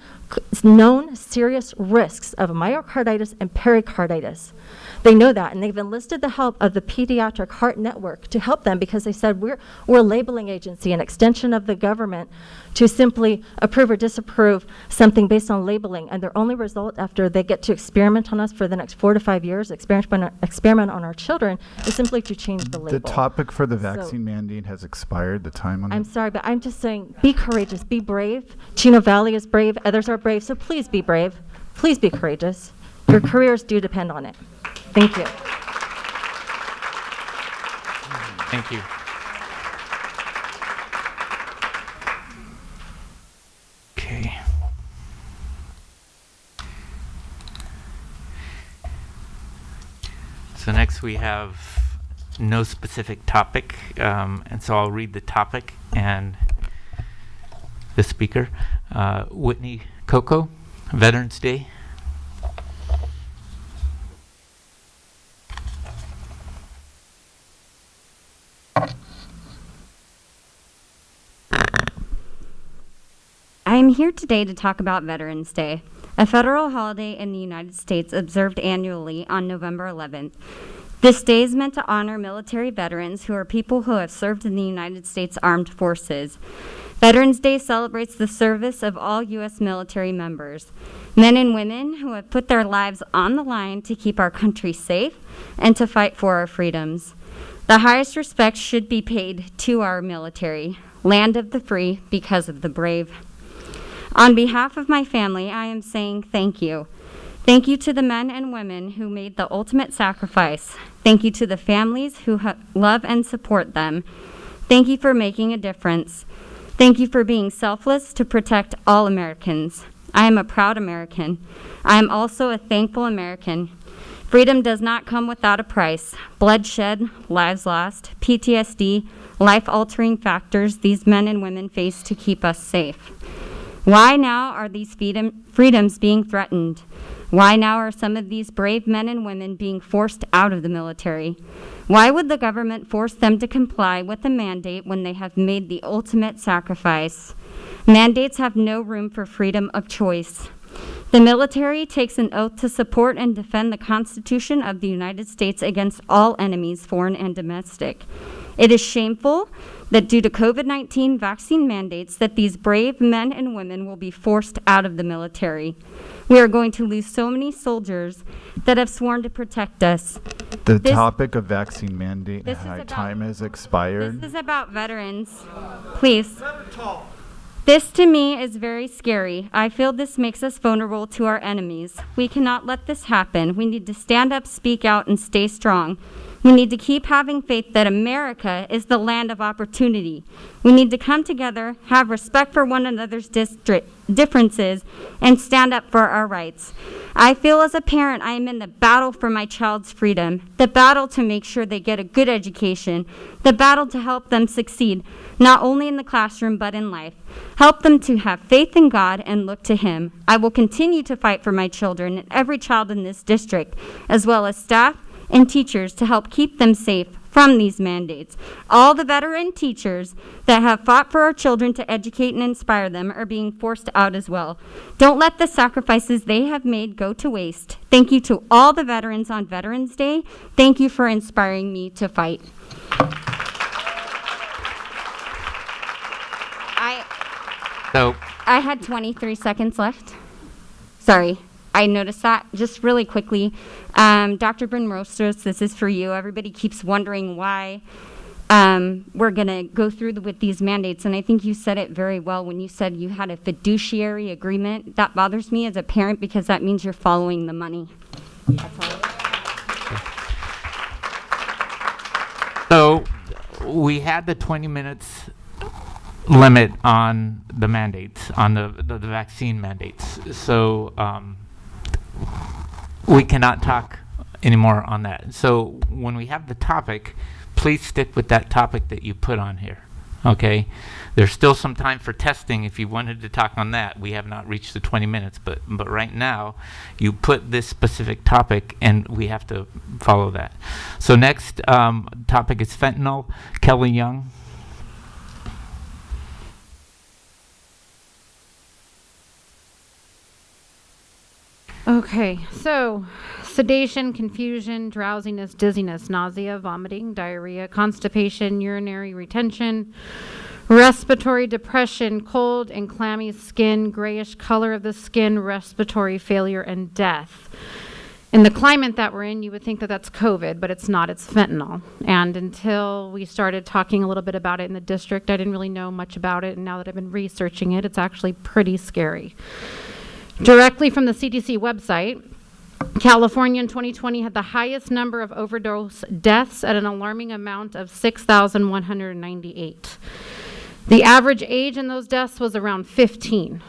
serious risks of myocarditis and pericarditis. They know that, and they've enlisted the help of the Pediatric Heart Network to help them because they said we're a labeling agency, an extension of the government, to simply approve or disapprove something based on labeling, and their only result after they get to experiment on us for the next 4 to 5 years, experiment on our children, is simply to change the label. The topic for the vaccine mandate has expired, the time on it. I'm sorry, but I'm just saying, be courageous, be brave. Chino Valley is brave, others are brave, so please be brave. Please be courageous. Your careers do depend on it. Thank you. Thank you. Okay. So next we have no specific topic, and so I'll read the topic and the speaker. Whitney Coco, Veterans Day. I am here today to talk about Veterans Day, a federal holiday in the United States observed annually on November 11th. This day is meant to honor military veterans who are people who have served in the United States Armed Forces. Veterans Day celebrates the service of all U.S. military members, men and women who have put their lives on the line to keep our country safe and to fight for our freedoms. The highest respect should be paid to our military, land of the free because of the brave. On behalf of my family, I am saying thank you. Thank you to the men and women who made the ultimate sacrifice. Thank you to the families who love and support them. Thank you for making a difference. Thank you for being selfless to protect all Americans. I am a proud American. I am also a thankful American. Freedom does not come without a price. Bloodshed, lives lost, PTSD, life-altering factors these men and women face to keep us safe. Why now are these freedoms being threatened? Why now are some of these brave men and women being forced out of the military? Why would the government force them to comply with a mandate when they have made the ultimate sacrifice? Mandates have no room for freedom of choice. The military takes an oath to support and defend the Constitution of the United States against all enemies, foreign and domestic. It is shameful that due to COVID-19 vaccine mandates that these brave men and women will be forced out of the military. We are going to lose so many soldiers that have sworn to protect us. The topic of vaccine mandate time has expired. This is about veterans. Please. This to me is very scary. I feel this makes us vulnerable to our enemies. We cannot let this happen. We need to stand up, speak out, and stay strong. We need to keep having faith that America is the land of opportunity. We need to come together, have respect for one another's differences, and stand up for our rights. I feel as a parent I am in the battle for my child's freedom, the battle to make sure they get a good education, the battle to help them succeed, not only in the classroom but in life. Help them to have faith in God and look to Him. I will continue to fight for my children and every child in this district, as well as staff and teachers to help keep them safe from these mandates. All the veteran teachers that have fought for our children to educate and inspire them are being forced out as well. Don't let the sacrifices they have made go to waste. Thank you to all the veterans on Veterans Day. Thank you for inspiring me to fight. I had 23 seconds left. Sorry. I noticed that. Just really quickly, Dr. Bryn-Rostros, this is for you. Everybody keeps wondering why we're going to go through with these mandates, and I think you said it very well when you said you had a fiduciary agreement. That bothers me as a parent because that means you're following the money. That's all. So we had the 20 minutes limit on the mandates, on the vaccine mandates. So we cannot talk anymore on that. So when we have the topic, please stick with that topic that you put on here, okay? There's still some time for testing if you wanted to talk on that. We have not reached the 20 minutes, but right now, you put this specific topic and we have to follow that. So next topic is fentanyl. Kelly Young. Okay, so sedation, confusion, drowsiness, dizziness, nausea, vomiting, diarrhea, constipation, urinary retention, respiratory depression, cold and clammy skin, grayish color of the skin, respiratory failure, and death. In the climate that we're in, you would think that that's COVID, but it's not, it's fentanyl. And until we started talking a little bit about it in the district, I didn't really know much about it, and now that I've been researching it, it's actually pretty scary. Directly from the CDC website, California in 2020 had the highest number of overdose deaths at an alarming amount of 6,198. The average age in those deaths was around 15.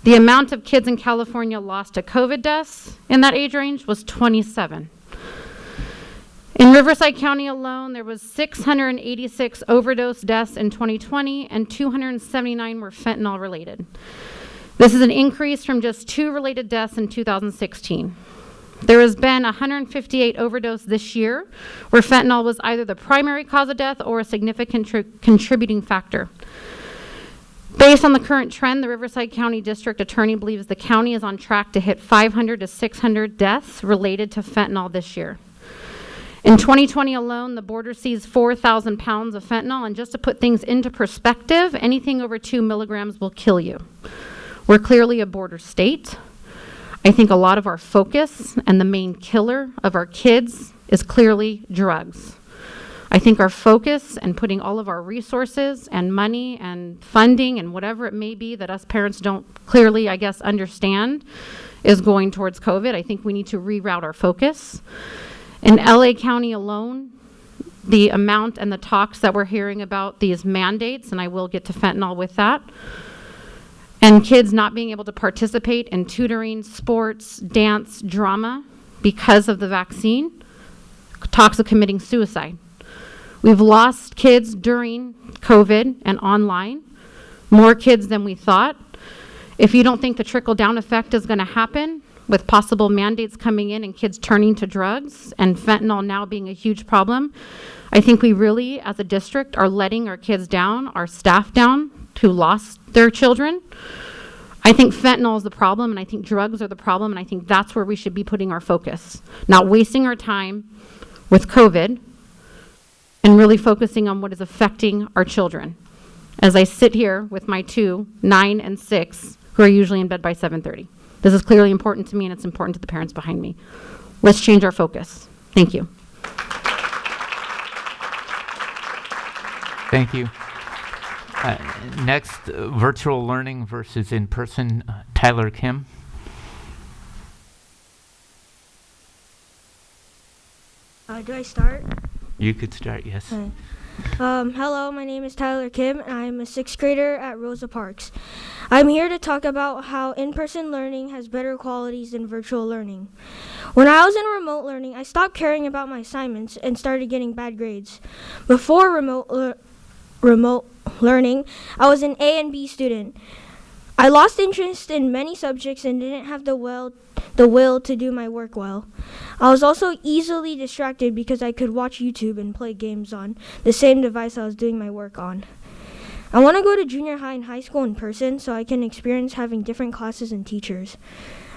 The amount of kids in California lost to COVID deaths in that age range was 27. In Riverside County alone, there was 686 overdose deaths in 2020, and 279 were fentanyl related. This is an increase from just 2 related deaths in 2016. There has been 158 overdose this year, where fentanyl was either the primary cause of death or a significant contributing factor. Based on the current trend, the Riverside County District Attorney believes the county is on track to hit 500 to 600 deaths related to fentanyl this year. In 2020 alone, the border seized 4,000 pounds of fentanyl, and just to put things into perspective, anything over 2 milligrams will kill you. We're clearly a border state. I think a lot of our focus and the main killer of our kids is clearly drugs. I think our focus and putting all of our resources and money and funding and whatever it may be that us parents don't clearly, I guess, understand is going towards COVID. I think we need to reroute our focus. In LA County alone, the amount and the talks that we're hearing about these mandates, and I will get to fentanyl with that, and kids not being able to participate in tutoring, sports, dance, drama because of the vaccine, talks of committing suicide. We've lost kids during COVID and online, more kids than we thought. If you don't think the trickle-down effect is going to happen with possible mandates coming in and kids turning to drugs and fentanyl now being a huge problem, I think we really, as a district, are letting our kids down, our staff down, who lost their children. I think fentanyl is the problem, and I think drugs are the problem, and I think that's where we should be putting our focus. Not wasting our time with COVID and really focusing on what is affecting our children. As I sit here with my 2, 9 and 6, who are usually in bed by 7:30. This is clearly important to me, and it's important to the parents behind me. Let's change our focus. Thank you. Thank you. Next, virtual learning versus in-person, Tyler Kim. Do I start? You could start, yes. Okay. Hello, my name is Tyler Kim, and I'm a 6th grader at Rosa Parks. I'm here to talk about how in-person learning has better qualities than virtual learning. When I was in remote learning, I stopped caring about my assignments and started getting bad grades. Before remote learning, I was an A and B student. I lost interest in many subjects and didn't have the will to do my work well. I was also easily distracted because I could watch YouTube and play games on the same device I was doing my work on. I want to go to junior high and high school in person so I can experience having different classes and teachers.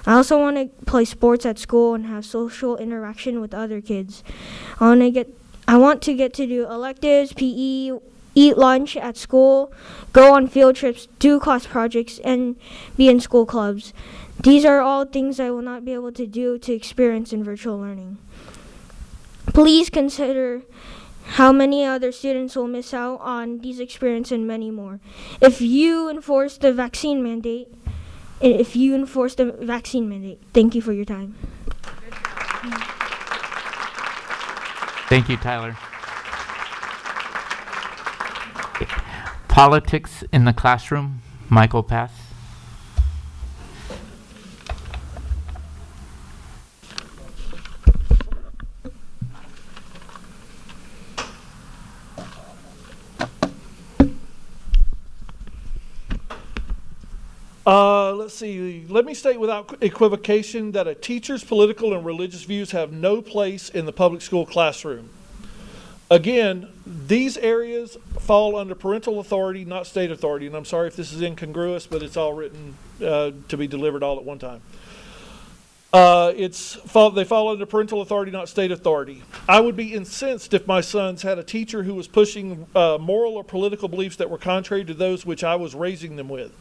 I also want to play sports at school and have social interaction with other kids. I want to get to do electives, PE, eat lunch at school, go on field trips, do class projects, and be in school clubs. These are all things I will not be able to do to experience in virtual learning. Please consider how many other students will miss out on these experiences and many more. If you enforce the vaccine mandate, thank you for your time. Thank you, Tyler. Politics in the classroom, Michael Pass. Let's see. Let me state without equivocation that a teacher's political and religious views have no place in the public school classroom. Again, these areas fall under parental authority, not state authority. And I'm sorry if this is incongruous, but it's all written to be delivered all at one time. They fall under parental authority, not state authority. I would be incensed if my sons had a teacher who was pushing moral or political beliefs that were contrary to those which I was raising them with.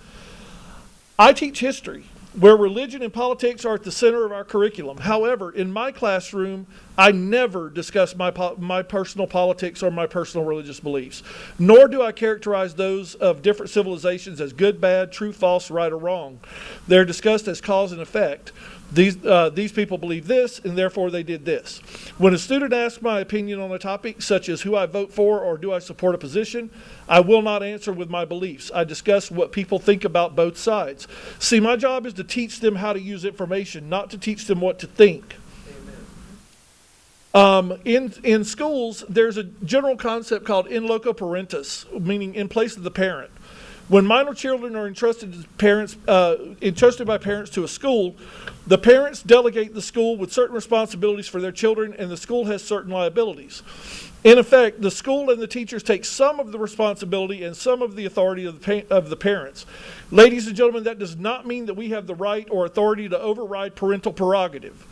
I teach history, where religion and politics are at the center of our curriculum. However, in my classroom, I never discuss my personal politics or my personal religious beliefs, nor do I characterize those of different civilizations as good, bad, true, false, right, or wrong. They're discussed as cause and effect. These people believe this, and therefore they did this. When a student asks my opinion on a topic, such as who I vote for or do I support a position, I will not answer with my beliefs. I discuss what people think about both sides. See, my job is to teach them how to use information, not to teach them what to think. In schools, there's a general concept called in loco parentis, meaning in place of the parent. When minor children are entrusted by parents to a school, the parents delegate the school with certain responsibilities for their children, and the school has certain liabilities. In effect, the school and the teachers take some of the responsibility and some of the authority of the parents. Ladies and gentlemen, that does not mean that we have the right or authority to override parental prerogative.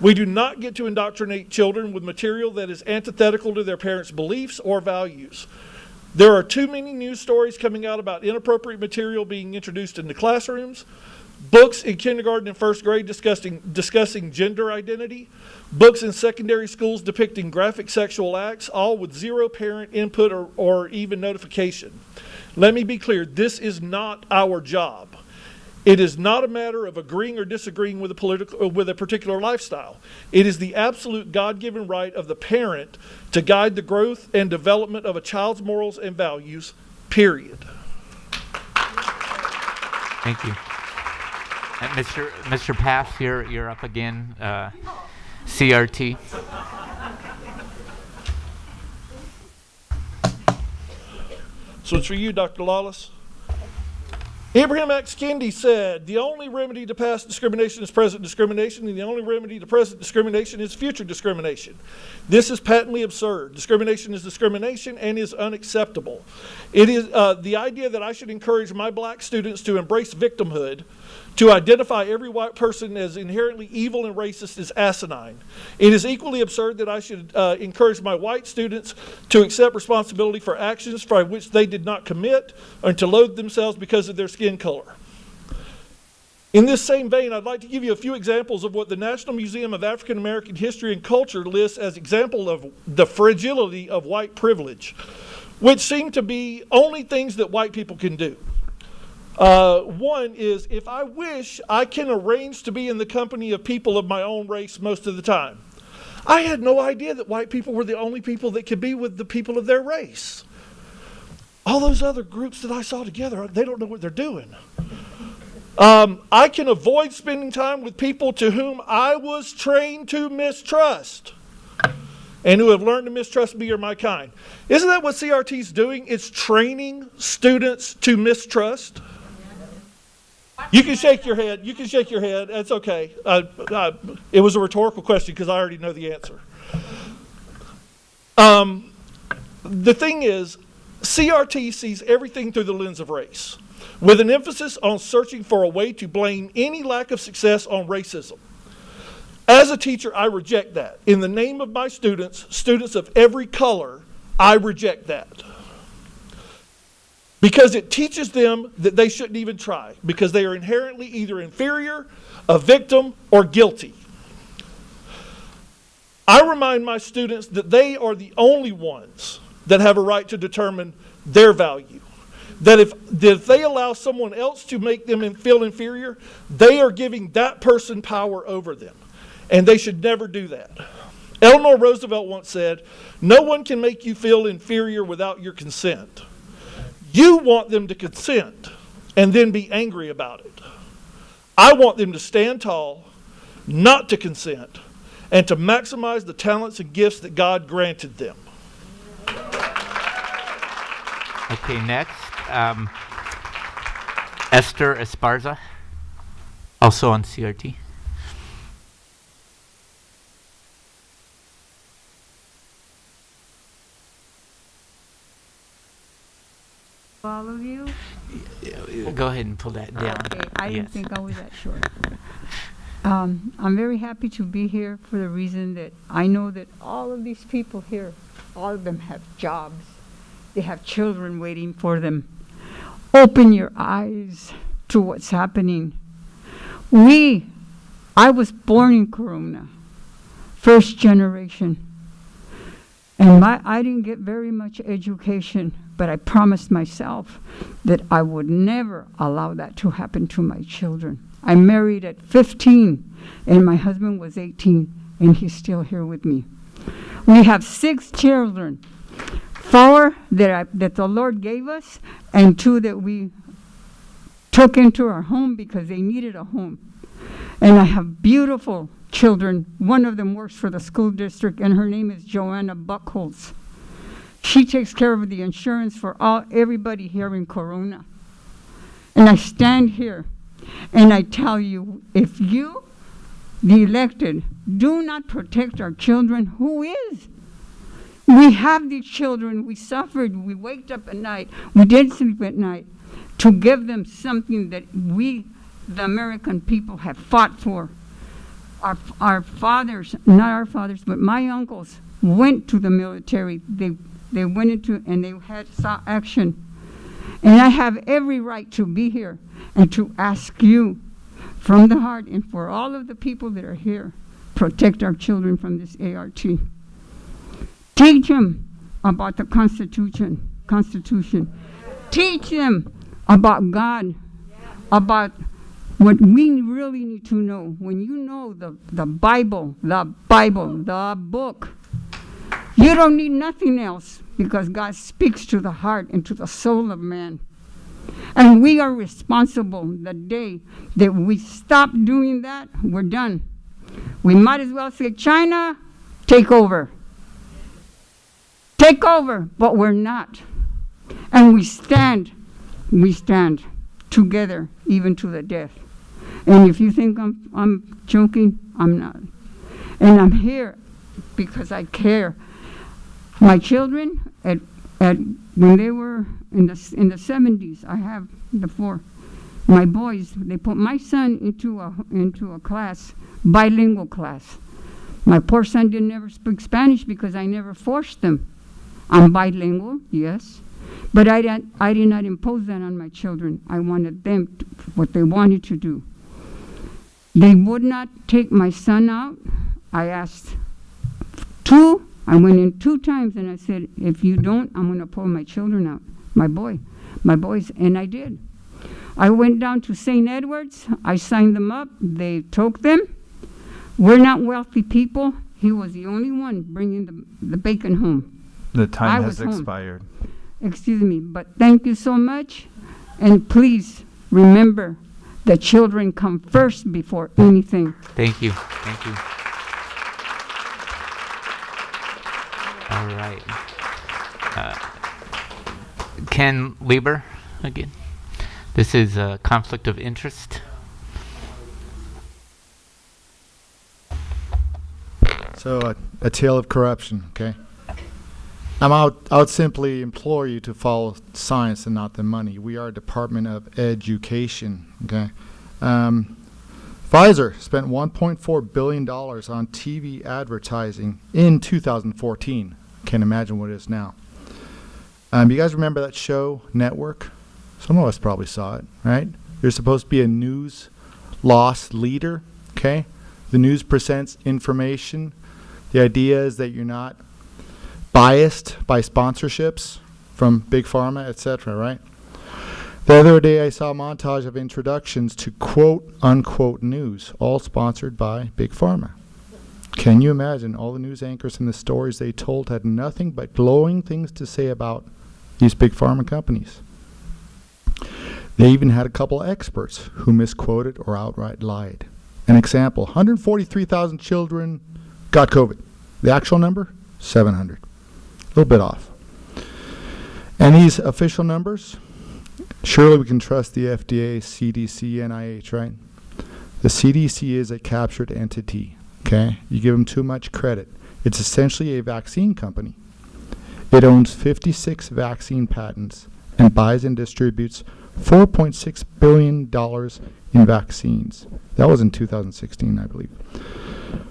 We do not get to indoctrinate children with material that is antithetical to their parents' beliefs or values. There are too many news stories coming out about inappropriate material being introduced into classrooms, books in kindergarten and first grade discussing gender identity, books in secondary schools depicting graphic sexual acts, all with zero parent input or even notification. Let me be clear, this is not our job. It is not a matter of agreeing or disagreeing with a particular lifestyle. It is the absolute God-given right of the parent to guide the growth and development of a child's morals and values, period. Thank you. And Mr. Pass, you're up again. CRT. So it's for you, Dr. Lawless. Abraham X. Kendi said, the only remedy to past discrimination is present discrimination, and the only remedy to present discrimination is future discrimination. This is patently absurd. Discrimination is discrimination and is unacceptable. It is the idea that I should encourage my black students to embrace victimhood, to identify every white person as inherently evil and racist is asinine. It is equally absurd that I should encourage my white students to accept responsibility for actions for which they did not commit or to loathe themselves because of their skin color. In this same vein, I'd like to give you a few examples of what the National Museum of African American History and Culture lists as example of the fragility of white privilege, which seem to be only things that white people can do. One is, if I wish, I can arrange to be in the company of people of my own race most of the time. I had no idea that white people were the only people that could be with the people of their race. All those other groups that I saw together, they don't know what they're doing. I can avoid spending time with people to whom I was trained to mistrust and who have learned to mistrust me or my kind. Isn't that what CRT is doing? It's training students to mistrust. You can shake your head. You can shake your head. That's okay. It was a rhetorical question because I already know the answer. The thing is, CRT sees everything through the lens of race, with an emphasis on searching for a way to blame any lack of success on racism. As a teacher, I reject that. In the name of my students, students of every color, I reject that. Because it teaches them that they shouldn't even try, because they are inherently either inferior, a victim, or guilty. I remind my students that they are the only ones that have a right to determine their value. That if they allow someone else to make them feel inferior, they are giving that person power over them. And they should never do that. Eleanor Roosevelt once said, "No one can make you feel inferior without your consent. You want them to consent and then be angry about it. I want them to stand tall, not to consent, and to maximize the talents and gifts that God granted them." Okay, next, Esther Esparza, also on CRT. All of you? Go ahead and pull that down. Okay, I didn't Yes. think I was that short. I'm very happy to be here for the reason that I know that all of these people here, all of them have jobs. They have children waiting for them. Open your eyes to what's happening. I was born in Corona, first generation. And I didn't get very much education, but I promised myself that I would never allow that to happen to my children. I married at 15, and my husband was 18, and he's still here with me. We have 6 children, 4 that the Lord gave us, and 2 that we took into our home because they needed a home. And I have beautiful children. One of them works for the school district, and her name is Joanna Buckholz. She takes care of the insurance for everybody here in Corona. And I stand here and I tell you, if you, the elected, do not protect our children, who is? We have these children, we suffered, we waked up at night, we did sleep at night to give them something that we, the American people, have fought for. Our fathers, not our fathers, but my uncles went to the military. They went into, and they saw action. And I have every right to be here and to ask you from the heart, and for all of the people that are here, protect our children from this ART. Teach them about the Constitution. Teach them about God, about what we really need to know. When you know the Bible, the book, you don't need nothing else, because God speaks to the heart and to the soul of man. And we are responsible. The day that we stop doing that, we're done. We might as well say, China, take over. Take over, but we're not. And we stand together, even to the death. And if you think I'm joking, I'm not. And I'm here because I care. My children, when they were in the 70s, I have the 4. My boys, they put my son into a class, bilingual class. My poor son didn't ever speak Spanish because I never forced them. I'm bilingual, yes, but I did not impose that on my children. I wanted them what they wanted to do. They would not take my son out. I asked 2. I went in 2 times and I said, if you don't, I'm going to pull my children out, my boys, and I did. I went down to St. Edward's. I signed them up. They took them. We're not wealthy people. He was the only one bringing the bacon home. The time I has was home. expired. Excuse me, but thank you so much. And please remember that children come first before anything. Thank you. Thank you. All right. Ken Lieber again. This is a conflict of interest. So a tale of corruption, okay? I would simply implore you to follow science and not the money. We are a Department of Education, okay? Pfizer spent $1.4 billion on TV advertising in 2014. Can't imagine what it is now. You guys remember that show, Network? Some of us probably saw it, right? You're supposed to be a news loss leader, okay? The news presents information. The idea is that you're not biased by sponsorships from Big Pharma, etc., right? The other day I saw a montage of introductions to quote-unquote news, all sponsored by Big Pharma. Can you imagine all the news anchors and the stories they told had nothing but glowing things to say about these Big Pharma companies? They even had a couple of experts who misquoted or outright lied. An example, 143,000 children got COVID. The actual number, 700. A little bit off. And these official numbers, surely we can trust the FDA, CDC, NIH, right? The CDC is a captured entity, okay? You give them too much credit. It's essentially a vaccine company. It owns 56 vaccine patents and buys and distributes $4.6 billion in vaccines. That was in 2016, I believe.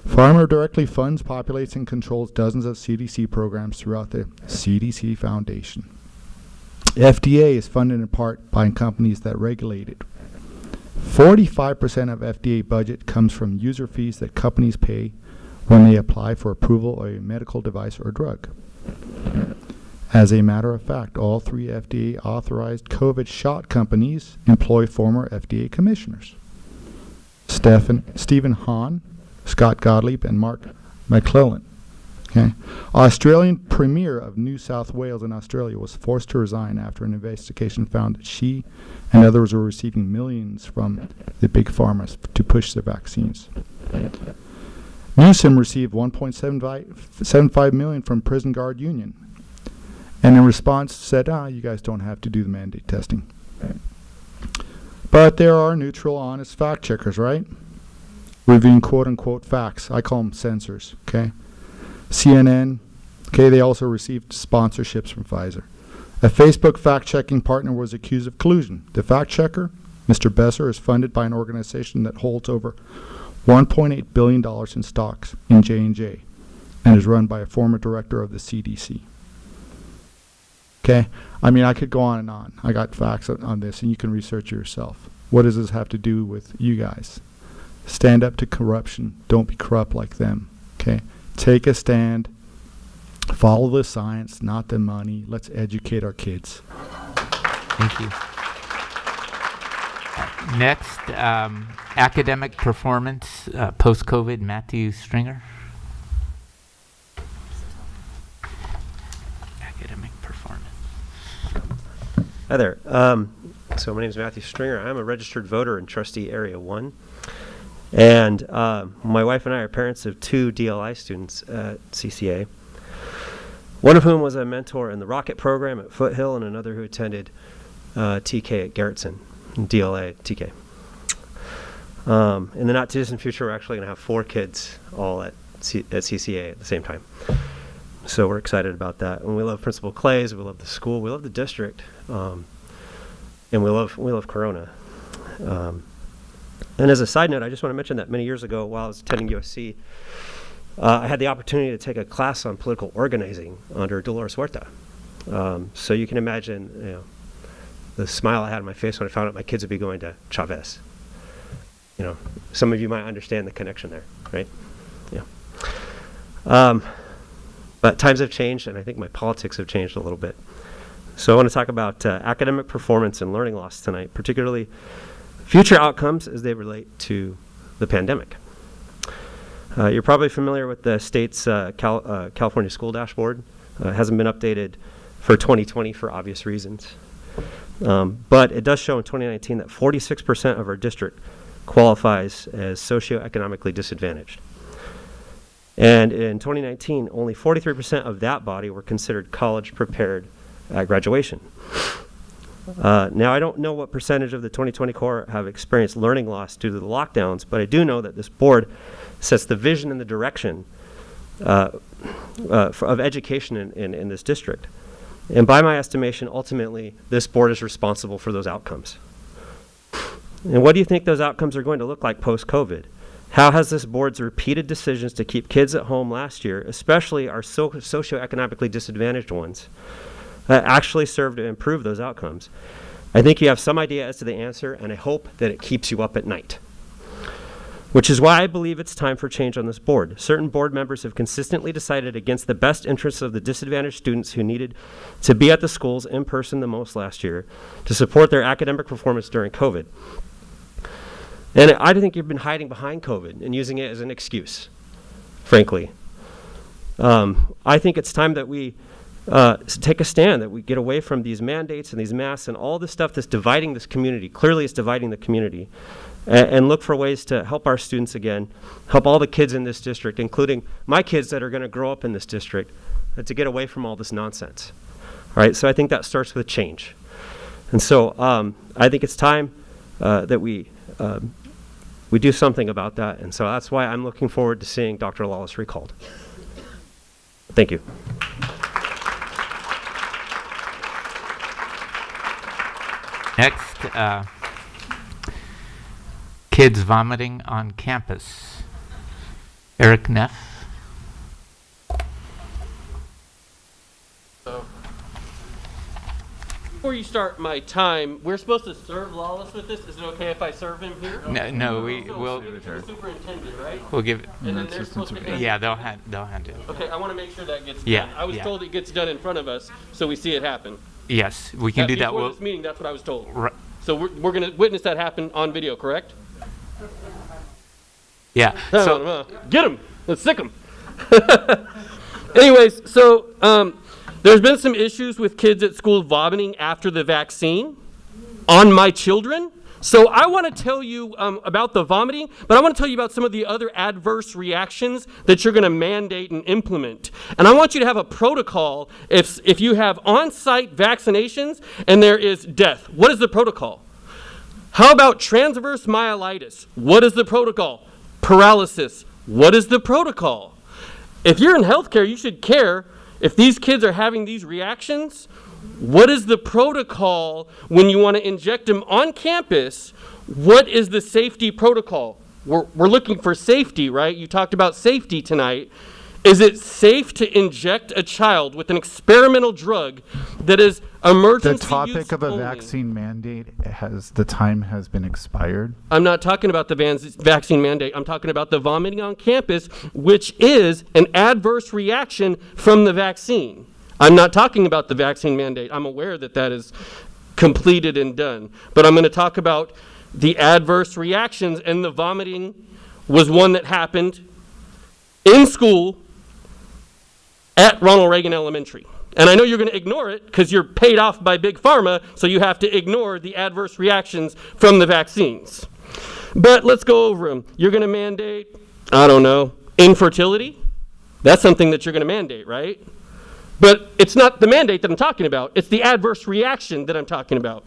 Pharma directly funds, populates, and controls dozens of CDC programs throughout the CDC Foundation. FDA is funded in part by companies that regulate it. 45% of FDA budget comes from user fees that companies pay when they apply for approval of a medical device or drug. As a matter of fact, all 3 FDA-authorized COVID shot companies employ former FDA commissioners. Stephen Hahn, Scott Gottlieb, and Mark McClellan. Okay. Australian Premier of New South Wales in Australia was forced to resign after an investigation found that she and others were receiving millions from the big pharmas to push their vaccines. Newsom received $1.75 million from Prison Guard Union, and in response said, you guys don't have to do the mandate testing. But there are neutral, honest fact checkers, right? Reviewing quote-unquote facts. I call them censors, okay? CNN, okay, they also received sponsorships from Pfizer. A Facebook fact-checking partner was accused of collusion. The fact-checker, Mr. Besser, is funded by an organization that holds over $1.8 billion in stocks in J&J and is run by a former director of the CDC. Okay, I mean, I could go on and on. I got facts on this, and you can research it yourself. What does this have to do with you guys? Stand up to corruption. Don't be corrupt like them, okay? Take a stand. Follow the science, not the money. Let's educate our kids. Thank you. Next, academic performance, post-COVID, Matthew Stringer. Academic performance. Hi there. So my name is Matthew Stringer. I'm a registered voter in Trustee Area 1. And my wife and I are parents of 2 DLI students at CCA, one of whom was a mentor in the Rocket program at Foothill and another who attended TK at Garrettson, DLA at TK. In the not too distant future, we're actually going to have 4 kids all at CCA at the same time. So we're excited about that. And we love Principal Clays, we love the school, we love the district, and we love Corona. And as a side note, I just want to mention that many years ago, while I was attending USC, I had the opportunity to take a class on political organizing under Dolores Huerta. So you can imagine, the smile I had on my face when I found out my kids would be going to Chavez. Some of you might understand the connection there, right? Yeah. But times have changed, and I think my politics have changed a little bit. So I want to talk about academic performance and learning loss tonight, particularly future outcomes as they relate to the pandemic. You're probably familiar with the state's California school dashboard. It hasn't been updated for 2020 for obvious reasons. But it does show in 2019 that 46% of our district qualifies as socioeconomically disadvantaged. And in 2019, only 43% of that body were considered college prepared at graduation. Now, I don't know what percentage of the 2020 cohort have experienced learning loss due to the lockdowns, but I do know that this board sets the vision and the direction of education in this district. And by my estimation, ultimately, this board is responsible for those outcomes. And what do you think those outcomes are going to look like post-COVID? How has this board's repeated decisions to keep kids at home last year, especially our socioeconomically disadvantaged ones, actually served to improve those outcomes? I think you have some idea as to the answer, and I hope that it keeps you up at night. Which is why I believe it's time for change on this board. Certain board members have consistently decided against the best interests of the disadvantaged students who needed to be at the schools in person the most last year to support their academic performance during COVID. And I think you've been hiding behind COVID and using it as an excuse, frankly. I think it's time that we take a stand, that we get away from these mandates and these masks and all this stuff that's dividing this community. Clearly it's dividing the community. And look for ways to help our students again, help all the kids in this district, including my kids that are going to grow up in this district, to get away from all this nonsense. All right, so I think that starts with change. And so I think it's time that we do something about that. And so that's why I'm looking forward to seeing Dr. Lawless recalled. Thank you. Next, kids vomiting on campus. Eric Neff. So, before you start my time, we're supposed to serve Lawless with this. Is it okay if I serve him here? No, we will. Give it to the superintendent, right? We'll give it. And then they're supposed to. Yeah, they'll hand it. Okay, I want to make sure that gets Yeah, done. I was told it gets done in front of us, so we see it happen. Yes, we can do that. Before this meeting, that's what I was told. Right. So we're going to witness that happen on video, correct? Yeah. So get him. Let's sick him. Anyways, so there's been some issues with kids at school vomiting after the vaccine on my children. So I want to tell you about the vomiting, but I want to tell you about some of the other adverse reactions that you're going to mandate and implement. And I want you to have a protocol if you have on-site vaccinations and there is death. What is the protocol? How about transverse myelitis? What is the protocol? Paralysis. What is the protocol? If you're in healthcare, you should care if these kids are having these reactions. What is the protocol when you want to inject them on campus? What is the safety protocol? We're looking for safety, right? You talked about safety tonight. Is it safe to inject a child with an experimental drug that is emergency use The topic of a only? vaccine mandate the time has been expired. I'm not talking about the vaccine mandate. I'm talking about the vomiting on campus, which is an adverse reaction from the vaccine. I'm not talking about the vaccine mandate. I'm aware that that is completed and done. But I'm going to talk about the adverse reactions, and the vomiting was one that happened in school at Ronald Reagan Elementary. And I know you're going to ignore it because you're paid off by Big Pharma, so you have to ignore the adverse reactions from the vaccines. But let's go over them. You're going to mandate, I don't know, infertility. That's something that you're going to mandate, right? But it's not the mandate that I'm talking about. It's the adverse reaction that I'm talking about.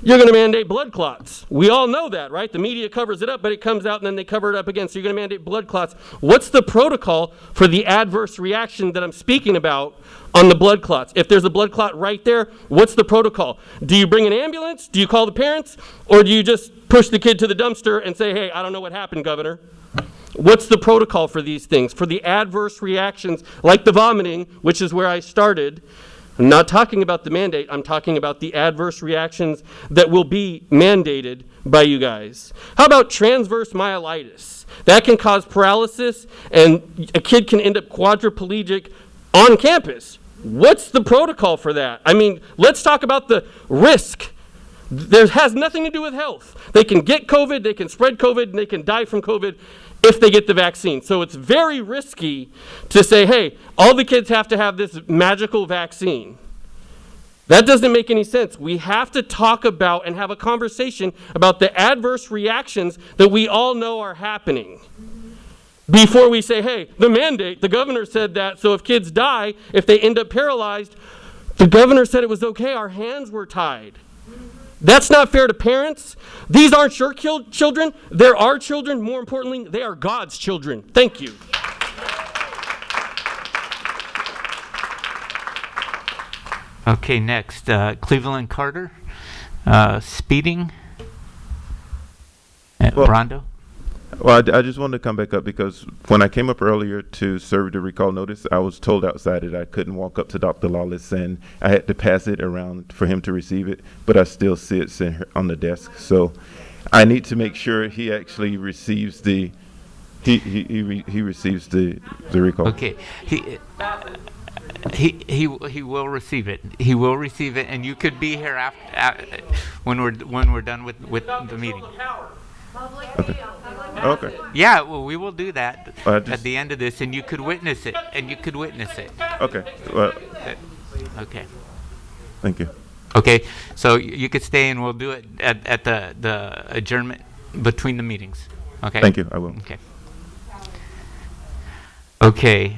You're going to mandate blood clots. We all know that, right? The media covers it up, but it comes out and then they cover it up again. So you're going to mandate blood clots. What's the protocol for the adverse reaction that I'm speaking about on the blood clots? If there's a blood clot right there, what's the protocol? Do you bring an ambulance? Do you call the parents? Or do you just push the kid to the dumpster and say, hey, I don't know what happened, Governor? What's the protocol for these things? For the adverse reactions, like the vomiting, which is where I started. I'm not talking about the mandate. I'm talking about the adverse reactions that will be mandated by you guys. How about transverse myelitis? That can cause paralysis, and a kid can end up quadriplegic on campus. What's the protocol for that? I mean, let's talk about the risk There has nothing to do with health. They can get COVID, they can spread COVID, and they can die from COVID if they get the vaccine. So it's very risky to say, hey, all the kids have to have this magical vaccine. That doesn't make any sense. We have to talk about and have a conversation about the adverse reactions that we all know are happening. Before we say, hey, the mandate, the governor said that, so if kids die, if they end up paralyzed, the governor said it was okay, our hands were tied. That's not fair to parents. These aren't your children. They're our children. More importantly, they are God's children. Thank you. Okay, next, Cleveland Carter, speeding. Rondo. Well, I just wanted to come back up because when I came up earlier to serve the recall notice, I was told outside that I couldn't walk up to Dr. Lawless, and I had to pass it around for him to receive it, but I still see it sitting on the desk. So I need to make sure he actually receives the he receives the recall. Okay. He will receive it. He will receive it, and you could be here after when we're done with the meeting. Okay. Okay. Yeah, well, we will do that at the end of this, and you could witness it. Okay. Well, okay. Thank you. Okay, so you could stay, and we'll do it at the adjournment between the meetings. Okay. Thank you. I will. Okay. Okay.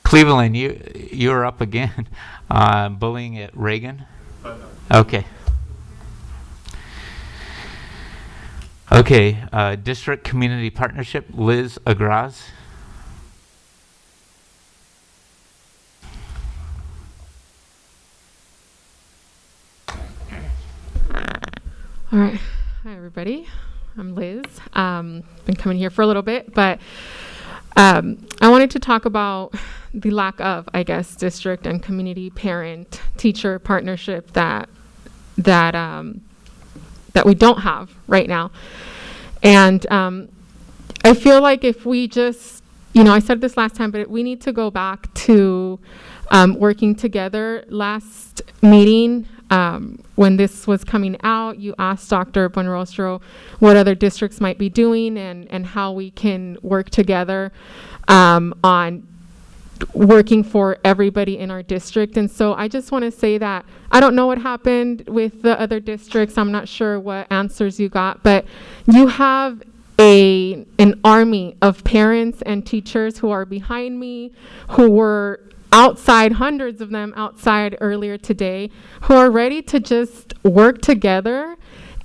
Cleveland, you're up again. Bullying at Reagan. Okay. Okay, District Community Partnership, Liz Agraz. All right. Hi, everybody. I'm Liz. Been coming here for a little bit, but I wanted to talk about the lack of, I guess, district and community parent teacher partnership that we don't have right now. And I feel like if we just, I said this last time, but we need to go back to working together. Last meeting, when this was coming out, you asked Dr. Buenrostro what other districts might be doing and how we can work together on working for everybody in our district. And so I just want to say that I don't know what happened with the other districts. I'm not sure what answers you got, but you have an army of parents and teachers who are behind me, who were outside, hundreds of them outside earlier today, who are ready to just work together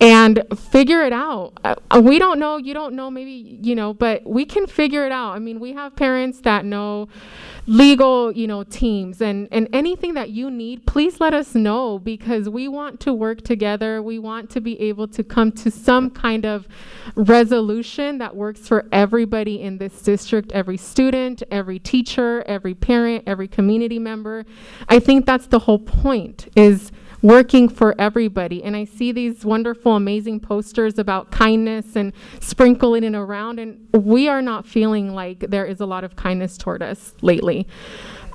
and figure it out. We don't know, you don't know, maybe, but we can figure it out. I mean, we have parents that know legal, teams, and anything that you need, please let us know, because we want to work together. We want to be able to come to some kind of resolution that works for everybody in this district, every student, every teacher, every parent, every community member. I think that's the whole point, is working for everybody. And I see these wonderful, amazing posters about kindness and sprinkling it around, and we are not feeling like there is a lot of kindness toward us lately.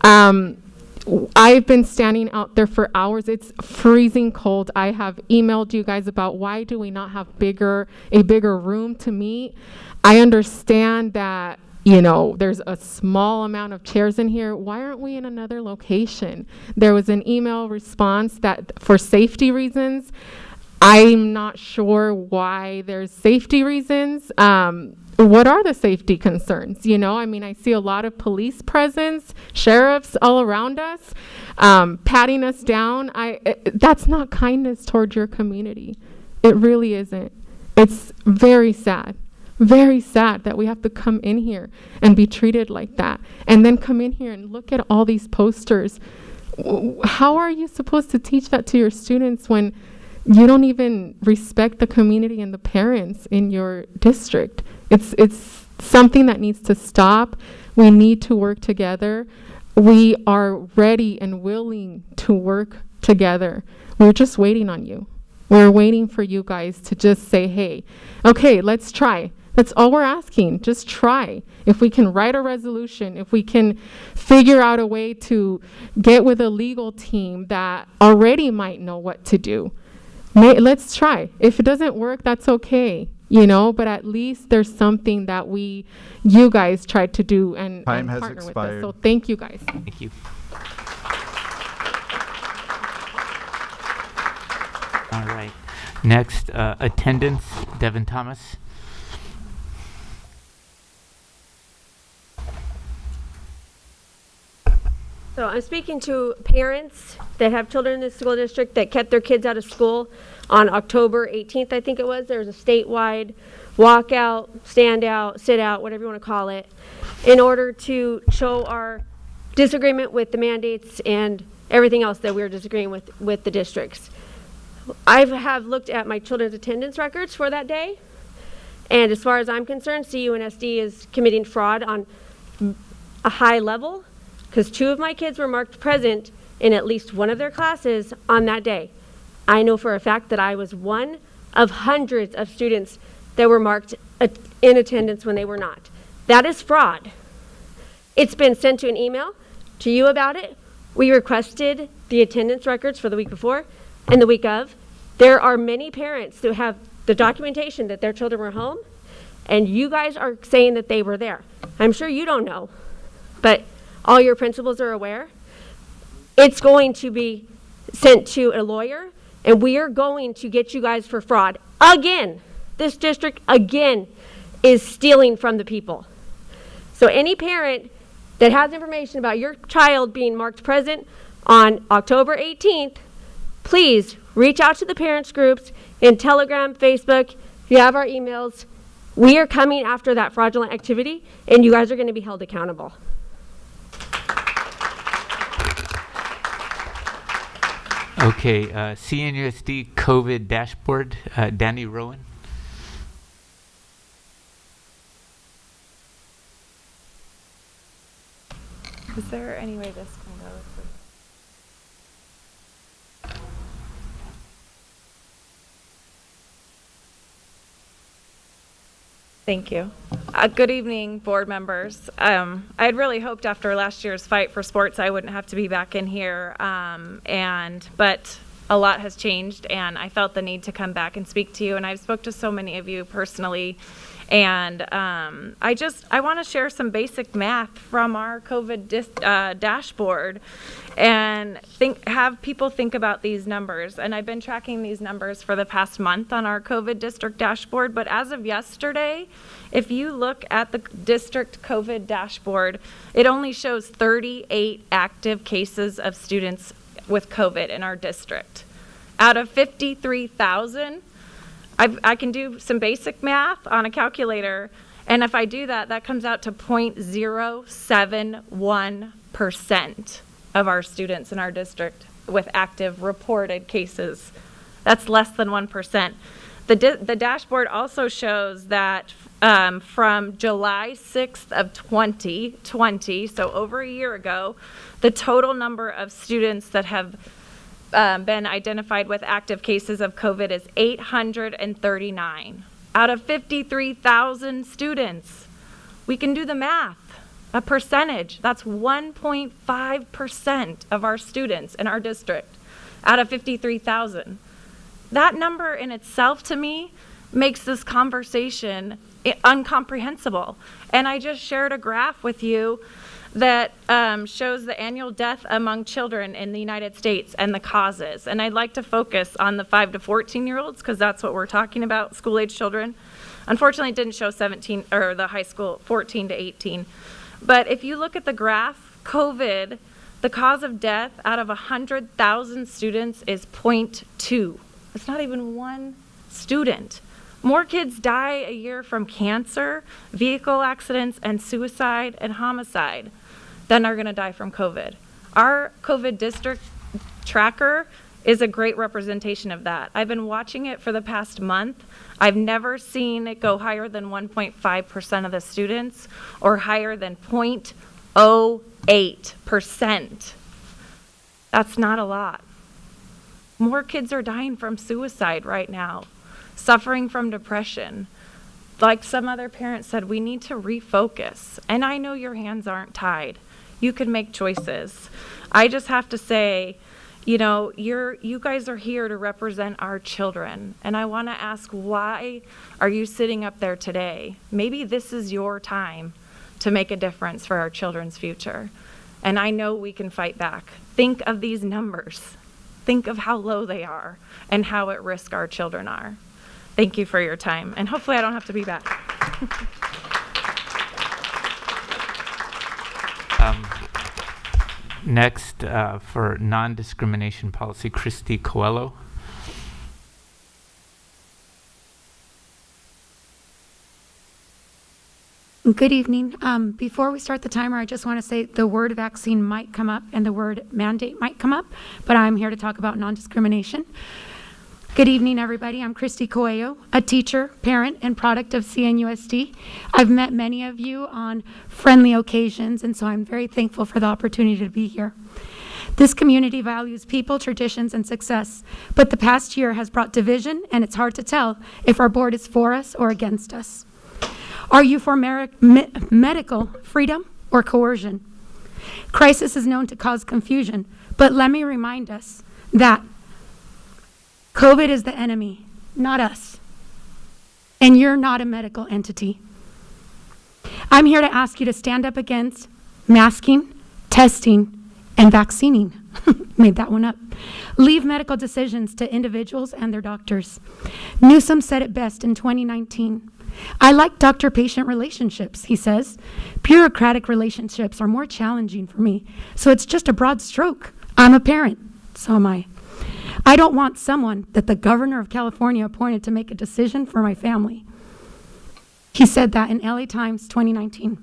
I've been standing out there for hours. It's freezing cold. I have emailed you guys about why do we not have a bigger room to meet. I understand that there's a small amount of chairs in here. Why aren't we in another location? There was an email response that for safety reasons. I'm not sure why there's safety reasons. What are the safety concerns? I see a lot of police presence, sheriffs all around us, patting us down. That's not kindness toward your community. It really isn't. It's very sad. Very sad that we have to come in here and be treated like that, and then come in here and look at all these posters. How are you supposed to teach that to your students when you don't even respect the community and the parents in your district? It's something that needs to stop. We need to work together. We are ready and willing to work together. We're just waiting on you. We're waiting for you guys to just say, hey, okay, let's try. That's all we're asking. Just try. If we can write a resolution, if we can figure out a way to get with a legal team that already might know what to do, let's try. If it doesn't work, that's okay, but at least there's something that you guys tried to do and Time has partner with expired. us. So thank you guys. Thank you. All right. Next, attendance, Devin Thomas. So I'm speaking to parents that have children in the school district that kept their kids out of school on October 18th, I think it was. There was a statewide walkout, stand out, sit out, whatever you want to call it, in order to show our disagreement with the mandates and everything else that we're disagreeing with the districts. I have looked at my children's attendance records for that day, and as far as I'm concerned, CNUSD is committing fraud on a high level, because 2 of my kids were marked present in at least one of their classes on that day. I know for a fact that I was one of hundreds of students that were marked in attendance when they were not. That is fraud. It's been sent to an email to you about it. We requested the attendance records for the week before and the week of. There are many parents who have the documentation that their children were home, and you guys are saying that they were there. I'm sure you don't know, but all your principals are aware. It's going to be sent to a lawyer, and we are going to get you guys for fraud. Again, this district, again, is stealing from the people. So any parent that has information about your child being marked present on October 18th, please reach out to the parents groups in Telegram, Facebook. If you have our emails, we are coming after that fraudulent activity, and you guys are going to be held accountable. Okay, CNUSD COVID dashboard, Danny Rowan. Is there any way this can go? Thank you. Good evening, board members. I had really hoped after last year's fight for sports I wouldn't have to be back in here, but a lot has changed, and I felt the need to come back and speak to you. And I've spoke to so many of you personally, and I want to share some basic math from our COVID dashboard, and have people think about these numbers. And I've been tracking these numbers for the past month on our COVID district dashboard, but as of yesterday, if you look at the district COVID dashboard, it only shows 38 active cases of students with COVID in our district. Out of 53,000, I can do some basic math on a calculator, and if I do that, that comes out to 0.071% of our students in our district with active reported cases. That's less than 1%. The dashboard also shows that from July 6th of 2020, so over a year ago, the total number of students that have been identified with active cases of COVID is 839 out of 53,000 students. We can do the math. A percentage, that's 1.5% of our students in our district out of 53,000. That number in itself, to me, makes this conversation incomprehensible. And I just shared a graph with you that shows the annual death among children in the United States and the causes. And I'd like to focus on the 5 to 14-year-olds because that's what we're talking about, school-age children. Unfortunately, it didn't show 17 or the high school 14 to 18. But if you look at the graph, COVID, the cause of death out of 100,000 students is 0.2. It's not even one student. More kids die a year from cancer, vehicle accidents, and suicide and homicide than are going to die from COVID. Our COVID district tracker is a great representation of that. I've been watching it for the past month. I've never seen it go higher than 1.5% of the students or higher than 0.08%. That's not a lot. More kids are dying from suicide right now, suffering from depression. like some other parents said, we need to refocus. And I know your hands aren't tied. You can make choices. I just have to say, you know, you guys are here to represent our children. And I want to ask, why are you sitting up there today? Maybe this is your time to make a difference for our children's future. And I know we can fight back. Think of these numbers. Think of how low they are and how at risk our children are. Thank you for your time. And hopefully I don't have to be back. Next, for non-discrimination policy, Christy Coelho. Good evening. Before we start the timer, I just want to say the word vaccine might come up and the word mandate might come up, but I'm here to talk about non-discrimination. Good evening, everybody. I'm Christy Coelho, a teacher, parent, and product of CNUSD. I've met many of you on friendly occasions, and so I'm very thankful for the opportunity to be here. This community values people, traditions, and success, but the past year has brought division, and it's hard to tell if our board is for us or against us. Are you for medical freedom or coercion? Crisis is known to cause confusion, but let me remind us that COVID is the enemy, not us. And you're not a medical entity. I'm here to ask you to stand up against masking, testing, and vaccinating. Made that one up. Leave medical decisions to individuals and their doctors. Newsom said it best in 2019. I like doctor-patient relationships, he says. Bureaucratic relationships are more challenging for me, so it's just a broad stroke. I'm a parent, so am I. I don't want someone that the governor of California appointed to make a decision for my family. He said that in LA Times 2019.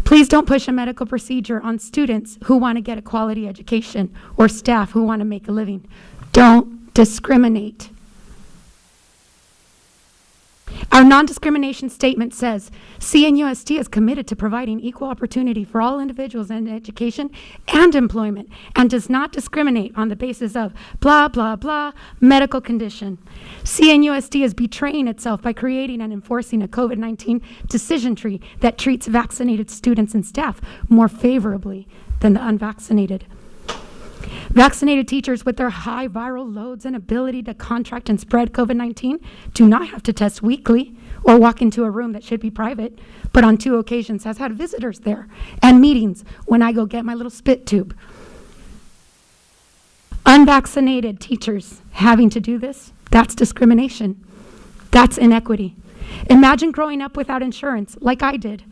Please don't push a medical procedure on students who want to get a quality education or staff who want to make a living. Don't discriminate. Our non-discrimination statement says, CNUSD is committed to providing equal opportunity for all individuals in education and employment and does not discriminate on the basis of blah, blah, blah, medical condition. CNUSD is betraying itself by creating and enforcing a COVID-19 decision tree that treats vaccinated students and staff more favorably than the unvaccinated. Vaccinated teachers with their high viral loads and ability to contract and spread COVID-19 do not have to test weekly or walk into a room that should be private, but on 2 occasions has had visitors there and meetings when I go get my little spit tube. Unvaccinated teachers having to do this, that's discrimination. That's inequity. Imagine growing up without insurance like I did.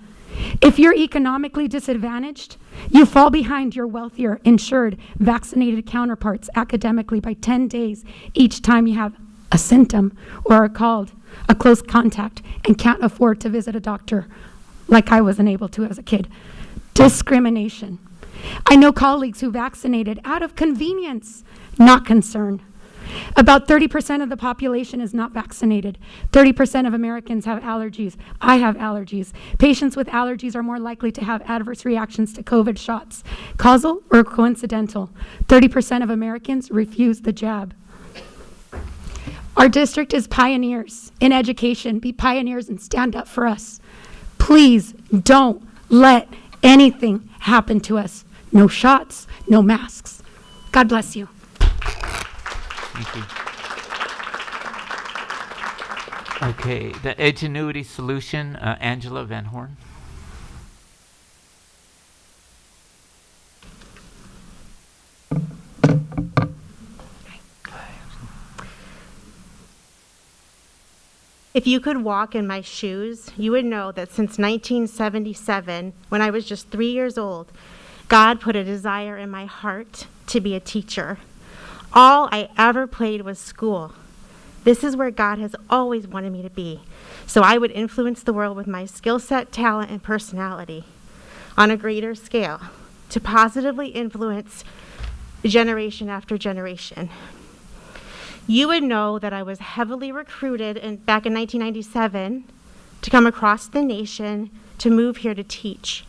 If you're economically disadvantaged, you fall behind your wealthier, insured, vaccinated counterparts academically by 10 days each time you have a symptom or are called a close contact and can't afford to visit a doctor like I wasn't able to as a kid. Discrimination. I know colleagues who vaccinated out of convenience, not concern. About 30% of the population is not vaccinated. 30% of Americans have allergies. I have allergies. Patients with allergies are more likely to have adverse reactions to COVID shots. Causal or coincidental? 30% of Americans refuse the jab. Our district is pioneers in education. Be pioneers and stand up for us. Please don't let anything happen to us. No shots, no masks. God bless you. Thank you. Okay, the Edgenuity Solution, Angela Van Horn. If you could walk in my shoes, you would know that since 1977, when I was just 3 years old, God put a desire in my heart to be a teacher. All I ever played was school. This is where God has always wanted me to be, so I would influence the world with my skill set, talent, and personality on a greater scale to positively influence generation after generation. You would know that I was heavily recruited back in 1997 to come across the nation to move here to teach.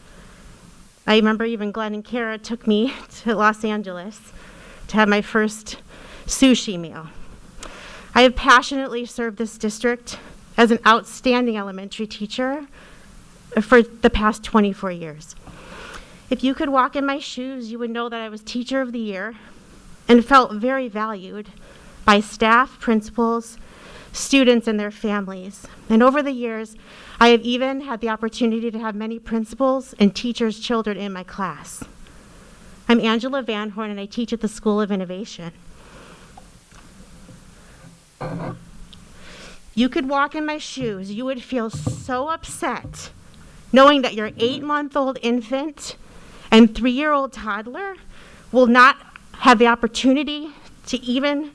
I remember even Glenn and Kara took me to Los Angeles to have my first sushi meal. I have passionately served this district as an outstanding elementary teacher for the past 24 years. If you could walk in my shoes, you would know that I was Teacher of the Year and felt very valued by staff, principals, students, and their families. And over the years, I have even had the opportunity to have many principals and teachers' children in my class. I'm Angela Van Horn, and I teach at the School of Innovation. You could walk in my shoes, you would feel so upset knowing that your 8-month-old infant and 3-year-old toddler will not have the opportunity to even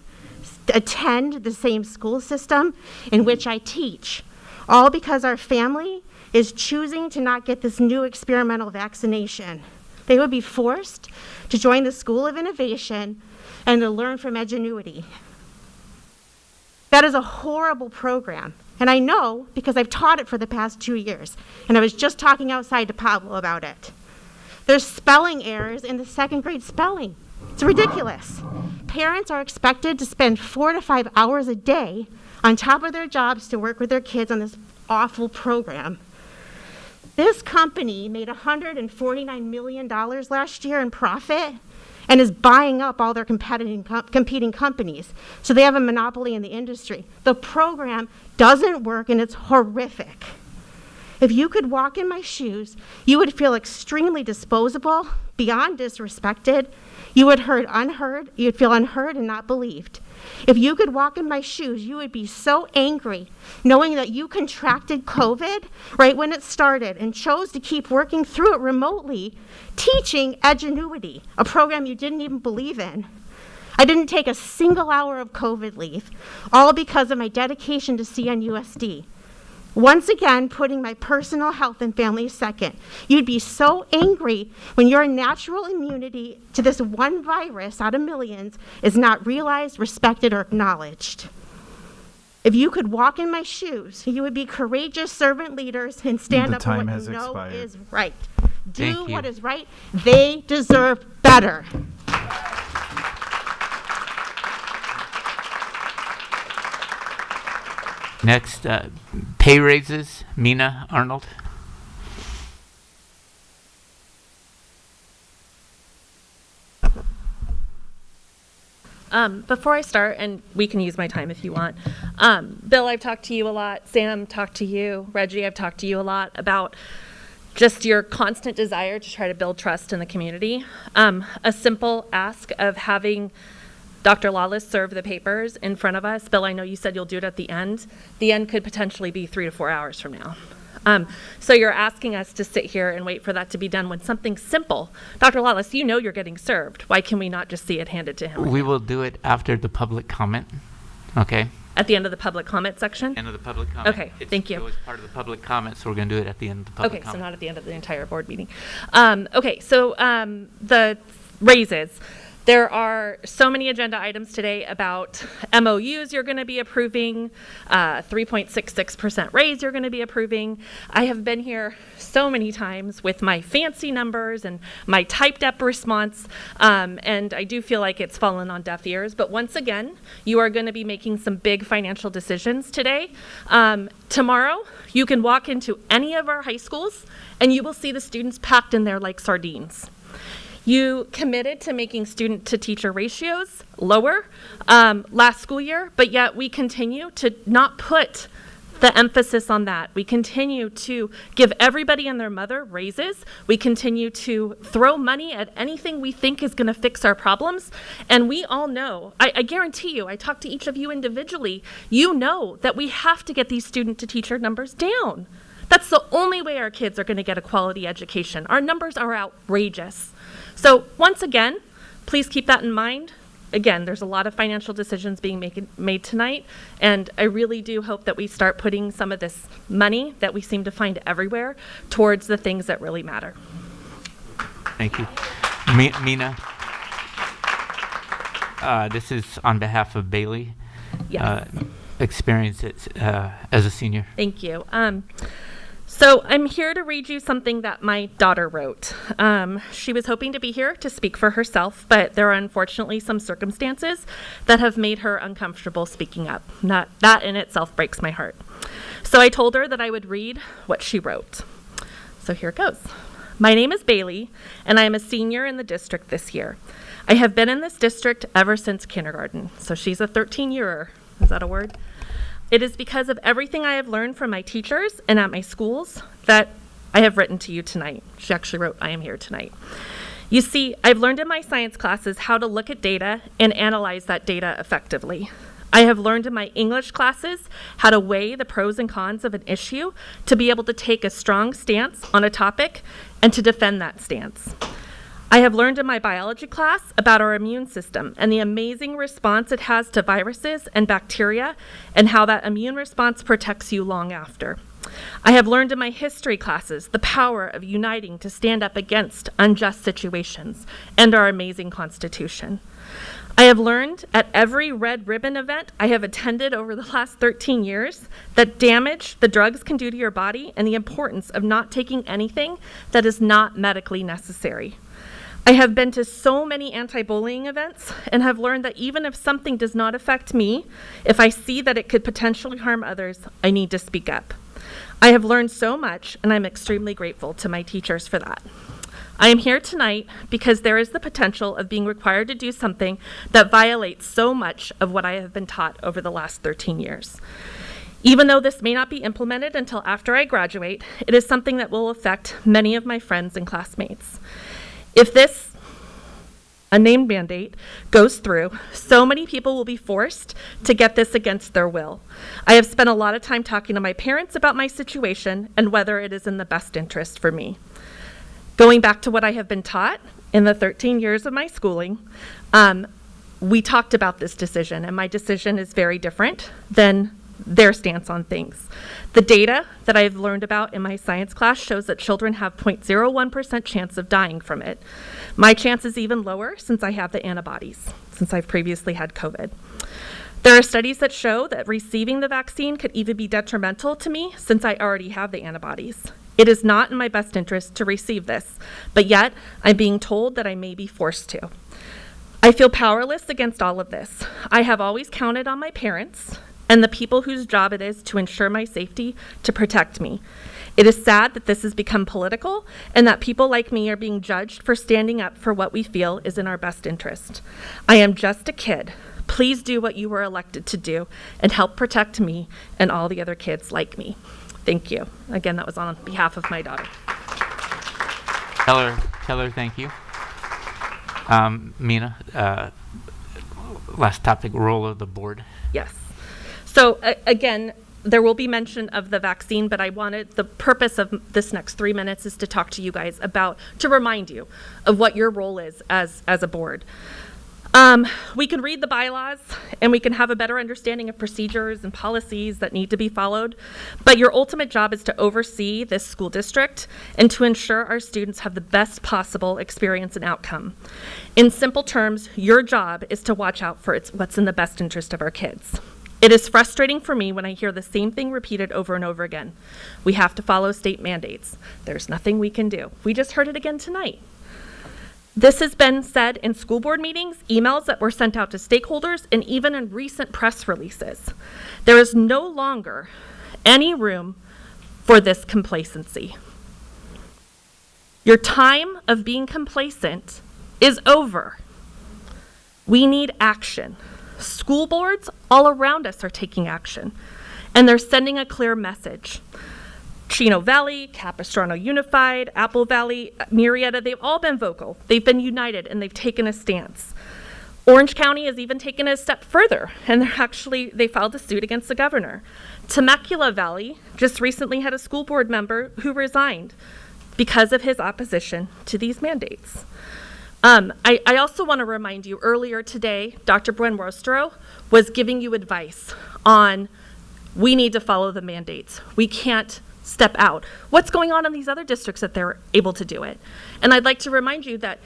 attend the same school system in which I teach, all because our family is choosing to not get this new experimental vaccination. They would be forced to join the School of Innovation and to learn from Edgenuity. That is a horrible program, and I know because I've taught it for the past 2 years, and I was just talking outside to Pablo about it. There's spelling errors in the 2nd grade spelling. It's ridiculous. Parents are expected to spend 4 to 5 hours a day on top of their jobs to work with their kids on this awful program. This company made $149 million last year in profit and is buying up all their competing companies. So they have a monopoly in the industry. The program doesn't work and it's horrific. If you could walk in my shoes, you would feel extremely disposable, beyond disrespected. You would you'd feel unheard and not believed. If you could walk in my shoes, you would be so angry knowing that you contracted COVID right when it started and chose to keep working through it remotely, teaching Edgenuity, a program you didn't even believe in. I didn't take a single hour of COVID leave, all because of my dedication to CNUSD. Once again, putting my personal health and family second. You'd be so angry when your natural immunity to this one virus out of millions is not realized, respected, or acknowledged. If you could walk in my shoes, you would be courageous servant leaders and stand up for what you know is right. Do what is right. They deserve better. Next, pay raises, Mina Arnold. Before I start, and we can use my time if you want, Bill, I've talked to you a lot. Sam, talked to you. Reggie, I've talked to you a lot about just your constant desire to try to build trust in the community. A simple ask of having Dr. Lawless serve the papers in front of us. Bill, I know you said you'll do it at the end. The end could potentially be 3 to 4 hours from now. So you're asking us to sit here and wait for that to be done when something simple. Dr. Lawless, you know you're getting served. Why can we not just see it handed to him? We will do it after the public comment, okay? At the end of the public comment section? End of the public comment. Okay, thank you. It was part of the public comment, so we're going to do it at the end of the public Okay, comment. so not at the end of the entire board meeting. Okay, so the raises. There are so many agenda items today about MOUs you're going to be approving, 3.66% raise you're going to be approving. I have been here so many times with my fancy numbers and my typed up response, and I do feel like it's fallen on deaf ears. But once again, you are going to be making some big financial decisions today. Tomorrow, you can walk into any of our high schools and you will see the students packed in there like sardines. You committed to making student to teacher ratios lower last school year, but yet we continue to not put the emphasis on that. We continue to give everybody and their mother raises. We continue to throw money at anything we think is going to fix our problems. And we all know, I guarantee you, I talked to each of you individually, you know that we have to get these student to teacher numbers down. That's the only way our kids are going to get a quality education. Our numbers are outrageous. So once again, please keep that in mind. Again, there's a lot of financial decisions being made tonight, and I really do hope that we start putting some of this money that we seem to find everywhere towards the things that really matter. Thank you. Mina, this is on behalf of Bailey. Yes. Experience it as a senior. Thank you. So I'm here to read you something that my daughter wrote. She was hoping to be here to speak for herself, but there are unfortunately some circumstances that have made her uncomfortable speaking up. That in itself breaks my heart. So I told her that I would read what she wrote. So here it goes. My name is Bailey, and I am a senior in the district this year. I have been in this district ever since kindergarten, so she's a 13-yearer. Is that a word? It is because of everything I have learned from my teachers and at my schools that I have written to you tonight. She actually wrote, I am here tonight. You see, I've learned in my science classes how to look at data and analyze that data effectively. I have learned in my English classes how to weigh the pros and cons of an issue to be able to take a strong stance on a topic and to defend that stance. I have learned in my biology class about our immune system and the amazing response it has to viruses and bacteria and how that immune response protects you long after. I have learned in my history classes the power of uniting to stand up against unjust situations and our amazing Constitution. I have learned at every Red Ribbon event I have attended over the last 13 years that damage the drugs can do to your body and the importance of not taking anything that is not medically necessary. I have been to so many anti-bullying events and have learned that even if something does not affect me, if I see that it could potentially harm others, I need to speak up. I have learned so much, and I'm extremely grateful to my teachers for that. I am here tonight because there is the potential of being required to do something that violates so much of what I have been taught over the last 13 years. Even though this may not be implemented until after I graduate, it is something that will affect many of my friends and classmates. If this unnamed mandate goes through, so many people will be forced to get this against their will. I have spent a lot of time talking to my parents about my situation and whether it is in the best interest for me. Going back to what I have been taught in the 13 years of my schooling, we talked about this decision, and my decision is very different than their stance on things. The data that I've learned about in my science class shows that children have 0.01% chance of dying from it. My chance is even lower since I have the antibodies, since I've previously had COVID. There are studies that show that receiving the vaccine could even be detrimental to me since I already have the antibodies. It is not in my best interest to receive this, but yet I'm being told that I may be forced to. I feel powerless against all of this. I have always counted on my parents and the people whose job it is to ensure my safety to protect me. It is sad that this has become political and that people like me are being judged for standing up for what we feel is in our best interest. I am just a kid. Please do what you were elected to do and help protect me and all the other kids like me. Thank you. Again, that was on behalf of my daughter. Keller, thank you. Mina, last topic, role of the board. Yes. So again, there will be mention of the vaccine, but the purpose of this next 3 minutes is to talk to you guys to remind you of what your role is as a board. We can read the bylaws and we can have a better understanding of procedures and policies that need to be followed, but your ultimate job is to oversee this school district and to ensure our students have the best possible experience and outcome. In simple terms, your job is to watch out for what's in the best interest of our kids. It is frustrating for me when I hear the same thing repeated over and over again. We have to follow state mandates. There's nothing we can do. We just heard it again tonight. This has been said in school board meetings, emails that were sent out to stakeholders, and even in recent press releases. There is no longer any room for this complacency. Your time of being complacent is over. We need action. School boards all around us are taking action, and they're sending a clear message. Chino Valley, Capistrano Unified, Apple Valley, Murrieta, they've all been vocal. They've been united and they've taken a stance. Orange County has even taken it a step further, and they filed a suit against the governor. Temecula Valley just recently had a school board member who resigned because of his opposition to these mandates. I also want to remind you, earlier today, Dr. Buenrostro was giving you advice on we need to follow the mandates. We can't step out. What's going on in these other districts that they're able to do it? And I'd like to remind you that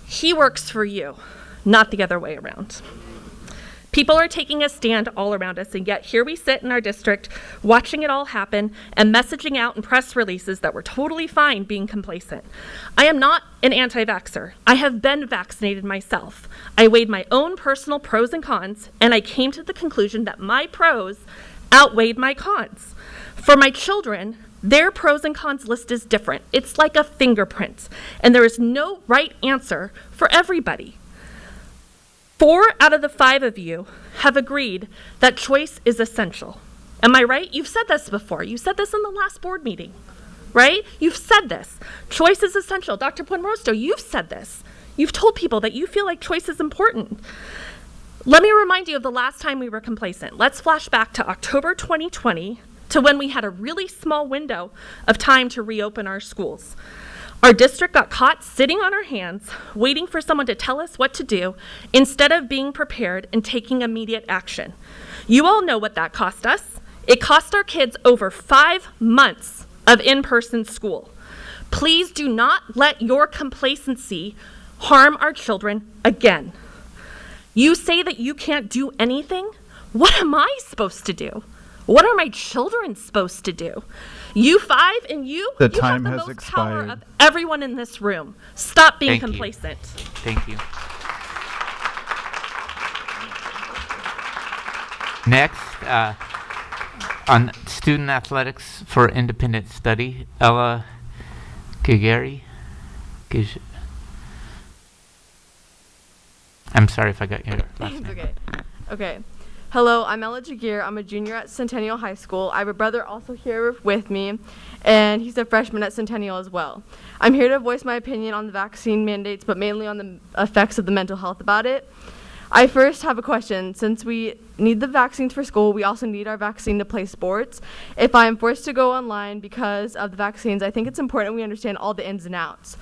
he works for you, not the other way around. People are taking a stand all around us, and yet here we sit in our district watching it all happen and messaging out in press releases that we're totally fine being complacent. I am not an anti-vaxxer. I have been vaccinated myself. I weighed my own personal pros and cons, and I came to the conclusion that my pros outweighed my cons. For my children, their pros and cons list is different. It's like a fingerprint, and there is no right answer for everybody. 4 out of the 5 of you have agreed that choice is essential. Am I right? You've said this before. You said this in the last board meeting, right? You've said this. Choice is essential. Dr. Puenrosto, you've said this. You've told people that you feel like choice is important. Let me remind you of the last time we were complacent. Let's flash back to October 2020 to when we had a really small window of time to reopen our schools. Our district got caught sitting on our hands, waiting for someone to tell us what to do, instead of being prepared and taking immediate action. You all know what that cost us. It cost our kids over 5 months of in-person school. Please do not let your complacency harm our children again. You say that you can't do anything? What am I supposed to do? What are my children supposed to do? You 5 and you The you time have the has most power expired. of everyone in this room. Stop being Thank you. complacent. Thank you. Next, on student athletics for independent study, Ella Gigeri. I'm sorry if I got your last It's name. okay. Okay. Hello, I'm Ella Jagir. I'm a junior at Centennial High School. I have a brother also here with me, and he's a freshman at Centennial as well. I'm here to voice my opinion on the vaccine mandates, but mainly on the effects of the mental health about it. I first have a question. Since we need the vaccines for school, we also need our vaccine to play sports. If I am forced to go online because of the vaccines, I think it's important we understand all the ins and outs.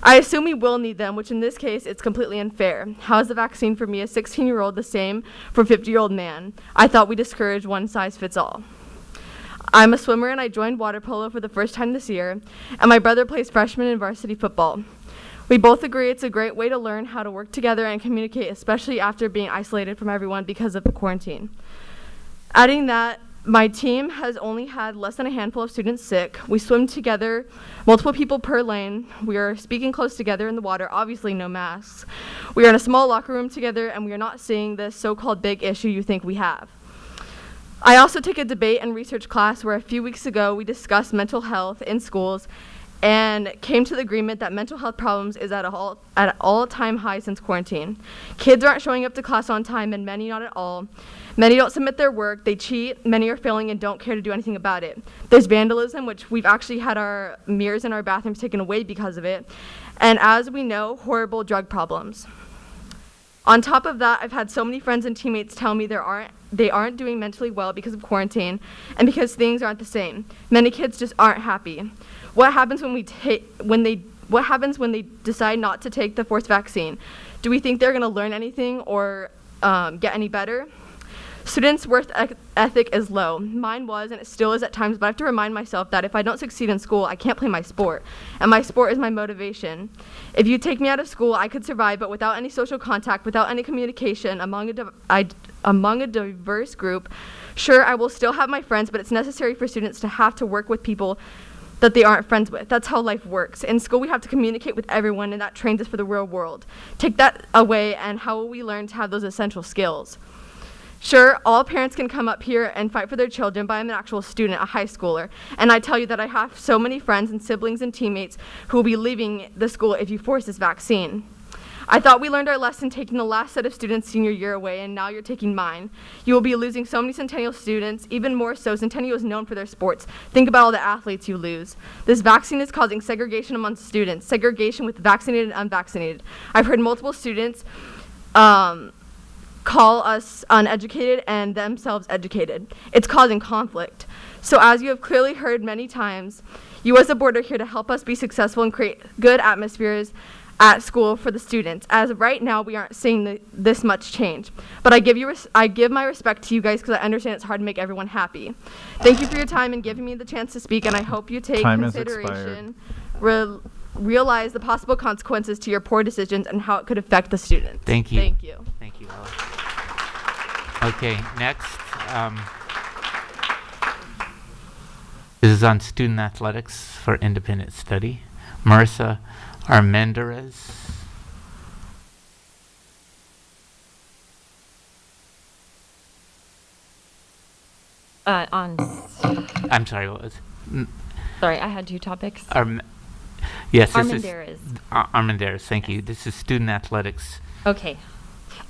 I assume we will need them, which in this case, it's completely unfair. How is the vaccine for me, a 16-year-old, the same for a 50-year-old man? I thought we discouraged one size fits all. I'm a swimmer and I joined water polo for the first time this year, and my brother plays freshman in varsity football. We both agree it's a great way to learn how to work together and communicate, especially after being isolated from everyone because of the quarantine. Adding that, my team has only had less than a handful of students sick. We swim together, multiple people per lane. We are speaking close together in the water, obviously no masks. We are in a small locker room together, and we are not seeing this so-called big issue you think we have. I also take a debate and research class where a few weeks ago we discussed mental health in schools and came to the agreement that mental health problems is at an all-time high since quarantine. Kids aren't showing up to class on time, and many not at all. Many don't submit their work, they cheat, many are failing and don't care to do anything about it. There's vandalism, which we've actually had our mirrors in our bathrooms taken away because of it. And as we know, horrible drug problems. On top of that, I've had so many friends and teammates tell me they aren't doing mentally well because of quarantine and because things aren't the same. Many kids just aren't happy. What happens when they decide not to take the forced vaccine? Do we think they're going to learn anything or get any better? Students' worth ethic is low. Mine was, and it still is at times, but I have to remind myself that if I don't succeed in school, I can't play my sport. And my sport is my motivation. If you take me out of school, I could survive, but without any social contact, without any communication among a diverse group, sure, I will still have my friends, but it's necessary for students to have to work with people that they aren't friends with. That's how life works. In school, we have to communicate with everyone, and that trains us for the real world. Take that away, and how will we learn to have those essential skills? Sure, all parents can come up here and fight for their children, but I'm an actual student, a high schooler, and I tell you that I have so many friends and siblings and teammates who will be leaving the school if you force this vaccine. I thought we learned our lesson taking the last set of students senior year away, and now you're taking mine. You will be losing so many Centennial students, even more so. Centennial is known for their sports. Think about all the athletes you lose. This vaccine is causing segregation among students, segregation with vaccinated and unvaccinated. I've heard multiple students call us uneducated and themselves educated. It's causing conflict. So as you have clearly heard many times, you as a board are here to help us be successful and create good atmospheres at school for the students. As of right now, we aren't seeing this much change. But I give my respect to you guys because I understand it's hard to make everyone happy. Thank you for your time and giving me the chance to speak, and I hope you take consideration, realize the possible consequences to your poor decisions and how it could affect the students. Thank you. Thank you. Thank you, Ella. Okay, next. This is on student athletics for independent study. Marissa Armendariz. I'm sorry, what was? Sorry, I had two topics. Yes, this is Armendariz. Armendariz. Thank you. This is student athletics. Okay.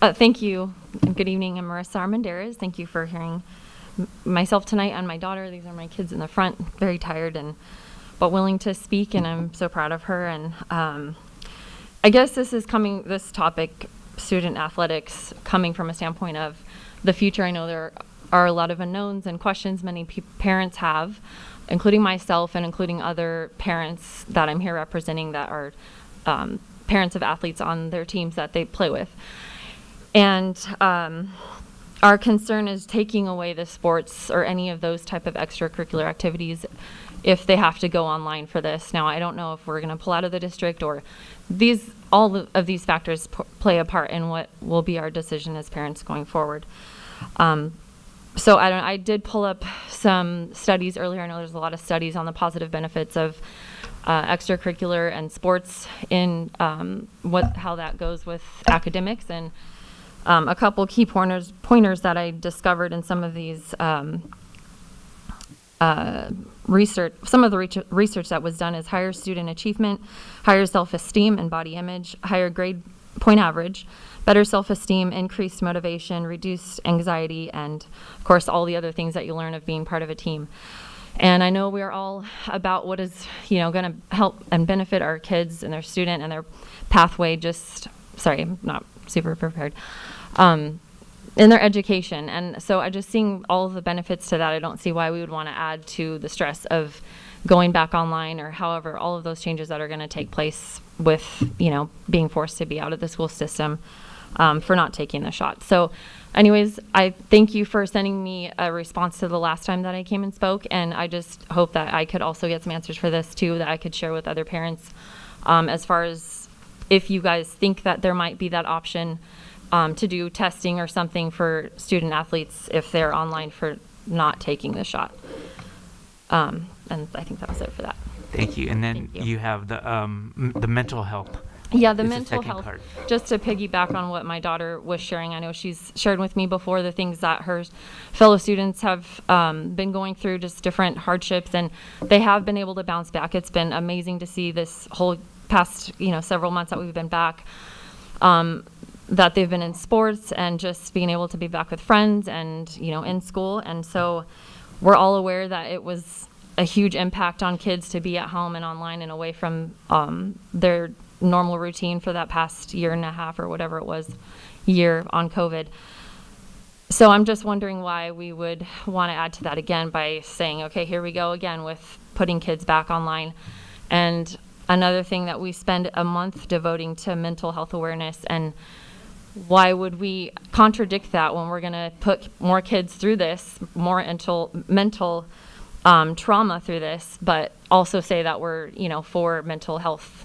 Thank you. And good evening. I'm Marissa Armendariz. Thank you for hearing myself tonight and my daughter. These are my kids in the front, very tired but willing to speak, and I'm so proud of her. And I guess this topic, student athletics, coming from a standpoint of the future. I know there are a lot of unknowns and questions many parents have, including myself and including other parents that I'm here representing that are parents of athletes on their teams that they play with. And our concern is taking away the sports or any of those type of extracurricular activities if they have to go online for this. Now, I don't know if we're going to pull out of the district or all of these factors play a part in what will be our decision as parents going forward. So I did pull up some studies earlier. I know there's a lot of studies on the positive benefits of extracurricular and sports in how that goes with academics, and a couple key pointers that I discovered in some of these research. Some of the research that was done is higher student achievement, higher self-esteem and body image, higher grade point average, better self-esteem, increased motivation, reduced anxiety, and of course all the other things that you learn of being part of a team. And I know we're all about what is going to help and benefit our kids and their student and their pathway. Sorry, I'm not super prepared. In their education. And so I just seeing all of the benefits to that, I don't see why we would want to add to the stress of going back online, or however all of those changes that are going to take place with being forced to be out of the school system for not taking the shot. So anyways, I thank you for sending me a response to the last time that I came and spoke, and I just hope that I could also get some answers for this too that I could share with other parents, as far as if you guys think that there might be that option to do testing or something for student athletes if they're online for not taking the shot. And I think that was it for that. Thank you. And then you have the mental health. Yeah, the is mental second health. part. Just to piggyback on what my daughter was sharing, I know she's shared with me before the things that her fellow students have been going through, just different hardships, and they have been able to bounce back. It's been amazing to see this whole past several months that we've been back. That they've been in sports and just being able to be back with friends and in school. And so we're all aware that it was a huge impact on kids to be at home and online and away from their normal routine for that past year and a half or whatever it was, year on COVID. So I'm just wondering why we would want to add to that again by saying, okay, here we go again with putting kids back online. And another thing that we spend a month devoting to mental health awareness, and why would we contradict that when we're going to put more kids through this, more mental trauma through this, but also say that we're, for mental health,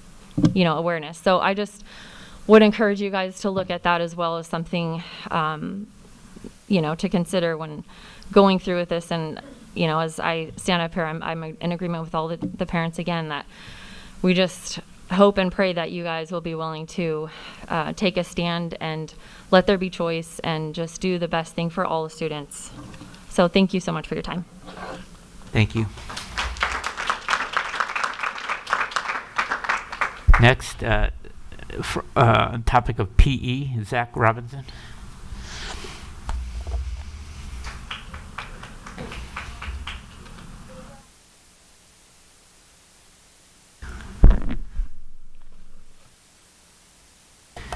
awareness. So I just would encourage you guys to look at that as well as something, to consider when going through with this. And, as I stand up here, I'm in agreement with all the parents again that we just hope and pray that you guys will be willing to take a stand and let there be choice and just do the best thing for all the students. So thank you so much for your time. Thank you. Next, topic of PE, Zach Robinson.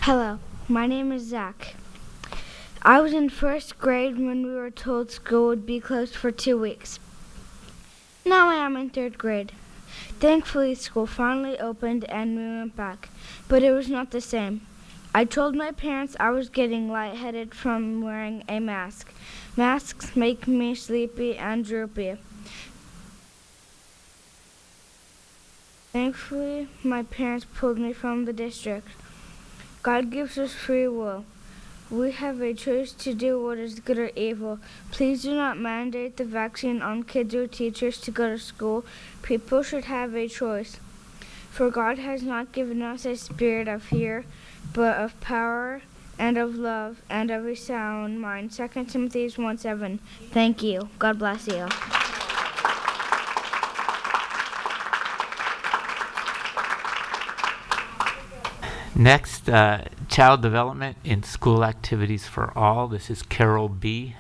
Hello, my name is Zach. I was in first grade when we were told school would be closed for 2 weeks. Now I am in third grade. Thankfully, school finally opened and we went back, but it was not the same. I told my parents I was getting lightheaded from wearing a mask. Masks make me sleepy and droopy. Thankfully, my parents pulled me from the district. God gives us free will. We have a choice to do what is good or evil. Please do not mandate the vaccine on kids or teachers to go to school. People should have a choice. For God has not given us a spirit of fear, but of power and of love, and of a sound mind. 2 Timothy 1:7. Thank you. God bless you. Next, child development in school activities for all. This is Carol B.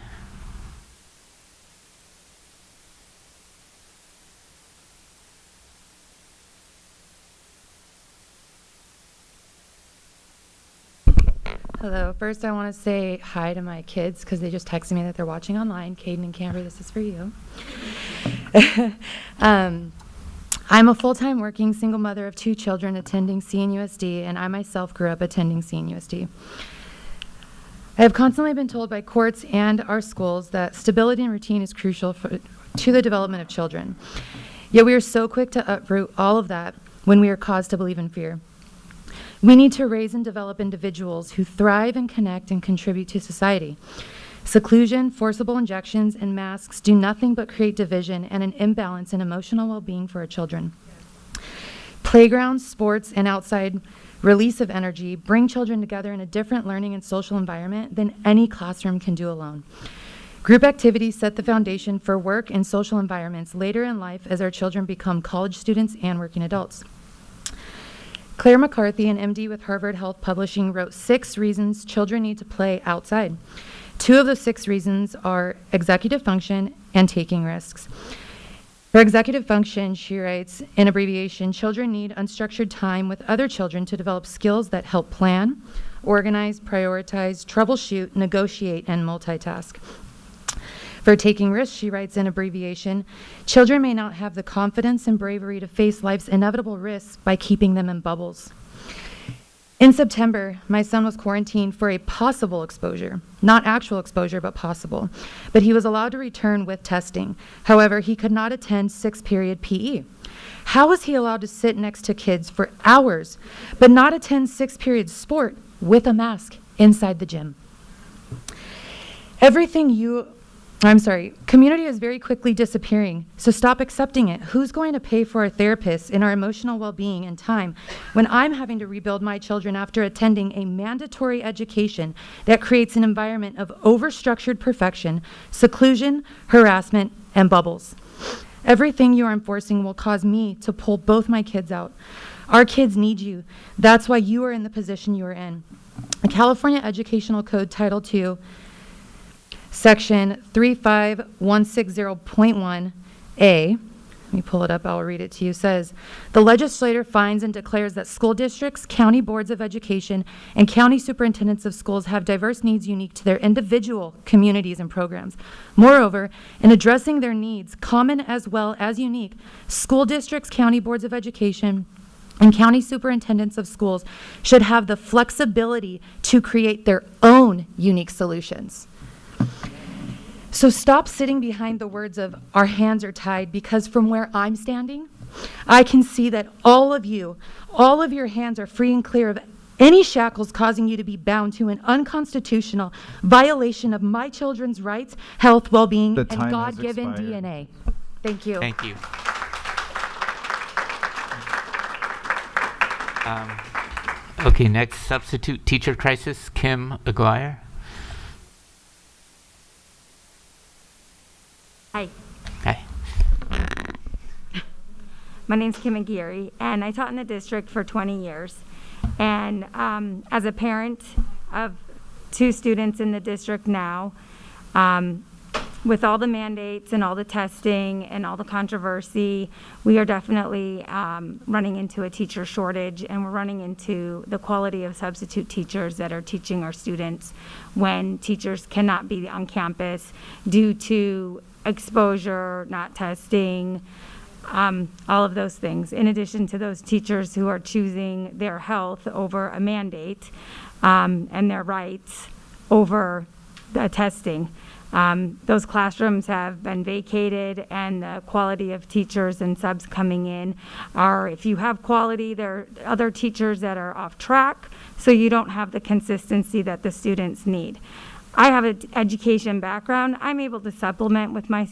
Hello. First, I want to say hi to my kids because they just texted me that they're watching online. Caden and Camry, this is for you. I'm a full-time working single mother of 2 children attending CNUSD, and I myself grew up attending CNUSD. I have constantly been told by courts and our schools that stability and routine is crucial to the development of children. Yet we are so quick to uproot all of that when we are caused to believe in fear. We need to raise and develop individuals who thrive and connect and contribute to society. Seclusion, forcible injections, and masks do nothing but create division and an imbalance in emotional well-being for our children. Playgrounds, sports, and outside release of energy bring children together in a different learning and social environment than any classroom can do alone. Group activities set the foundation for work and social environments later in life as our children become college students and working adults. Claire McCarthy, an MD with Harvard Health Publishing, wrote 6 reasons children need to play outside. 2 of the 6 reasons are executive function and taking risks. For executive function, she writes, in abbreviation, children need unstructured time with other children to develop skills that help plan, organize, prioritize, troubleshoot, negotiate, and multitask. For taking risks, she writes in abbreviation, children may not have the confidence and bravery to face life's inevitable risks by keeping them in bubbles. In September, my son was quarantined for a possible exposure, not actual exposure, but possible. But he was allowed to return with testing. However, he could not attend 6-period PE. How was he allowed to sit next to kids for hours, but not attend 6-period sport with a mask inside the gym? Community is very quickly disappearing, so stop accepting it. Who's going to pay for our therapists and our emotional well-being and time when I'm having to rebuild my children after attending a mandatory education that creates an environment of overstructured perfection, seclusion, harassment, and bubbles? Everything you are enforcing will cause me to pull both my kids out. Our kids need you. That's why you are in the position you are in. The California Educational Code Title II, Section 35160.1A, let me pull it up, I'll read it to you, says, the legislature finds and declares that school districts, county boards of education, and county superintendents of schools have diverse needs unique to their individual communities and programs. Moreover, in addressing their needs, common as well as unique, school districts, county boards of education, and county superintendents of schools should have the flexibility to create their own unique solutions. So stop sitting behind the words of our hands are tied, because from where I'm standing, I can see that all of your hands are free and clear of any shackles causing you to be bound to an unconstitutional violation of my children's rights, health, well-being, and God-given DNA. Thank you. Thank you. Okay, next, substitute teacher crisis, Kim Aguirre. Hi. Hi. My name's Kim Aguirre, and I taught in the district for 20 years. And as a parent of 2 students in the district now, with all the mandates and all the testing and all the controversy, we are definitely running into a teacher shortage, and we're running into the quality of substitute teachers that are teaching our students when teachers cannot be on campus due to exposure, not testing, all of those things. In addition to those teachers who are choosing their health over a mandate and their rights over the testing. Those classrooms have been vacated, and the quality of teachers and subs coming in are, if you have quality, there are other teachers that are off track, so you don't have the consistency that the students need. I have an education background. I'm able to supplement with my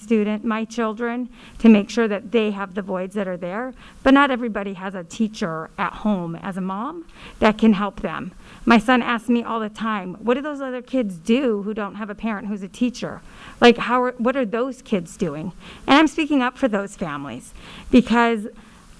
children to make sure that they have the voids that are there. But not everybody has a teacher at home as a mom that can help them. My son asks me all the time, what do those other kids do who don't have a parent who's a teacher? Like, what are those kids doing? And I'm speaking up for those families because,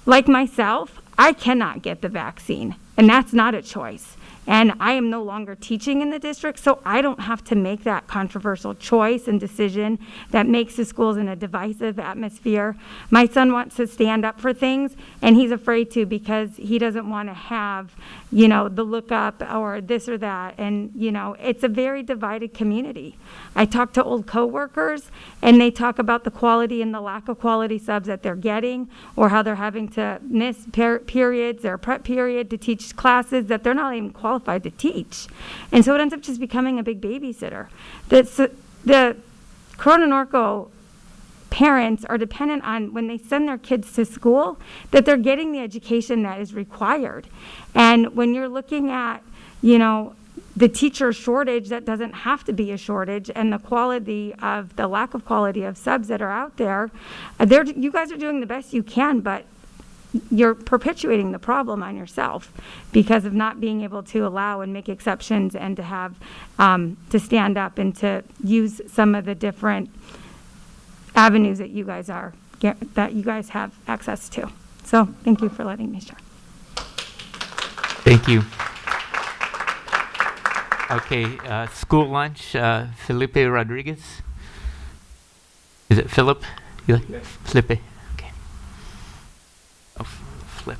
like myself, I cannot get the vaccine, and that's not a choice. And I am no longer teaching in the district, so I don't have to make that controversial choice and decision that makes the schools in a divisive atmosphere. My son wants to stand up for things, and he's afraid to because he doesn't want to have, the lookup or this or that. And, it's a very divided community. I talk to old coworkers, and they talk about the quality and the lack of quality subs that they're getting, or how they're having to miss periods, their prep period to teach classes that they're not even qualified to teach. And so it ends up just becoming a big babysitter. The Corona Norco parents are dependent on, when they send their kids to school, that they're getting the education that is required. And when you're looking at, the teacher shortage, that doesn't have to be a shortage, and the lack of quality of subs that are out there, you guys are doing the best you can, but you're perpetuating the problem on yourself because of not being able to allow and make exceptions and to have to stand up and to use some of the different avenues that you guys have access to. So thank you for letting me share. Thank you. Okay, school lunch, Felipe Rodriguez. Is it Philip? Felipe. Okay. Oh, flip.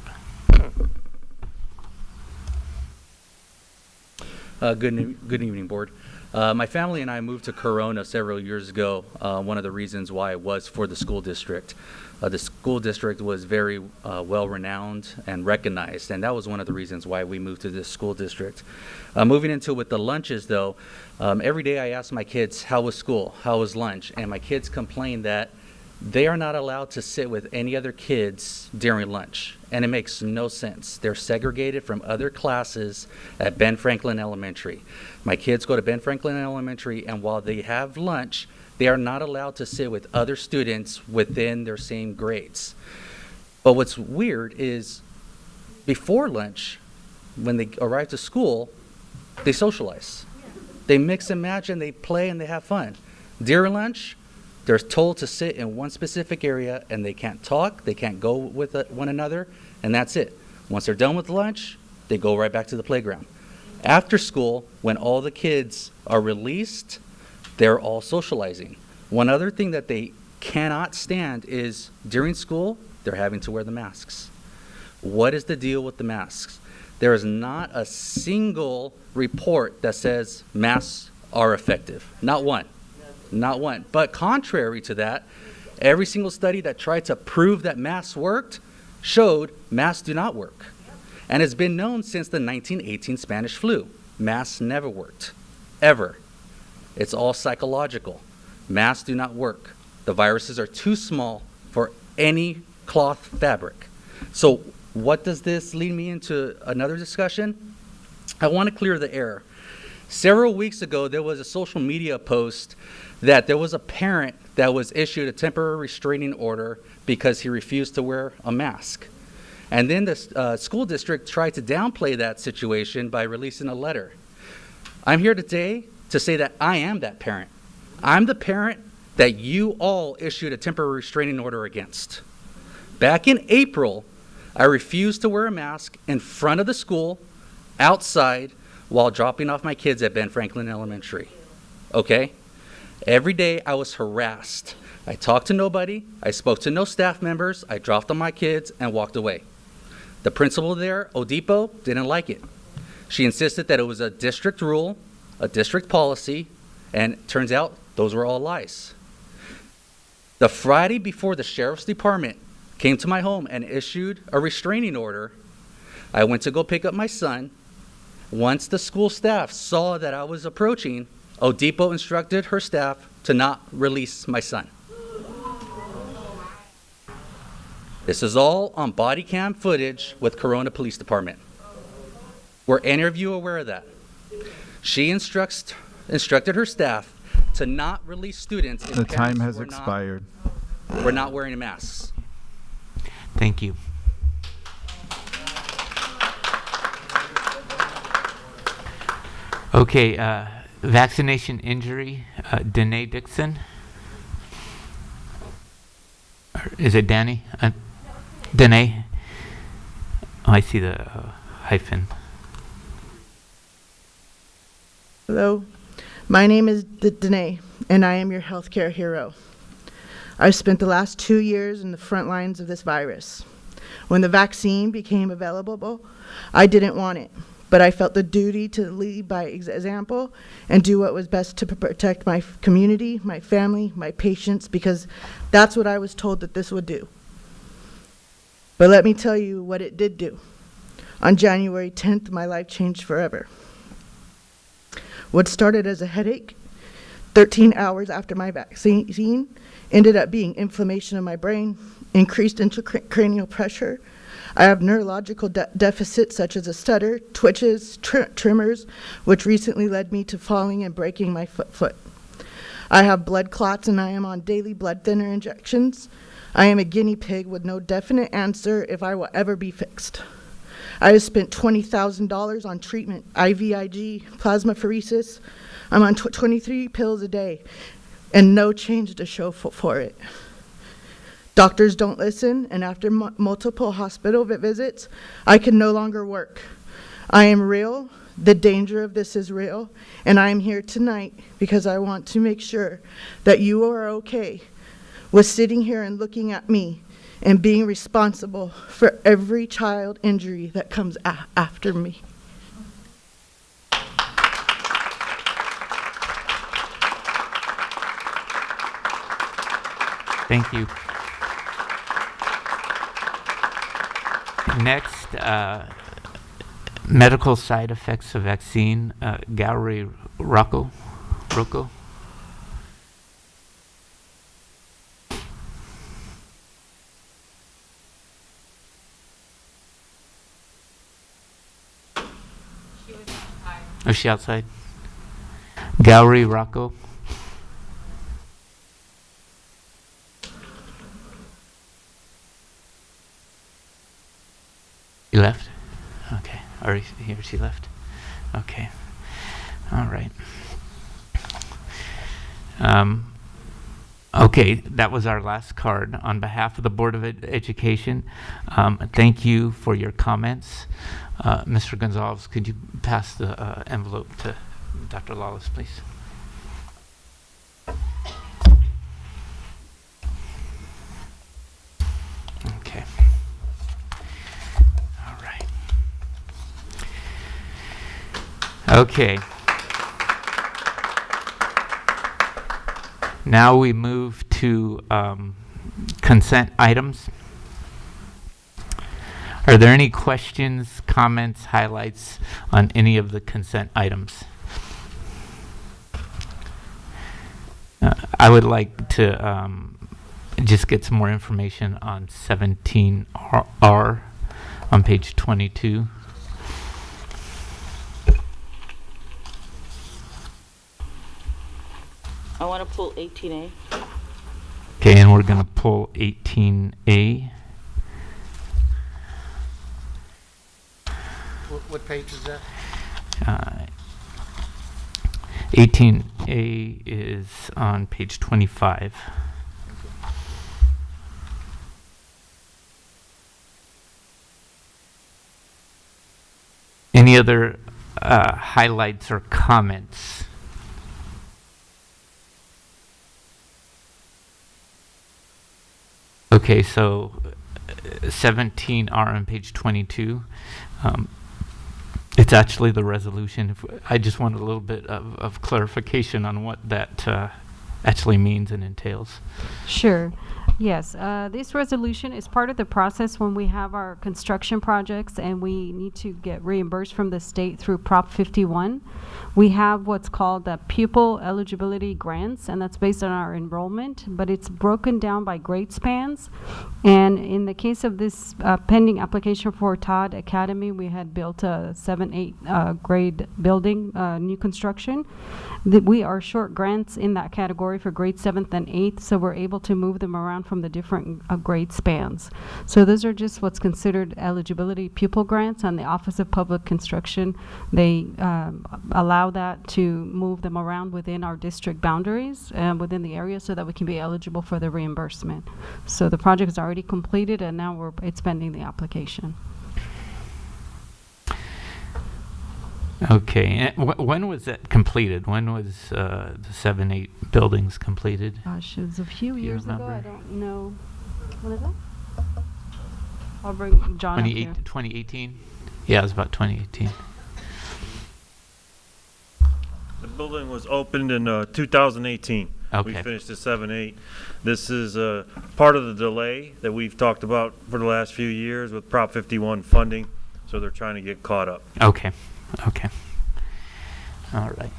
Good evening, board. My family and I moved to Corona several years ago. One of the reasons why was for the school district. The school district was very well-renowned and recognized, and that was one of the reasons why we moved to this school district. Moving into with the lunches, though, every day I ask my kids, how was school? How was lunch? And my kids complain that they are not allowed to sit with any other kids during lunch, and it makes no sense. They're segregated from other classes at Ben Franklin Elementary. My kids go to Ben Franklin Elementary, and while they have lunch, they are not allowed to sit with other students within their same grades. But what's weird is before lunch, when they arrive to school, they socialize. They mix and match, and they play, and they have fun. During lunch, they're told to sit in one specific area, and they can't talk, they can't go with one another, and that's it. Once they're done with lunch, they go right back to the playground. After school, when all the kids are released, they're all socializing. One other thing that they cannot stand is during school, they're having to wear the masks. What is the deal with the masks? There is not a single report that says masks are effective. Not one. Not one. But contrary to that, every single study that tried to prove that masks worked showed masks do not work. And it's been known since the 1918 Spanish flu. Masks never worked, ever. It's all psychological. Masks do not work. The viruses are too small for any cloth fabric. So what does this lead me into another discussion? I want to clear the air. Several weeks ago, there was a social media post that there was a parent that was issued a temporary restraining order because he refused to wear a mask. And then the school district tried to downplay that situation by releasing a letter. I'm here today to say that I am that parent. I'm the parent that you all issued a temporary restraining order against. Back in April, I refused to wear a mask in front of the school, outside, while dropping off my kids at Ben Franklin Elementary. Okay? Every day I was harassed. I talked to nobody, I spoke to no staff members, I dropped on my kids and walked away. The principal there, Odipo, didn't like it. She insisted that it was a district rule, a district policy, and it turns out those were all lies. The Friday before the sheriff's department came to my home and issued a restraining order, I went to go pick up my son. Once the school staff saw that I was approaching, Odipo instructed her staff to not release my son. This is all on body cam footage with Corona Police Department. Were any of you aware of that? She instructs instructed her staff to not release students if The parents time has were not- expired. were not wearing masks. Thank you. Okay, vaccination injury, Danae Dixon. Or is it Danny? Danae? Oh, I see the hyphen. Hello, my name is Danae, and I am your healthcare hero. I've spent the last 2 years in the front lines of this virus. When the vaccine became available, I didn't want it, but I felt the duty to lead by example and do what was best to protect my community, my family, my patients, because that's what I was told that this would do. But let me tell you what it did do. On January 10th, my life changed forever. What started as a headache, 13 hours after my vaccine, ended up being inflammation in my brain, increased intracranial pressure. I have neurological deficits such as a stutter, twitches, tremors, which recently led me to falling and breaking my foot. I have blood clots and I am on daily blood thinner injections. I am a guinea pig with no definite answer if I will ever be fixed. I have spent $20,000 on treatment, IVIG, plasmapheresis. I'm on 23 pills a day and no change to show for it. Doctors don't listen, and after multiple hospital visits, I can no longer work. I am real, the danger of this is real, and I am here tonight because I want to make sure that you are okay with sitting here and looking at me and being responsible for every child injury that comes after me. Thank you. Next, medical side effects of vaccine, Gowrie Rocco. Is she outside? Gowrie Rocco. You left? Okay. Or he or she left? Okay. All right. Okay, that was our last card. On behalf of the Board of Education, thank you for your comments. Mr. Gonzalez, could you pass the envelope to Dr. Lawless, please? Okay. All right. Okay. Now we move to consent items. Are there any questions, comments, highlights on any of the consent items? I would like to just get some more information on 17R on page 22. I want to pull 18A. Okay, and we're going to pull 18A. What page is that? 18A is on page 25. Any other highlights or comments? Okay, so 17R on page 22. It's actually the resolution. I just want a little bit of clarification on what that actually means and entails. Sure. Yes, this resolution is part of the process when we have our construction projects and we need to get reimbursed from the state through Prop 51. We have what's called the pupil eligibility grants, and that's based on our enrollment, but it's broken down by grade spans. And in the case of this pending application for Todd Academy, we had built a 7-8 grade building, new construction. We are short grants in that category for grade 7th and 8th, so we're able to move them around from the different grade spans. So those are just what's considered eligibility pupil grants, and the Office of Public Construction, they allow that to move them around within our district boundaries and within the area so that we can be eligible for the reimbursement. So the project is already completed, and now it's pending the application. Okay, and when was that completed? When was the 7-8 buildings completed? Gosh, it was a few years ago. remember? I don't know. What is it? I'll bring John up here. 2018? Yeah, it was about 2018. The building was opened in 2018. Okay. We finished at 7-8. This is part of the delay that we've talked about for the last few years with Prop 51 funding, so they're trying to get caught up. Okay. Okay. All right.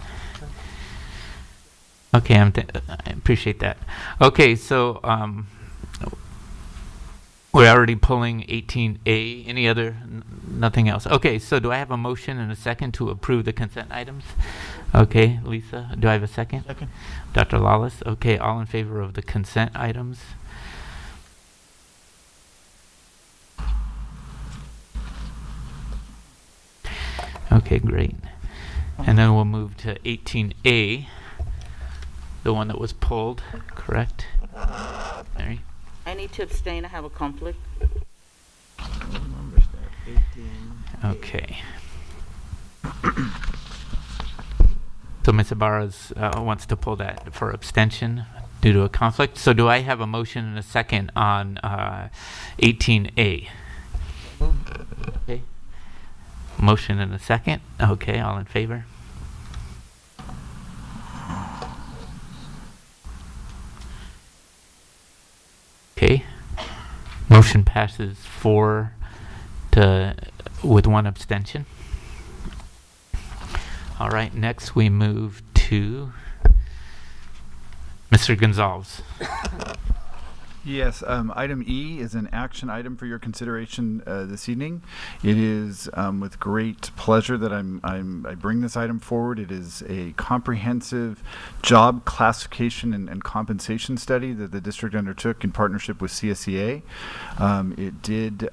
Okay, I appreciate that. Okay, so we're already pulling 18A. Any other? Nothing else. Okay, so do I have a motion and a second to approve the consent items? Okay, Lisa, do I have a second? Second. Dr. Lawless? Okay, all in favor of the consent items? Okay, great. And then we'll move to 18A, the one that was pulled, correct? Mary? I need to abstain. I have a conflict. Okay. So Ms. Ibarra wants to pull that for abstention due to a conflict. So do I have a motion and a second on 18A? Okay. Motion and a second. Okay, all in favor? Okay. Motion passes 4 with 1 abstention. All right, next we move to Mr. Gonzalez. Yes, item E is an action item for your consideration this evening. It is with great pleasure that I bring this item forward. It is a comprehensive job classification and compensation study that the district undertook in partnership with CSEA. It did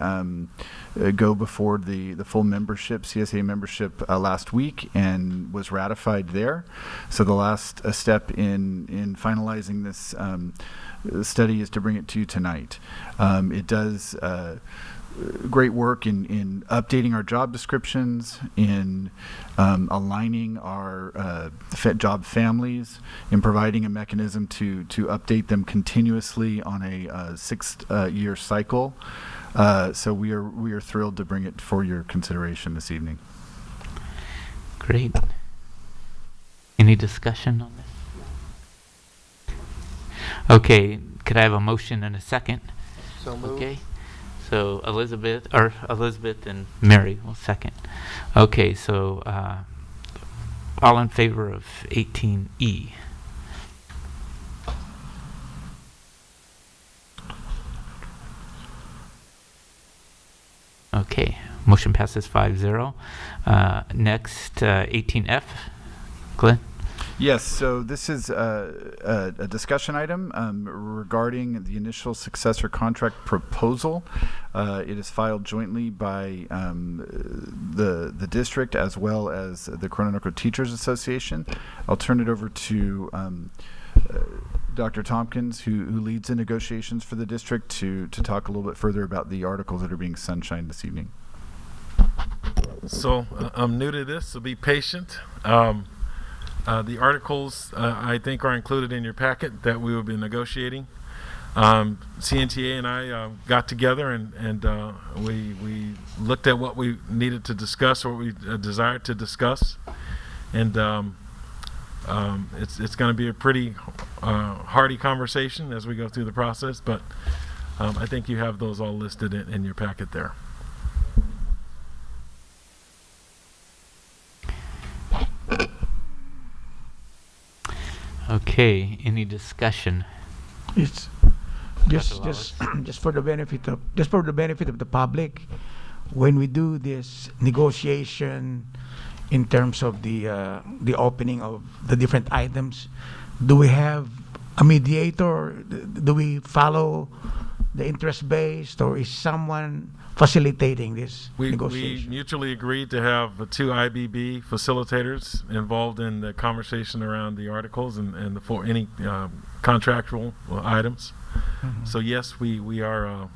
go before the full membership, CSEA membership, last week and was ratified there. So the last step in finalizing this study is to bring it to you tonight. It does great work in updating our job descriptions, in aligning our job families, in providing a mechanism to update them continuously on a 6-year cycle. So we are thrilled to bring it for your consideration this evening. Great. Any discussion on this? Okay, could I have a motion and a second? So moved. Okay, so Elizabeth and Mary will second. Okay, so all in favor of 18E? Okay, motion passes 5-0. Next, 18F, Glenn? Yes, so this is a discussion item regarding the initial successor contract proposal. It is filed jointly by the district as well as the Coronado Teachers Association. I'll turn it over to Dr. Tompkins, who leads the negotiations for the district, to talk a little bit further about the articles that are being sunshined this evening. So I'm new to this, so be patient. The articles, I think, are included in your packet that we will be negotiating. CNTA and I got together and we looked at what we needed to discuss, or what we desired to discuss. And it's going to be a pretty hearty conversation as we go through the process, but I think you have those all listed in your packet there. Okay, any discussion? It's just for the benefit of the public, when we do this negotiation in terms of the opening of the different items, do we have a mediator, or do we follow the interest based, or is someone facilitating this We negotiation? mutually agreed to have the two IBB facilitators involved in the conversation around the articles and for any contractual items. Mhm. So yes, we are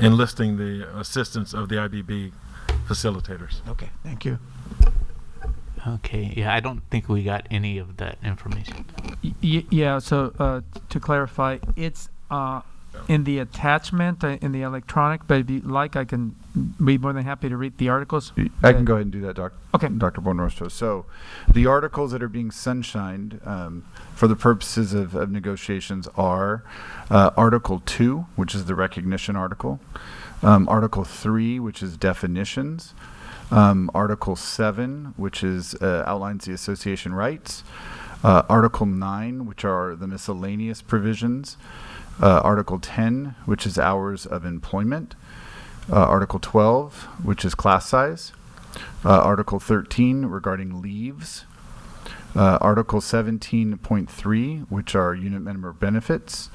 enlisting the assistance of the IBB facilitators. Okay, thank you. Okay, yeah, I don't think we got any of that information. Yeah, so to clarify, it's in the attachment in the electronic, but if you like, I can be more than happy to read the articles. I can go ahead and do that, Okay. Dr. Bonoroso. So the articles that are being sunshined for the purposes of negotiations are Article 2, which is the recognition article, Article 3, which is definitions, Article 7, which is outlines the association rights, Article 9, which are the miscellaneous provisions, Article 10, which is hours of employment, Article 12, which is class size, Article 13 regarding leaves, Article 17.3, which are unit member benefits,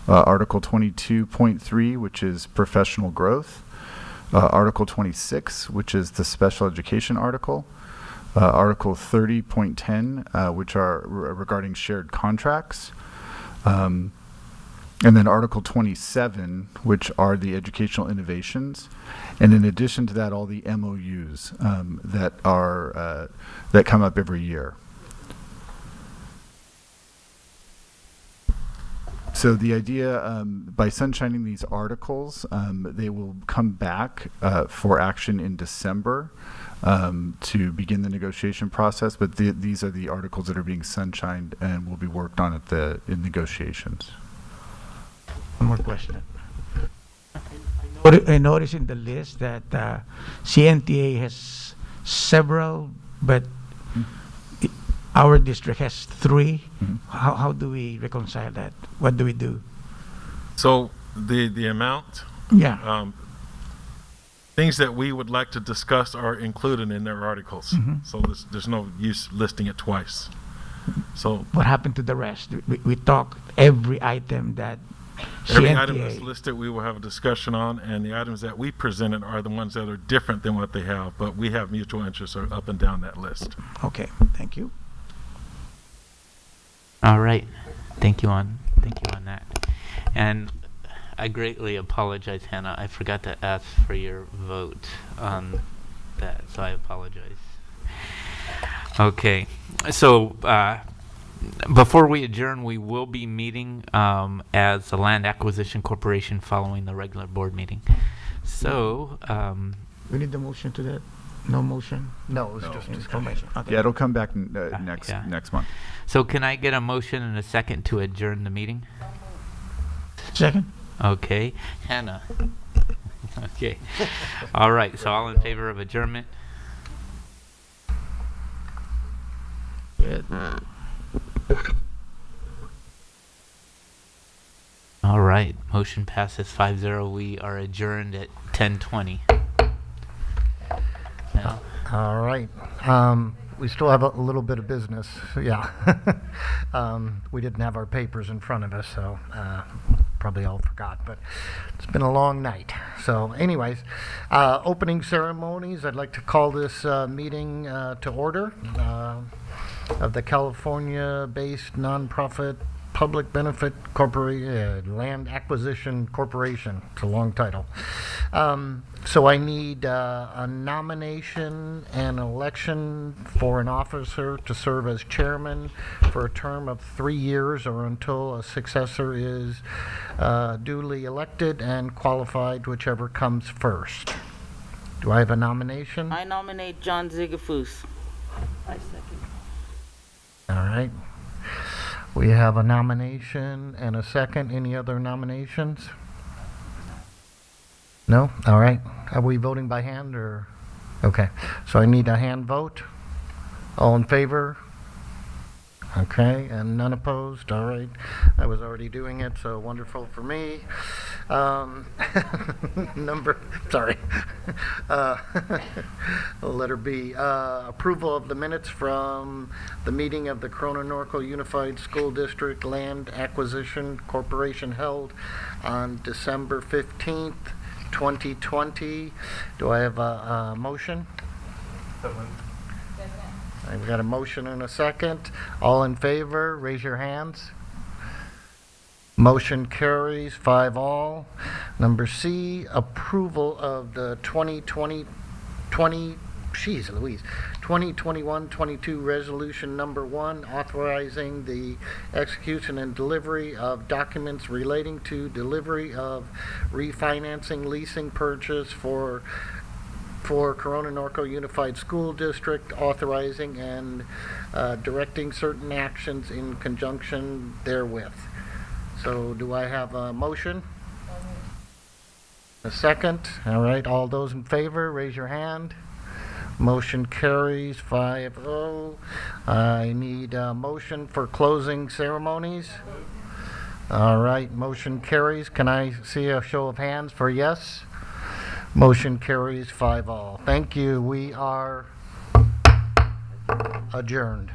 Article 22.3, which is professional growth, Article 26, which is the special education article, Article 30.10, which are regarding shared contracts, and then Article 27, which are the educational innovations, and in addition to that, all the MOUs that come up every year. So the idea, by sunshining these articles, they will come back for action in December to begin the negotiation process. But these are the articles that are being sunshined and will be worked on in negotiations. One more question. I noticed in the list that CNTA has several, but our district has 3. How do we reconcile that? What do we do? So the amount, Yeah. things that we would like to discuss are included in their articles. Mhm. So there's no use listing it twice. So What happened to the rest? We talk every item that every CNTA. item that's listed, we will have a discussion on, and the items that we presented are the ones that are different than what they have, but we have mutual interests are up and down that list. Okay, thank you. All right, thank you on that. And I greatly apologize, Hannah. I forgot to ask for your vote on that, so I apologize. Okay, so before we adjourn, we will be meeting as a Land Acquisition Corporation following the regular board meeting. So, We need the motion to that? No motion? No, it's No. just Information. Okay. Yeah, it'll come back next yeah. next month. so can I get a motion and a second to adjourn the meeting? Second? Okay, Hannah. Okay, all right. So all in favor of adjournment? Good. All right, motion passes 5-0. We are adjourned at 10:20. Now, All right. We still have a little bit of business, yeah. We didn't have our papers in front of us, so probably all forgot, but it's been a long night. So anyways, opening ceremonies, I'd like to call this meeting to order of the California-based nonprofit Public Benefit Land Acquisition Corporation. It's a long title. So I need a nomination and election for an officer to serve as chairman for a term of 3 years or until a successor is duly elected and qualified, whichever comes first. Do I have a nomination? I nominate John Zigafus. All right. We have a nomination and a second. Any other nominations? No? All right. Are we voting by hand or? Okay. So I need a hand vote. All in favor? Okay, and none opposed. All right. I was already doing it, so wonderful for me. Sorry. Letter B, approval of the minutes from the meeting of the Corona-Norco Unified School District Land Acquisition Corporation held on December 15th, 2020. Do I have a motion? I've got a motion and a second. All in favor, raise your hands. Motion carries 5-all. Number C, approval of the 2021-22 resolution number 1, authorizing the execution and delivery of documents relating to delivery of refinancing, leasing, purchase for Corona-Norco Unified School District, authorizing and directing certain actions in conjunction therewith. So do I have a motion? A second? All right, all those in favor, raise your hand. Motion carries 5-0. I need a motion for closing ceremonies. All right, motion carries. Can I see a show of hands for yes? Motion carries 5-all. Thank you. We are adjourned.